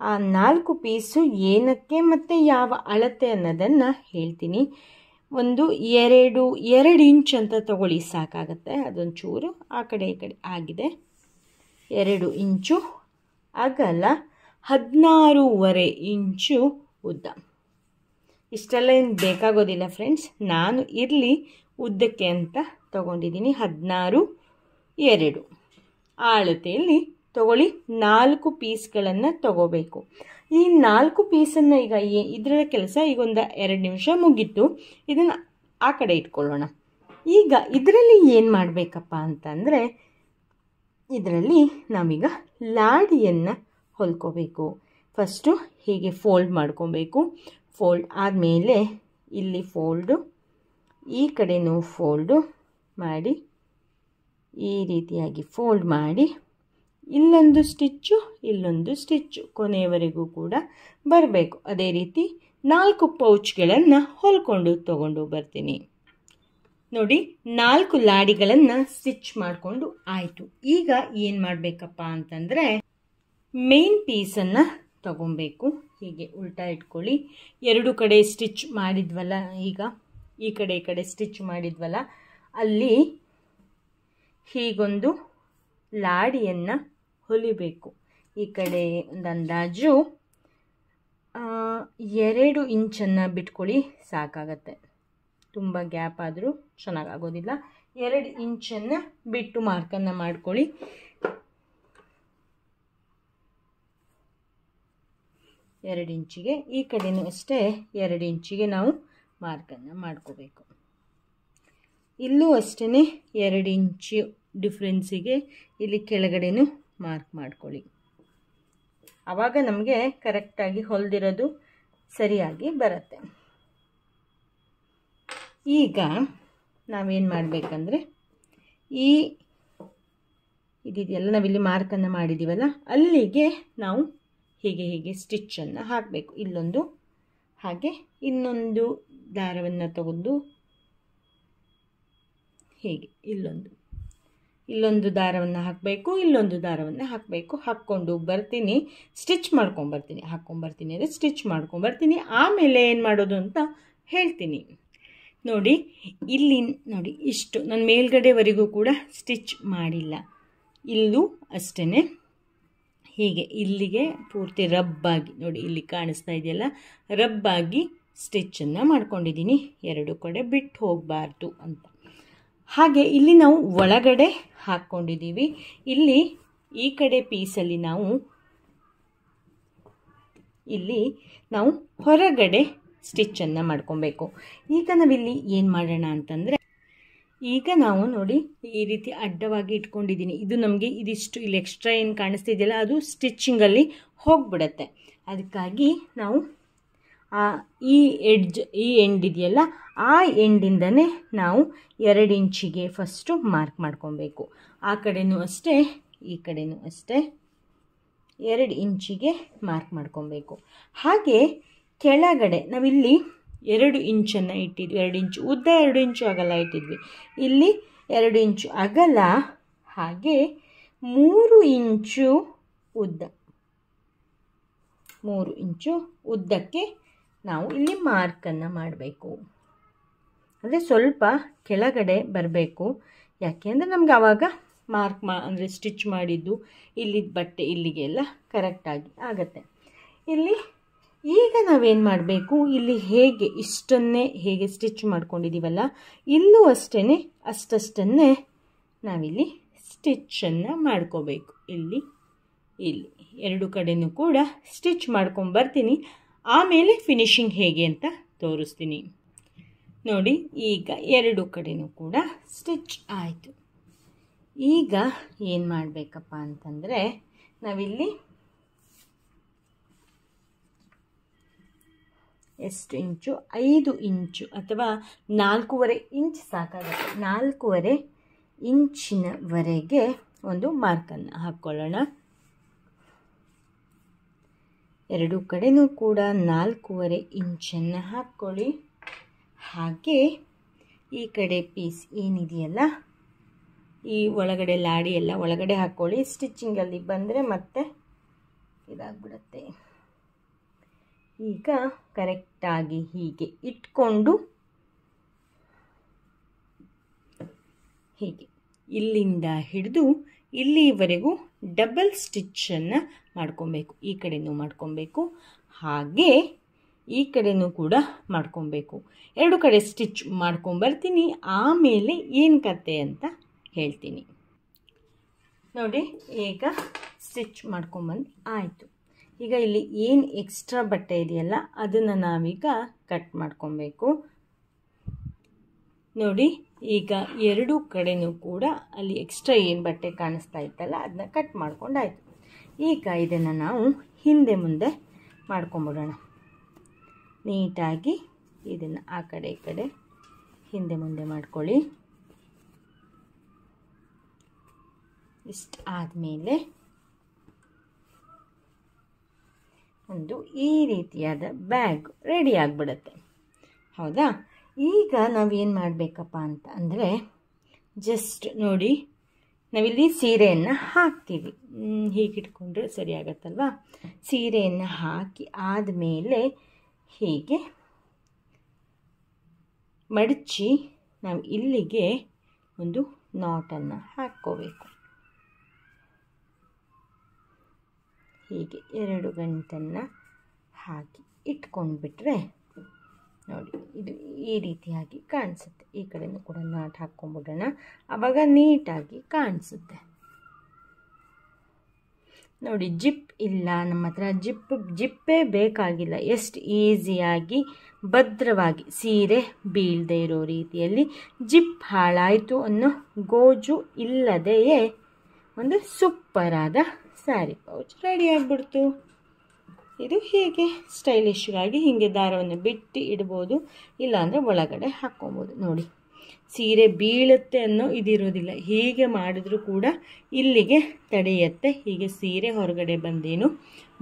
ಆ 4 ಪೀಸು ಏನಕ್ಕೆ ಮತ್ತು ಯಾವ ಅಳತೆ ಅನ್ನೋದನ್ನು ಹೇಳ್ತೀನಿ. ಒಂದು 2 ಇಂಚ್ ಅಂತ ತಗೊಳ್ಳಿ, ಸಾಕಾಗತ್ತೆ. ಅದೊಂಚೂರು ಆ ಕಡೆ ಈ ಕಡೆ ಆಗಿದೆ. 2 ಇಂಚು ಅಗಲ, 16.5 ಇಂಚು ಉದ್ದ. ಇಷ್ಟೆಲ್ಲ ಏನು ಬೇಕಾಗೋದಿಲ್ಲ ಫ್ರೆಂಡ್ಸ್. ನಾನು ಇರಲಿ ಉದ್ದಕ್ಕೆ ಅಂತ ತಗೊಂಡಿದ್ದೀನಿ. 16.2 ಆ ಅಳತೆಯಲ್ಲಿ ತಗೊಳ್ಳಿ. 4 ಪೀಸ್ಗಳನ್ನು ತಗೋಬೇಕು. ಈ 4 ಪೀಸನ್ನು ಈಗ ಇದರ ಕೆಲಸ ಈಗ ಒಂದು 2 ನಿಮಿಷ ಮುಗೀತು. ಇದನ್ನು ಆ ಕಡೆ ಇಟ್ಕೊಳ್ಳೋಣ. ಈಗ ಇದರಲ್ಲಿ ಏನು ಮಾಡಬೇಕಪ್ಪ ಅಂತಂದರೆ, ಇದರಲ್ಲಿ ನಾವೀಗ ಲಾಡಿಯನ್ನು ಹೊಲ್ಕೋಬೇಕು. ಫಸ್ಟು ಹೀಗೆ ಫೋಲ್ಡ್ ಮಾಡ್ಕೊಬೇಕು. ಫೋಲ್ಡ್ ಆದಮೇಲೆ ಇಲ್ಲಿ ಫೋಲ್ಡು, ಈ ಕಡೆನೂ ಫೋಲ್ಡು ಮಾಡಿ ಈ ರೀತಿಯಾಗಿ ಫೋಲ್ಡ್ ಮಾಡಿ ಇಲ್ಲೊಂದು ಸ್ಟಿಚ್ಚು, ಇಲ್ಲೊಂದು ಸ್ಟಿಚ್ಚು ಕೊನೆಯವರೆಗೂ ಕೂಡ ಬರಬೇಕು. ಅದೇ ರೀತಿ 4 ಪೌಚ್ಗಳನ್ನು ಹೊಲ್ಕೊಂಡು ತಗೊಂಡು ಬರ್ತೀನಿ. ನೋಡಿ, 4 ಲಾಡಿಗಳನ್ನು ಸ್ಟಿಚ್ ಮಾಡಿಕೊಂಡು ಆಯಿತು. ಈಗ ಏನು ಮಾಡಬೇಕಪ್ಪ ಅಂತಂದರೆ, ಮೇನ್ ಪೀಸನ್ನು ತಗೊಬೇಕು. ಹೀಗೆ ಉಲ್ಟಾ ಇಟ್ಕೊಳ್ಳಿ. ಎರಡು ಕಡೆ ಸ್ಟಿಚ್ ಮಾಡಿದ್ವಲ್ಲ, ಈಗ ಈ ಕಡೆ ಸ್ಟಿಚ್ ಮಾಡಿದ್ವಲ್ಲ, ಅಲ್ಲಿ ಹೀಗೊಂದು ಲಾಡಿಯನ್ನು ಹೊಲಿಬೇಕು. ಈ ಕಡೆ ಒಂದು ಅಂದಾಜು 2 ಇಂಚನ್ನು ಬಿಟ್ಕೊಳ್ಳಿ, ಸಾಕಾಗತ್ತೆ. ತುಂಬ ಗ್ಯಾಪ್ ಆದರೂ ಚೆನ್ನಾಗಾಗೋದಿಲ್ಲ. 2 ಇಂಚನ್ನು ಬಿಟ್ಟು ಮಾರ್ಕನ್ನು ಮಾಡ್ಕೊಳ್ಳಿ. ಎರಡು ಇಂಚಿಗೆ, ಈ ಕಡೆನೂ ಅಷ್ಟೇ 2 ಇಂಚಿಗೆ ನಾವು ಮಾರ್ಕನ್ನು ಮಾಡ್ಕೋಬೇಕು. ಇಲ್ಲೂ ಅಷ್ಟೇ 2 ಇಂಚು ಡಿಫ್ರೆನ್ಸಿಗೆ ಇಲ್ಲಿ ಕೆಳಗಡೆನೂ ಮಾರ್ಕ್ ಮಾಡ್ಕೊಳ್ಳಿ. ಆವಾಗ ನಮಗೆ ಕರೆಕ್ಟಾಗಿ ಹೊಲಿದಿರೋದು ಸರಿಯಾಗಿ ಬರುತ್ತೆ. ಈಗ ನಾವೇನು ಮಾಡಬೇಕಂದ್ರೆ, ಇದೆಯಲ್ಲ ನಾವಿಲ್ಲಿ ಮಾರ್ಕನ್ನು ಮಾಡಿದ್ದೀವಲ್ಲ, ಅಲ್ಲಿಗೆ ನಾವು ಹೀಗೆ ಸ್ಟಿಚ್ಚನ್ನು ಹಾಕಬೇಕು. ಇಲ್ಲೊಂದು, ಹಾಗೆ ಇನ್ನೊಂದು ದಾರವನ್ನು ತಗೊಂಡು ಹೀಗೆ ಇಲ್ಲೊಂದು ದಾರವನ್ನು ಹಾಕಬೇಕು, ಇಲ್ಲೊಂದು ದಾರವನ್ನು ಹಾಕಬೇಕು. ಹಾಕ್ಕೊಂಡು ಬರ್ತೀನಿ, ಸ್ಟಿಚ್ ಮಾಡ್ಕೊಂಬರ್ತೀನಿ. ಹಾಕ್ಕೊಂಬರ್ತೀನಿ ಅಂದರೆ ಸ್ಟಿಚ್ ಮಾಡ್ಕೊಂಬರ್ತೀನಿ. ಆಮೇಲೆ ಏನು ಮಾಡೋದು ಅಂತ ಹೇಳ್ತೀನಿ. ನೋಡಿ, ಇಲ್ಲಿ ನೋಡಿ, ಇಷ್ಟು ನಾನು ಮೇಲ್ಗಡೆವರೆಗೂ ಕೂಡ ಸ್ಟಿಚ್ ಮಾಡಿಲ್ಲ. ಇಲ್ಲೂ ಅಷ್ಟೇ ಹೀಗೆ ಇಲ್ಲಿಗೆ ಪೂರ್ತಿ ರಬ್ಬಾಗಿ, ನೋಡಿ ಇಲ್ಲಿ ಕಾಣಿಸ್ತಾ ಇದೆಯಲ್ಲ, ರಬ್ಬಾಗಿ ಸ್ಟಿಚ್ಚನ್ನು ಮಾಡ್ಕೊಂಡಿದ್ದೀನಿ. ಎರಡು ಕಡೆ ಬಿಟ್ಟು ಹೋಗಬಾರ್ದು ಅಂತ. ಹಾಗೆ ಇಲ್ಲಿ ನಾವು ಒಳಗಡೆ ಹಾಕ್ಕೊಂಡಿದ್ದೀವಿ. ಇಲ್ಲಿ ಈ ಕಡೆ ಪೀಸಲ್ಲಿ ಇಲ್ಲಿ ನಾವು ಹೊರಗಡೆ ಸ್ಟಿಚ್ಚನ್ನು ಮಾಡ್ಕೊಬೇಕು. ಈಗ ನಾವಿಲ್ಲಿ ಏನು ಮಾಡೋಣ ಅಂತಂದರೆ, ಈಗ ನಾವು ನೋಡಿ ಈ ರೀತಿ ಅಡ್ಡವಾಗಿ ಇಟ್ಕೊಂಡಿದ್ದೀನಿ. ಇದು ನಮಗೆ ಇದಿಷ್ಟು ಇಲ್ಲಿ ಎಕ್ಸ್ಟ್ರಾ ಏನು ಕಾಣಿಸ್ತಿದೆಯಲ್ಲ, ಅದು ಸ್ಟಿಚ್ಚಿಂಗಲ್ಲಿ ಹೋಗ್ಬಿಡತ್ತೆ. ಅದಕ್ಕಾಗಿ ನಾವು ಈ ಎಂಡ್ ಇದೆಯಲ್ಲ, ಆ ಎಂಡಿಂದನೇ ನಾವು 2 ಇಂಚಿಗೆ ಫಸ್ಟು ಮಾರ್ಕ್ ಮಾಡ್ಕೊಬೇಕು. ಆ ಕಡೆನೂ ಅಷ್ಟೇ, ಈ ಕಡೆನೂ ಅಷ್ಟೇ 2 ಇಂಚಿಗೆ ಮಾರ್ಕ್ ಮಾಡ್ಕೊಬೇಕು. ಹಾಗೆ ಕೆಳಗಡೆ ನಾವಿಲ್ಲಿ 2 ಇಂಚನ್ನು ಇಟ್ಟಿದ್ವಿ, 2 ಇಂಚು ಉದ್ದ, 2 ಇಂಚು ಅಗಲ ಇಟ್ಟಿದ್ವಿ. ಇಲ್ಲಿ 2 ಇಂಚು ಅಗಲ, ಹಾಗೆ 3 ಇಂಚು ಉದ್ದ, 3 ಇಂಚು ಉದ್ದಕ್ಕೆ ನಾವು ಇಲ್ಲಿ ಮಾರ್ಕನ್ನು ಮಾಡಬೇಕು. ಅಂದರೆ ಸ್ವಲ್ಪ ಕೆಳಗಡೆ ಬರಬೇಕು, ಯಾಕೆಂದರೆ ನಮ್ಗೆ ಆವಾಗ ಮಾರ್ಕ್ ಅಂದರೆ ಸ್ಟಿಚ್ ಮಾಡಿದ್ದು ಇಲ್ಲಿದ್ದ ಬಟ್ಟೆ ಇಲ್ಲಿಗೆಲ್ಲ ಕರೆಕ್ಟಾಗಿ ಆಗತ್ತೆ. ಇಲ್ಲಿ ಈಗ ನಾವೇನು ಮಾಡಬೇಕು, ಇಲ್ಲಿ ಹೇಗೆ ಇಷ್ಟನ್ನೇ ಹೇಗೆ ಸ್ಟಿಚ್ ಮಾಡ್ಕೊಂಡಿದ್ದೀವಲ್ಲ, ಇಲ್ಲೂ ಅಷ್ಟೇ ಅಷ್ಟನ್ನೇ ನಾವಿಲ್ಲಿ ಸ್ಟಿಚ್ಚನ್ನು ಮಾಡ್ಕೋಬೇಕು. ಇಲ್ಲಿ 2 ಕಡೆನೂ ಕೂಡ ಸ್ಟಿಚ್ ಮಾಡ್ಕೊಂಬರ್ತೀನಿ. ಆಮೇಲೆ ಫಿನಿಶಿಂಗ್ ಹೇಗೆ ಅಂತ ತೋರಿಸ್ತೀನಿ ನೋಡಿ. ಈಗ 2 ಕಡೆನೂ ಕೂಡ ಸ್ಟಿಚ್ ಆಯಿತು. ಈಗ ಏನು ಮಾಡಬೇಕಪ್ಪ ಅಂತಂದರೆ, ನಾವಿಲ್ಲಿ ಎಷ್ಟು ಇಂಚು, 5 ಇಂಚು ಅಥವಾ 4.5 ಇಂಚ್ ಸಾಕಾಗುತ್ತೆ. 4.5 ಇಂಚಿನವರೆಗೆ ಒಂದು ಮಾರ್ಕನ್ನು ಹಾಕ್ಕೊಳ್ಳೋಣ. 2 ಕಡೆನೂ ಕೂಡ 4.5 ಇಂಚನ್ನು ಹಾಕ್ಕೊಳ್ಳಿ. ಹಾಗೆ ಈ ಕಡೆ ಪೀಸ್ ಏನಿದೆಯಲ್ಲ, ಈ ಒಳಗಡೆ ಲಾಡಿ ಎಲ್ಲ ಒಳಗಡೆ ಹಾಕ್ಕೊಳ್ಳಿ. ಸ್ಟಿಚಿಂಗಲ್ಲಿ ಬಂದರೆ ಮತ್ತೆ ಇದಾಗ್ಬಿಡುತ್ತೆ. ಈಗ ಕರೆಕ್ಟಾಗಿ ಹೀಗೆ ಇಟ್ಕೊಂಡು, ಹೀಗೆ ಇಲ್ಲಿಂದ ಹಿಡಿದು ಇಲ್ಲಿವರೆಗೂ ಡಬಲ್ ಸ್ಟಿಚ್ಚನ್ನು ಮಾಡ್ಕೊಬೇಕು. ಈ ಕಡೆನೂ ಮಾಡ್ಕೊಬೇಕು, ಹಾಗೆ ಈ ಕಡೆನೂ ಕೂಡ ಮಾಡ್ಕೊಬೇಕು. 2 ಕಡೆ ಸ್ಟಿಚ್ ಮಾಡ್ಕೊಂಬರ್ತೀನಿ, ಆಮೇಲೆ ಏನು ಕತೆ ಅಂತ ಹೇಳ್ತೀನಿ ನೋಡಿ. ಈಗ ಸ್ಟಿಚ್ ಮಾಡ್ಕೊಂಬಂದು ಆಯಿತು. ಈಗ ಇಲ್ಲಿ ಏನು ಎಕ್ಸ್ಟ್ರಾ ಬಟ್ಟೆ ಇದೆಯಲ್ಲ, ಅದನ್ನು ನಾವೀಗ ಕಟ್ ಮಾಡ್ಕೊಬೇಕು ನೋಡಿ. ಈಗ 2 ಕಡೆನೂ ಕೂಡ ಅಲ್ಲಿ ಎಕ್ಸ್ಟ್ರಾ ಏನು ಬಟ್ಟೆ ಕಾಣಿಸ್ತಾ ಇತ್ತಲ್ಲ, ಅದನ್ನ ಕಟ್ ಮಾಡ್ಕೊಂಡಾಯ್ತು. ಈಗ ಇದನ್ನು ನಾವು ಹಿಂದೆ ಮುಂದೆ ಮಾಡ್ಕೊಂಬಿಡೋಣ. ನೀಟಾಗಿ ಇದನ್ನು ಆ ಕಡೆ ಈ ಕಡೆ ಹಿಂದೆ ಮುಂದೆ ಮಾಡ್ಕೊಳ್ಳಿ. ಇಷ್ಟು ಆದಮೇಲೆ ಒಂದು ಈ ರೀತಿಯಾದ ಬ್ಯಾಗ್ ರೆಡಿ ಆಗಿಬಿಡುತ್ತೆ, ಹೌದಾ? ಈಗ ನಾವೇನು ಮಾಡಬೇಕಪ್ಪ ಅಂತ ಅಂದರೆ, ಜಸ್ಟ್ ನೋಡಿ, ನಾವಿಲ್ಲಿ ಸೀರೆಯನ್ನು ಹಾಕ್ತೀವಿ. ಹೀಗಿಟ್ಕೊಂಡ್ರೆ ಸರಿ ಆಗತ್ತಲ್ವಾ? ಸೀರೆಯನ್ನು ಹಾಕಿ ಆದಮೇಲೆ ಹೀಗೆ ಮಡಚಿ ನಾವು ಇಲ್ಲಿಗೆ ಒಂದು ನಾಟನ್ನು ಹಾಕ್ಕೋಬೇಕು. ಹೀಗೆ 2 ಗಂಟನ್ನು ಹಾಕಿ ಇಟ್ಕೊಂಡ್ಬಿಟ್ರೆ ನೋಡಿ, ಇದು ಈ ರೀತಿಯಾಗಿ ಕಾಣಿಸುತ್ತೆ. ಈ ಕಡೆನೂ ಕೂಡ ನಾಟ್ ಹಾಕ್ಕೊಂಬಿಡೋಣ, ಆವಾಗ ನೀಟಾಗಿ ಕಾಣಿಸುತ್ತೆ ನೋಡಿ. ಜಿಪ್ ಇಲ್ಲ ನಮ್ಮ ಹತ್ರ, ಜಿಪ್ಪೇ ಬೇಕಾಗಿಲ್ಲ. ಎಷ್ಟು ಈಸಿಯಾಗಿ ಭದ್ರವಾಗಿ ಸೀರೆ ಬೀಳದೇ ಇರೋ ರೀತಿಯಲ್ಲಿ, ಜಿಪ್ ಹಾಳಾಯಿತು ಅನ್ನೋ ಗೋಜು ಇಲ್ಲದೆಯೇ ಒಂದು ಸೂಪರಾದ ಸ್ಯಾರಿ ಪೌಚ್ ರೆಡಿ ಆಗಿಬಿಡ್ತು. ಇದು ಹೀಗೆ ಸ್ಟೈಲಿಶ್ಗಾಗಿ ಹೀಗೆ ದಾರವನ್ನು ಬಿಟ್ಟು ಇಡ್ಬೋದು, ಇಲ್ಲಾಂದರೆ ಒಳಗಡೆ ಹಾಕ್ಕೊಬೋದು ನೋಡಿ. ಸೀರೆ ಬೀಳುತ್ತೆ ಅನ್ನೋ ಇದಿರೋದಿಲ್ಲ, ಹೀಗೆ ಮಾಡಿದ್ರೂ ಕೂಡ ಇಲ್ಲಿಗೆ ತಡೆಯುತ್ತೆ. ಹೀಗೆ ಸೀರೆ ಹೊರಗಡೆ ಬಂದೇನು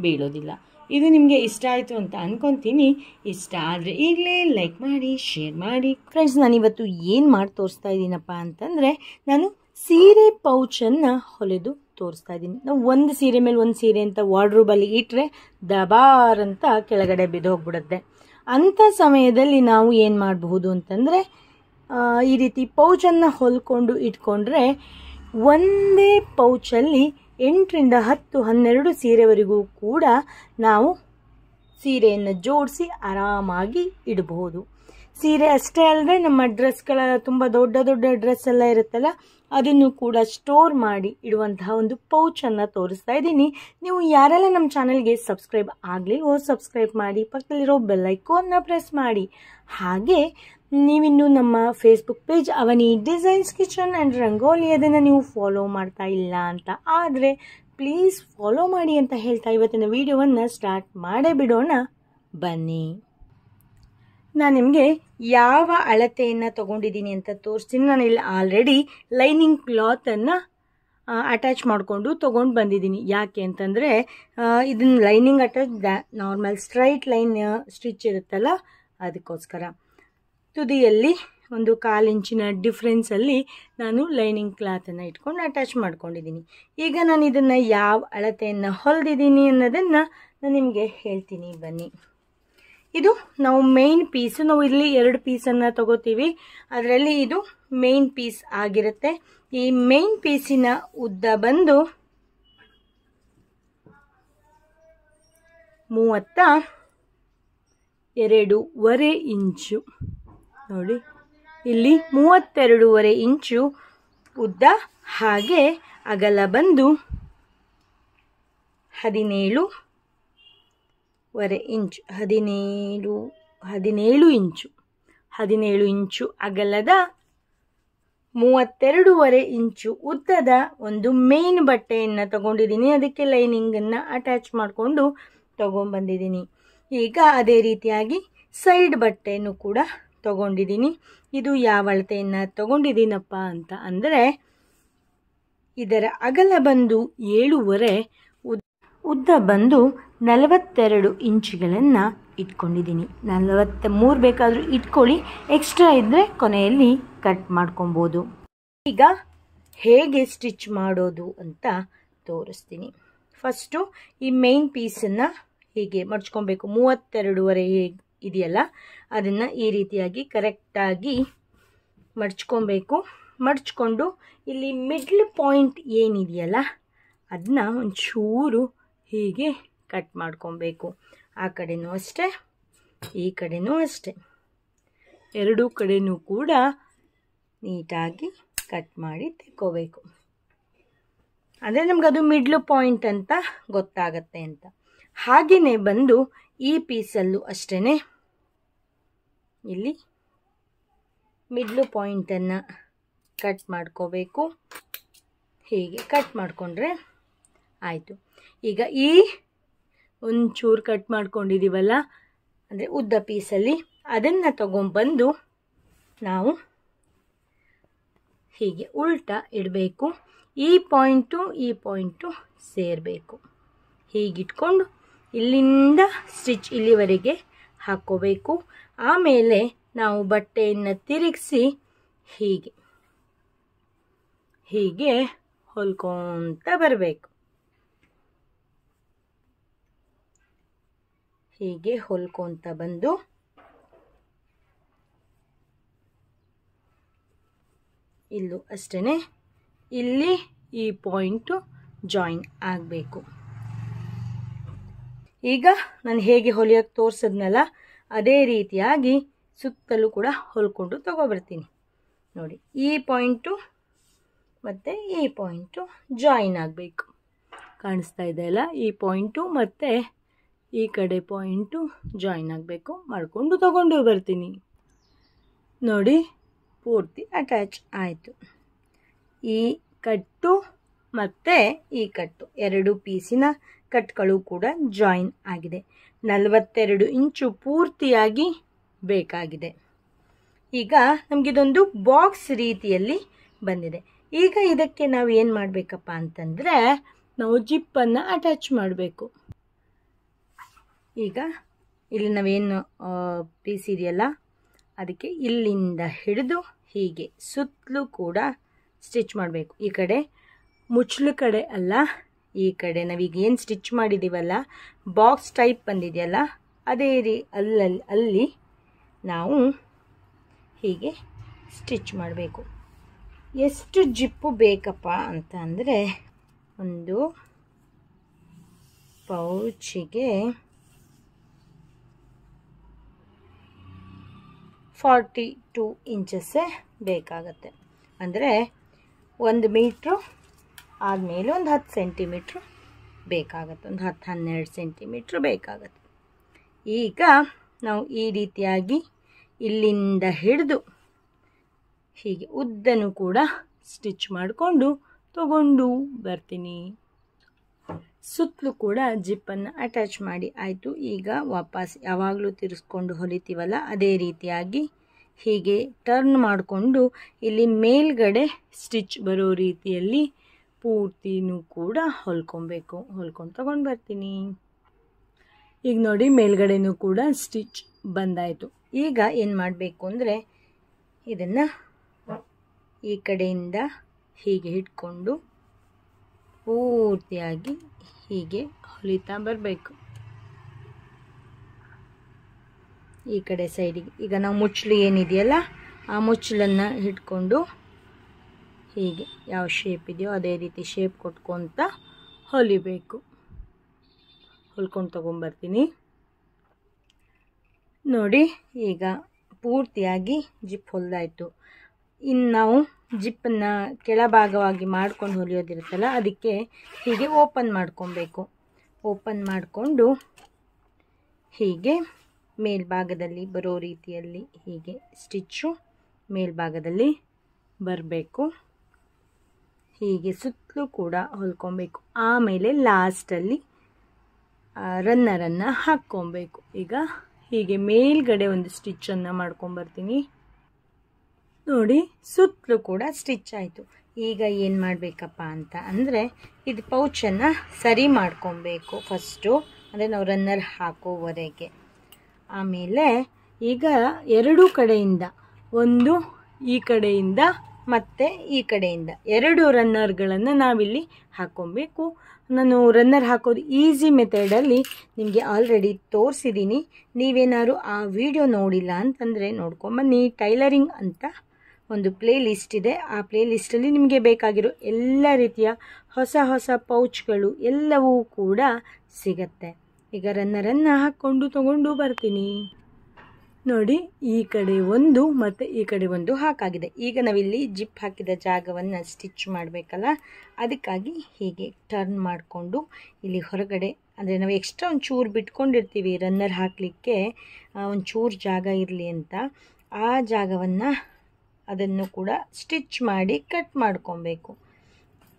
ಬೀಳೋದಿಲ್ಲ. ಇದು ನಿಮಗೆ ಇಷ್ಟ ಆಯಿತು ಅಂತ ಅಂದ್ಕೊತೀನಿ. ಇಷ್ಟ ಆದರೆ ಈಗಲೇ ಲೈಕ್ ಮಾಡಿ, ಶೇರ್ ಮಾಡಿ. ಫ್ರೆಂಡ್ಸ್, ನಾನಿವತ್ತು ಏನು ಮಾಡಿ ತೋರಿಸ್ತಾ ಇದ್ದೀನಪ್ಪ ಅಂತಂದರೆ, ನಾನು ಸೀರೆ ಪೌಚನ್ನು ಹೊಲಿದು ತೋರಿಸ್ತಾ ಇದ್ದೀನಿ. ನಾವು ಒಂದು ಸೀರೆ ಮೇಲೆ ಒಂದು ಸೀರೆ ಅಂತ ವಾರ್ಡ್ರೋಬಲ್ಲಿ ಇಟ್ಟರೆ ದಬಾರ್ ಅಂತ ಕೆಳಗಡೆ ಬಿದ್ದು ಹೋಗ್ಬಿಡುತ್ತೆ. ಅಂಥ ಸಮಯದಲ್ಲಿ ನಾವು ಏನು ಮಾಡಬಹುದು ಅಂತಂದರೆ, ಈ ರೀತಿ ಪೌಚನ್ನು ಹೊಲ್ಕೊಂಡು ಇಟ್ಕೊಂಡ್ರೆ ಒಂದೇ ಪೌಚಲ್ಲಿ 8ರಿಂದ 10, 12 ಸೀರೆವರೆಗೂ ಕೂಡ ನಾವು ಸೀರೆಯನ್ನು ಜೋಡಿಸಿ ಆರಾಮಾಗಿ ಇಡಬಹುದು. ಸೀರೆ ಅಷ್ಟೇ ಅಲ್ಲದೆ ನಮ್ಮ ಡ್ರೆಸ್ಗಳ ತುಂಬ ದೊಡ್ಡ ದೊಡ್ಡ ಡ್ರೆಸ್ ಎಲ್ಲ ಇರುತ್ತಲ್ಲ, ಅದನ್ನು ಕೂಡ ಸ್ಟೋರ್ ಮಾಡಿ ಇಡುವಂತಹ ಒಂದು ಪೌಚನ್ನು ತೋರಿಸ್ತಾ ಇದ್ದೀನಿ. ನೀವು ಯಾರೆಲ್ಲ ನಮ್ಮ ಚಾನಲ್ಗೆ ಸಬ್ಸ್ಕ್ರೈಬ್ ಆಗಲಿಲ್ವೋ ಸಬ್ಸ್ಕ್ರೈಬ್ ಮಾಡಿ, ಪಕ್ಕದಲ್ಲಿರೋ ಬೆಲ್ ಐಕಾನ್ನ ಪ್ರೆಸ್ ಮಾಡಿ. ಹಾಗೆ ನೀವಿನ್ನೂ ನಮ್ಮ Facebook page Avani designs kitchen and rangoli ಅದನ್ನು ನೀವು ಫಾಲೋ ಮಾಡ್ತಾ ಇಲ್ಲ ಅಂತ ಆದರೆ ಪ್ಲೀಸ್ ಫಾಲೋ ಮಾಡಿ ಅಂತ ಹೇಳ್ತಾ ಇವತ್ತಿನ ವಿಡಿಯೋವನ್ನು ಸ್ಟಾರ್ಟ್ ಮಾಡೇ ಬಿಡೋಣ ಬನ್ನಿ. ನಾನು ನಿಮಗೆ ಯಾವ ಅಳತೆಯನ್ನು ತೊಗೊಂಡಿದ್ದೀನಿ ಅಂತ ತೋರಿಸ್ತೀನಿ. ನಾನು ಇಲ್ಲಿ ಆಲ್ರೆಡಿ ಲೈನಿಂಗ್ ಕ್ಲಾತನ್ನು ಅಟ್ಯಾಚ್ ಮಾಡಿಕೊಂಡು ತೊಗೊಂಡು ಬಂದಿದ್ದೀನಿ. ಯಾಕೆ ಅಂತಂದರೆ ಇದನ್ನು lining attach normal straight line stitch ಇರುತ್ತಲ್ಲ, ಅದಕ್ಕೋಸ್ಕರ ತುದಿಯಲ್ಲಿ 1/4 ಇಂಚಿನ ಡಿಫ್ರೆನ್ಸಲ್ಲಿ ನಾನು ಲೈನಿಂಗ್ ಕ್ಲಾತನ್ನು ಇಟ್ಕೊಂಡು ಅಟ್ಯಾಚ್ ಮಾಡ್ಕೊಂಡಿದ್ದೀನಿ. ಈಗ ನಾನು ಇದನ್ನು ಯಾವ ಅಳತೆಯನ್ನು ಹೊಲಿದಿದ್ದೀನಿ ಅನ್ನೋದನ್ನು ನಾನು ನಿಮಗೆ ಹೇಳ್ತೀನಿ ಬನ್ನಿ. ಇದು ನಾವು ಮೇನ್ ಪೀಸು, ನಾವು ಇಲ್ಲಿ 2 ಪೀಸನ್ನು ತಗೋತೀವಿ, ಅದರಲ್ಲಿ ಇದು ಮೇನ್ ಪೀಸ್ ಆಗಿರುತ್ತೆ. ಈ ಮೇನ್ ಪೀಸಿನ ಉದ್ದ ಬಂದು 32.5 ಇಂಚು. ನೋಡಿ ಇಲ್ಲಿ 32.5 ಇಂಚು ಉದ್ದ, ಹಾಗೆ ಅಗಲ ಬಂದು 17.5 ಇಂಚು. 17 ಇಂಚು ಅಗಲದ 32.5 ಇಂಚು ಉದ್ದದ ಒಂದು ಮೇನ್ ಬಟ್ಟೆಯನ್ನು ತಗೊಂಡಿದ್ದೀನಿ. ಅದಕ್ಕೆ ಲೈನಿಂಗನ್ನು ಅಟ್ಯಾಚ್ ಮಾಡಿಕೊಂಡು ತಗೊಂಡ್ಬಂದಿದ್ದೀನಿ. ಈಗ ಅದೇ ರೀತಿಯಾಗಿ ಸೈಡ್ ಬಟ್ಟೆಯನ್ನು ಕೂಡ ತಗೊಂಡಿದ್ದೀನಿ. ಇದು ಯಾವ ಅಳತೆಯನ್ನು ತಗೊಂಡಿದ್ದೀನಪ್ಪ ಅಂತ ಅಂದರೆ, ಇದರ ಅಗಲ ಬಂದು 7.5, ಉದ್ದ ಬಂದು 42 ಇಂಚುಗಳನ್ನು ಇಟ್ಕೊಂಡಿದ್ದೀನಿ. 43 ಬೇಕಾದರೂ ಇಟ್ಕೊಳ್ಳಿ, ಎಕ್ಸ್ಟ್ರಾ ಇದ್ದರೆ ಕೊನೆಯಲ್ಲಿ ಕಟ್ ಮಾಡ್ಕೊಬೋದು. ಈಗ ಹೇಗೆ ಸ್ಟಿಚ್ ಮಾಡೋದು ಅಂತ ತೋರಿಸ್ತೀನಿ. ಫಸ್ಟು ಈ ಮೇನ್ ಪೀಸನ್ನು ಹೀಗೆ ಮಡ್ಚ್ಕೊಬೇಕು. 32.5 ಇದೆಯಲ್ಲ, ಅದನ್ನು ಈ ರೀತಿಯಾಗಿ ಕರೆಕ್ಟಾಗಿ ಮಡ್ಚ್ಕೊಬೇಕು. ಮಡ್ಚ್ಕೊಂಡು ಇಲ್ಲಿ ಮಿಡ್ಲ್ ಪಾಯಿಂಟ್ ಏನಿದೆಯಲ್ಲ ಅದನ್ನ ಒಂಚೂರು ಹೀಗೆ ಕಟ್ ಮಾಡ್ಕೊಬೇಕು. ಆ ಕಡೆನೂ ಅಷ್ಟೇ, ಈ ಕಡೆನೂ ಅಷ್ಟೇ, 2 ಕಡೆನೂ ಕೂಡ ನೀಟಾಗಿ ಕಟ್ ಮಾಡಿ ತೆಕ್ಕೋಬೇಕು. ಅಂದರೆ ನಮಗದು ಮಿಡ್ಲ್ ಪಾಯಿಂಟ್ ಅಂತ ಗೊತ್ತಾಗತ್ತೆ ಅಂತ. ಹಾಗೆಯೇ ಬಂದು ಈ ಪೀಸಲ್ಲೂ ಅಷ್ಟೇ ಇಲ್ಲಿ ಮಿಡ್ಲ್ ಪಾಯಿಂಟನ್ನು ಕಟ್ ಮಾಡ್ಕೋಬೇಕು. ಹೀಗೆ ಕಟ್ ಮಾಡಿಕೊಂಡ್ರೆ ಆಯಿತು. ಈಗ ಈ ಒಂಚೂರು ಕಟ್ ಮಾಡ್ಕೊಂಡಿದ್ದೀವಲ್ಲ, ಅಂದರೆ ಉದ್ದ ಪೀಸಲ್ಲಿ, ಅದನ್ನು ತಗೊಂಡ್ಬಂದು ನಾವು ಹೀಗೆ ಉಲ್ಟಾ ಇಡಬೇಕು. ಈ ಪಾಯಿಂಟು ಸೇರಬೇಕು. ಹೀಗಿಟ್ಕೊಂಡು ಇಲ್ಲಿಂದ ಸ್ಟಿಚ್ ಇಲ್ಲಿವರೆಗೆ ಹಾಕ್ಕೋಬೇಕು. ಆಮೇಲೆ ನಾವು ಬಟ್ಟೆಯನ್ನು ತಿರುಗಿಸಿ ಹೀಗೆ ಹೊಲ್ಕೊತ ಬರಬೇಕು. ಹೀಗೆ ಹೊಲ್ಕೊತ ಬಂದು ಇಲ್ಲೂ ಅಷ್ಟೇ, ಇಲ್ಲಿ ಈ ಪಾಯಿಂಟು ಜಾಯಿನ್ ಆಗಬೇಕು. ಈಗ ನಾನು ಹೇಗೆ ಹೊಲಿಯೋಕ್ಕೆ ತೋರಿಸಿದ್ನಲ್ಲ, ಅದೇ ರೀತಿಯಾಗಿ ಸುತ್ತಲೂ ಕೂಡ ಹೊಲ್ಕೊಂಡು ತಗೊಬರ್ತೀನಿ. ನೋಡಿ, ಈ ಪಾಯಿಂಟು ಮತ್ತು ಈ ಪಾಯಿಂಟು ಜಾಯಿನ್ ಆಗಬೇಕು. ಕಾಣಿಸ್ತಾ ಇದೆಯಲ್ಲ, ಈ ಪಾಯಿಂಟು ಮತ್ತು ಈ ಕಡೆ ಪಾಯಿಂಟು ಜಾಯಿನ್ ಆಗಬೇಕು. ಮಾಡಿಕೊಂಡು ತಗೊಂಡು ಬರ್ತೀನಿ. ನೋಡಿ, ಪೂರ್ತಿ ಅಟ್ಯಾಚ್ ಆಯಿತು. ಈ ಕಟ್ಟು ಮತ್ತು ಈ ಕಟ್ಟು 2 ಪೀಸಿನ ಕಟ್ಗಳು ಕೂಡ ಜಾಯಿನ್ ಆಗಿದೆ. 42 ಇಂಚು ಪೂರ್ತಿಯಾಗಿ ಬೇಕಾಗಿದೆ. ಈಗ ನಮಗಿದೊಂದು ಬಾಕ್ಸ್ ರೀತಿಯಲ್ಲಿ ಬಂದಿದೆ. ಈಗ ಇದಕ್ಕೆ ನಾವು ಏನು ಮಾಡಬೇಕಪ್ಪ ಅಂತಂದರೆ, ನಾವು ಜಿಪ್ಪನ್ನು ಅಟ್ಯಾಚ್ ಮಾಡಬೇಕು. ಈಗ ಇಲ್ಲಿ ನಾವೇನು ಪೀಸ್ ಇದೆಯಲ್ಲ, ಅದಕ್ಕೆ ಇಲ್ಲಿಂದ ಹಿಡಿದು ಹೀಗೆ ಸುತ್ತಲೂ ಕೂಡ ಸ್ಟಿಚ್ ಮಾಡಬೇಕು. ಈ ಕಡೆ ಮುಚ್ಚಲು ಕಡೆ ಅಲ್ಲ, ಈ ಕಡೆ ನಾವೀಗ ಏನು ಸ್ಟಿಚ್ ಮಾಡಿದ್ದೀವಲ್ಲ, ಬಾಕ್ಸ್ ಟೈಪ್ ಬಂದಿದೆಯಲ್ಲ, ಅದೇ ಅಲ್ಲಿ ನಾವು ಹೀಗೆ ಸ್ಟಿಚ್ ಮಾಡಬೇಕು. ಎಷ್ಟು ಜಿಪ್ಪು ಬೇಕಪ್ಪ ಅಂತ ಅಂದರೆ, ಒಂದು ಪೌಚಿಗೆ 42 ಇಂಚಸ್ಸೇ ಬೇಕಾಗತ್ತೆ. ಅಂದರೆ 1 ಮೀಟ್ರು ಆದಮೇಲೆ ಒಂದು 10 ಸೆಂಟಿಮೀಟ್ರು ಬೇಕಾಗತ್ತೆ, ಒಂದು 10-12 ಸೆಂಟಿಮೀಟ್ರು ಬೇಕಾಗತ್ತೆ. ಈಗ ನಾವು ಈ ರೀತಿಯಾಗಿ ಇಲ್ಲಿಂದ ಹಿಡಿದು ಹೀಗೆ ಉದ್ದನೂ ಕೂಡ ಸ್ಟಿಚ್ ಮಾಡಿಕೊಂಡು ತಗೊಂಡು ಬರ್ತೀನಿ. ಸುತ್ತಲೂ ಕೂಡ ಜಿಪ್ಪನ್ನು ಅಟ್ಯಾಚ್ ಮಾಡಿ ಆಯಿತು. ಈಗ ವಾಪಸ್ ಯಾವಾಗಲೂ ತಿರ್ಸ್ಕೊಂಡು ಹೊಲಿತೀವಲ್ಲ ಅದೇ ರೀತಿಯಾಗಿ ಹೀಗೆ ಟರ್ನ್ ಮಾಡಿಕೊಂಡು ಇಲ್ಲಿ ಮೇಲ್ಗಡೆ ಸ್ಟಿಚ್ ಬರೋ ರೀತಿಯಲ್ಲಿ ಪೂರ್ತಿನೂ ಕೂಡ ಹೊಲ್ಕೊಬೇಕು. ಹೊಲ್ಕೊಂಡು ತಗೊಂಡು ಬರ್ತೀನಿ. ಈಗ ನೋಡಿ ಮೇಲ್ಗಡೆನೂ ಕೂಡ ಸ್ಟಿಚ್ ಬಂದಾಯಿತು. ಈಗ ಏನು ಮಾಡಬೇಕು ಅಂದರೆ ಇದನ್ನು ಈ ಕಡೆಯಿಂದ ಹೀಗೆ ಇಟ್ಕೊಂಡು ಪೂರ್ತಿಯಾಗಿ ಹೀಗೆ ಹೊಲಿತಾ ಬರಬೇಕು. ಈ ಕಡೆ ಸೈಡಿಗೆ ಈಗ ನಾವು ಮುಚ್ಚಲು ಏನಿದೆಯಲ್ಲ ಆ ಮುಚ್ಚಲನ್ನು ಇಟ್ಕೊಂಡು ಹೀಗೆ ಯಾವ ಶೇಪ್ ಇದೆಯೋ ಅದೇ ರೀತಿ ಶೇಪ್ ಕೊಟ್ಕೊತ ಹೊಲಿಬೇಕು. ಹೊಲ್ಕೊಂಡು ತೊಗೊಂಬರ್ತೀನಿ. ನೋಡಿ ಈಗ ಪೂರ್ತಿಯಾಗಿ ಜಿಪ್ ಹೊಲಿದಾಯಿತು. ಇನ್ನು ನಾವು ಜಿಪ್ಪನ್ನು ಕೆಳಭಾಗವಾಗಿ ಮಾಡ್ಕೊಂಡು ಹೊಲಿಯೋದಿರುತ್ತಲ್ಲ ಅದಕ್ಕೆ ಹೀಗೆ ಓಪನ್ ಮಾಡ್ಕೊಬೇಕು. ಓಪನ್ ಮಾಡಿಕೊಂಡು ಹೀಗೆ ಮೇಲ್ಭಾಗದಲ್ಲಿ ಬರೋ ರೀತಿಯಲ್ಲಿ ಹೀಗೆ ಸ್ಟಿಚ್ಚು ಮೇಲ್ಭಾಗದಲ್ಲಿ ಬರಬೇಕು. ಹೀಗೆ ಸುತ್ತಲೂ ಕೂಡ ಹೊಲ್ಕೊಬೇಕು. ಆಮೇಲೆ ಲಾಸ್ಟಲ್ಲಿ ರನ್ನರನ್ನು ಹಾಕ್ಕೊಬೇಕು. ಈಗ ಹೀಗೆ ಮೇಲ್ಗಡೆ ಒಂದು ಸ್ಟಿಚ್ಚನ್ನು ಮಾಡ್ಕೊಂಬರ್ತೀನಿ. ನೋಡಿ ಸುತ್ತಲೂ ಕೂಡ ಸ್ಟಿಚ್ ಆಯಿತು. ಈಗ ಏನು ಮಾಡಬೇಕಪ್ಪ ಅಂತ ಅಂದರೆ ಇದು ಪೌಚನ್ನು ಸರಿ ಮಾಡ್ಕೊಬೇಕು ಫಸ್ಟು, ಅಂದರೆ ನಾವು ರನ್ನರ್ ಹಾಕೋವರೆಗೆ. ಆಮೇಲೆ ಈಗ ಎರಡೂ ಕಡೆಯಿಂದ, ಒಂದು ಈ ಕಡೆಯಿಂದ ಮತ್ತು ಈ ಕಡೆಯಿಂದ 2 ರನ್ನರ್ಗಳನ್ನು ನಾವಿಲ್ಲಿ ಹಾಕ್ಕೊಬೇಕು. ನಾನು ರನ್ನರ್ ಹಾಕೋದು ಈಸಿ ಮೆಥಡಲ್ಲಿ ನಿಮಗೆ ಆಲ್ರೆಡಿ ತೋರಿಸಿದ್ದೀನಿ. ನೀವೇನಾದ್ರು ಆ ವಿಡಿಯೋ ನೋಡಿಲ್ಲ ಅಂತಂದರೆ ನೋಡ್ಕೊಂಬನ್ನಿ. ಟೈಲರಿಂಗ್ ಅಂತ ಒಂದು ಪ್ಲೇ ಲಿಸ್ಟ್ ಇದೆ. ಆ ಪ್ಲೇ ಲಿಸ್ಟಲ್ಲಿ ನಿಮಗೆ ಬೇಕಾಗಿರೋ ಎಲ್ಲ ರೀತಿಯ ಹೊಸ ಹೊಸ ಪೌಚ್ಗಳು ಎಲ್ಲವೂ ಕೂಡ ಸಿಗತ್ತೆ. ಈಗ ರನ್ನರನ್ನು ಹಾಕ್ಕೊಂಡು ತಗೊಂಡು ಬರ್ತೀನಿ. ನೋಡಿ ಈ ಕಡೆ ಒಂದು ಮತ್ತು ಈ ಕಡೆ ಒಂದು ಹಾಕಾಗಿದೆ. ಈಗ ನಾವಿಲ್ಲಿ ಜಿಪ್ ಹಾಕಿದ ಜಾಗವನ್ನು ಸ್ಟಿಚ್ ಮಾಡಬೇಕಲ್ಲ, ಅದಕ್ಕಾಗಿ ಹೀಗೆ ಟರ್ನ್ ಮಾಡಿಕೊಂಡು ಇಲ್ಲಿ ಹೊರಗಡೆ, ಅಂದರೆ ನಾವು ಎಕ್ಸ್ಟ್ರಾ ಒಂಚೂರು ಬಿಟ್ಕೊಂಡಿರ್ತೀವಿ ರನ್ನರ್ ಹಾಕಲಿಕ್ಕೆ, ಒಂಚೂರು ಜಾಗ ಇರಲಿ ಅಂತ, ಆ ಜಾಗವನ್ನು ಅದನ್ನು ಕೂಡ ಸ್ಟಿಚ್ ಮಾಡಿ ಕಟ್ ಮಾಡ್ಕೊಬೇಕು.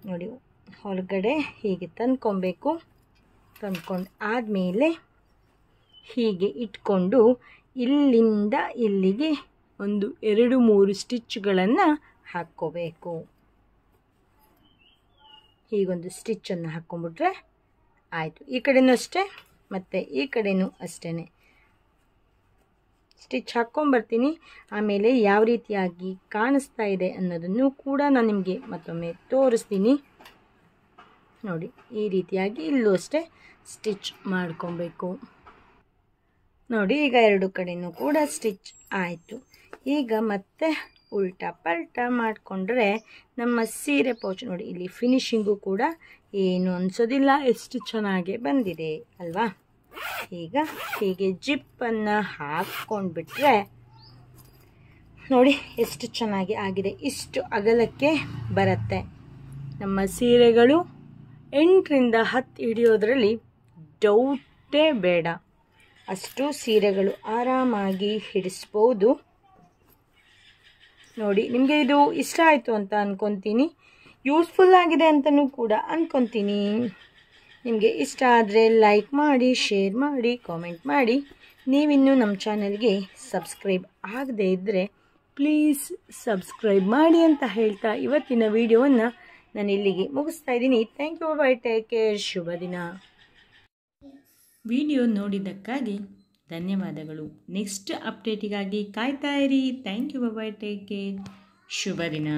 ನೋಡಿ ಹೊರಗಡೆ ಹೀಗೆ ತಂದ್ಕೊಬೇಕು. ತಂದ್ಕೊಂಡು ಆದಮೇಲೆ ಹೀಗೆ ಇಟ್ಕೊಂಡು ಇಲ್ಲಿಂದ ಇಲ್ಲಿಗೆ ಒಂದು 2-3 ಸ್ಟಿಚ್ಗಳನ್ನು ಹಾಕ್ಕೋಬೇಕು. ಹೀಗೊಂದು ಸ್ಟಿಚ್ಚನ್ನು ಹಾಕ್ಕೊಂಬಿಟ್ರೆ ಆಯಿತು. ಈ ಕಡೆನೂ ಅಷ್ಟೇ ಮತ್ತು ಈ ಕಡೆನೂ ಅಷ್ಟೇ ಸ್ಟಿಚ್ ಹಾಕ್ಕೊಂಬರ್ತೀನಿ. ಆಮೇಲೆ ಯಾವ ರೀತಿಯಾಗಿ ಕಾಣಿಸ್ತಾ ಇದೆ ಅನ್ನೋದನ್ನು ಕೂಡ ನಾನು ನಿಮಗೆ ಮತ್ತೊಮ್ಮೆ ತೋರಿಸ್ತೀನಿ. ನೋಡಿ ಈ ರೀತಿಯಾಗಿ ಇಲ್ಲೂ ಅಷ್ಟೇ ಸ್ಟಿಚ್ ಮಾಡ್ಕೊಬೇಕು. ನೋಡಿ ಈಗ 2 ಕಡೆನೂ ಕೂಡ ಸ್ಟಿಚ್ ಆಯಿತು. ಈಗ ಮತ್ತೆ ಉಲ್ಟಾ ಪಲ್ಟಾ ಮಾಡಿಕೊಂಡ್ರೆ ನಮ್ಮ ಸೀರೆ ಪೌಚ್ ನೋಡಿ ಇಲ್ಲಿ ಫಿನಿಶಿಂಗು ಕೂಡ ಏನು ಅನಿಸೋದಿಲ್ಲ, ಎಷ್ಟು ಚೆನ್ನಾಗಿ ಬಂದಿದೆ ಅಲ್ವಾ. ಈಗ ಹೀಗೆ ಜಿಪ್ಪನ್ನು ಹಾಕ್ಕೊಂಡ್ಬಿಟ್ರೆ ನೋಡಿ ಎಷ್ಟು ಚೆನ್ನಾಗಿ ಆಗಿದೆ. ಇಷ್ಟು ಅಗಲಕ್ಕೆ ಬರುತ್ತೆ ನಮ್ಮ ಸೀರೆಗಳು. 8ರಿಂದ 10 ಹಿಡಿಯೋದ್ರಲ್ಲಿ ಡೌಟೇ ಬೇಡ. ಅಷ್ಟು ಸೀರೆಗಳು ಆರಾಮಾಗಿ ಹಿಡಿಸ್ಬೋದು. ನೋಡಿ ನಿಮಗೆ ಇದು ಇಷ್ಟ ಆಯಿತು ಅಂತ ಅಂದ್ಕೊತೀನಿ. ಯೂಸ್ಫುಲ್ ಆಗಿದೆ ಅಂತಲೂ ಕೂಡ ಅಂದ್ಕೊತೀನಿ. ನಿಮಗೆ ಇಷ್ಟ ಆದರೆ ಲೈಕ್ ಮಾಡಿ, ಶೇರ್ ಮಾಡಿ, ಕಾಮೆಂಟ್ ಮಾಡಿ. ನೀವಿನ್ನೂ ನಮ್ಮ ಚಾನಲ್ಗೆ ಸಬ್ಸ್ಕ್ರೈಬ್ ಆಗದೇ ಇದ್ದರೆ ಪ್ಲೀಸ್ ಸಬ್ಸ್ಕ್ರೈಬ್ ಮಾಡಿ ಅಂತ ಹೇಳ್ತಾ ಇವತ್ತಿನ ವಿಡಿಯೋವನ್ನು ನಾನು ಇಲ್ಲಿಗೆ ಮುಗಿಸ್ತಾ ಇದ್ದೀನಿ. Thank you, bye, take care, ಶುಭ ದಿನ. ವಿಡಿಯೋ ನೋಡಿದ್ದಕ್ಕಾಗಿ ಧನ್ಯವಾದಗಳು. ನೆಕ್ಸ್ಟ್ ಅಪ್ಡೇಟಿಗಾಗಿ ಕಾಯ್ತಾ ಇರಿ. Thank you, bye, take care, ಶುಭ ದಿನ.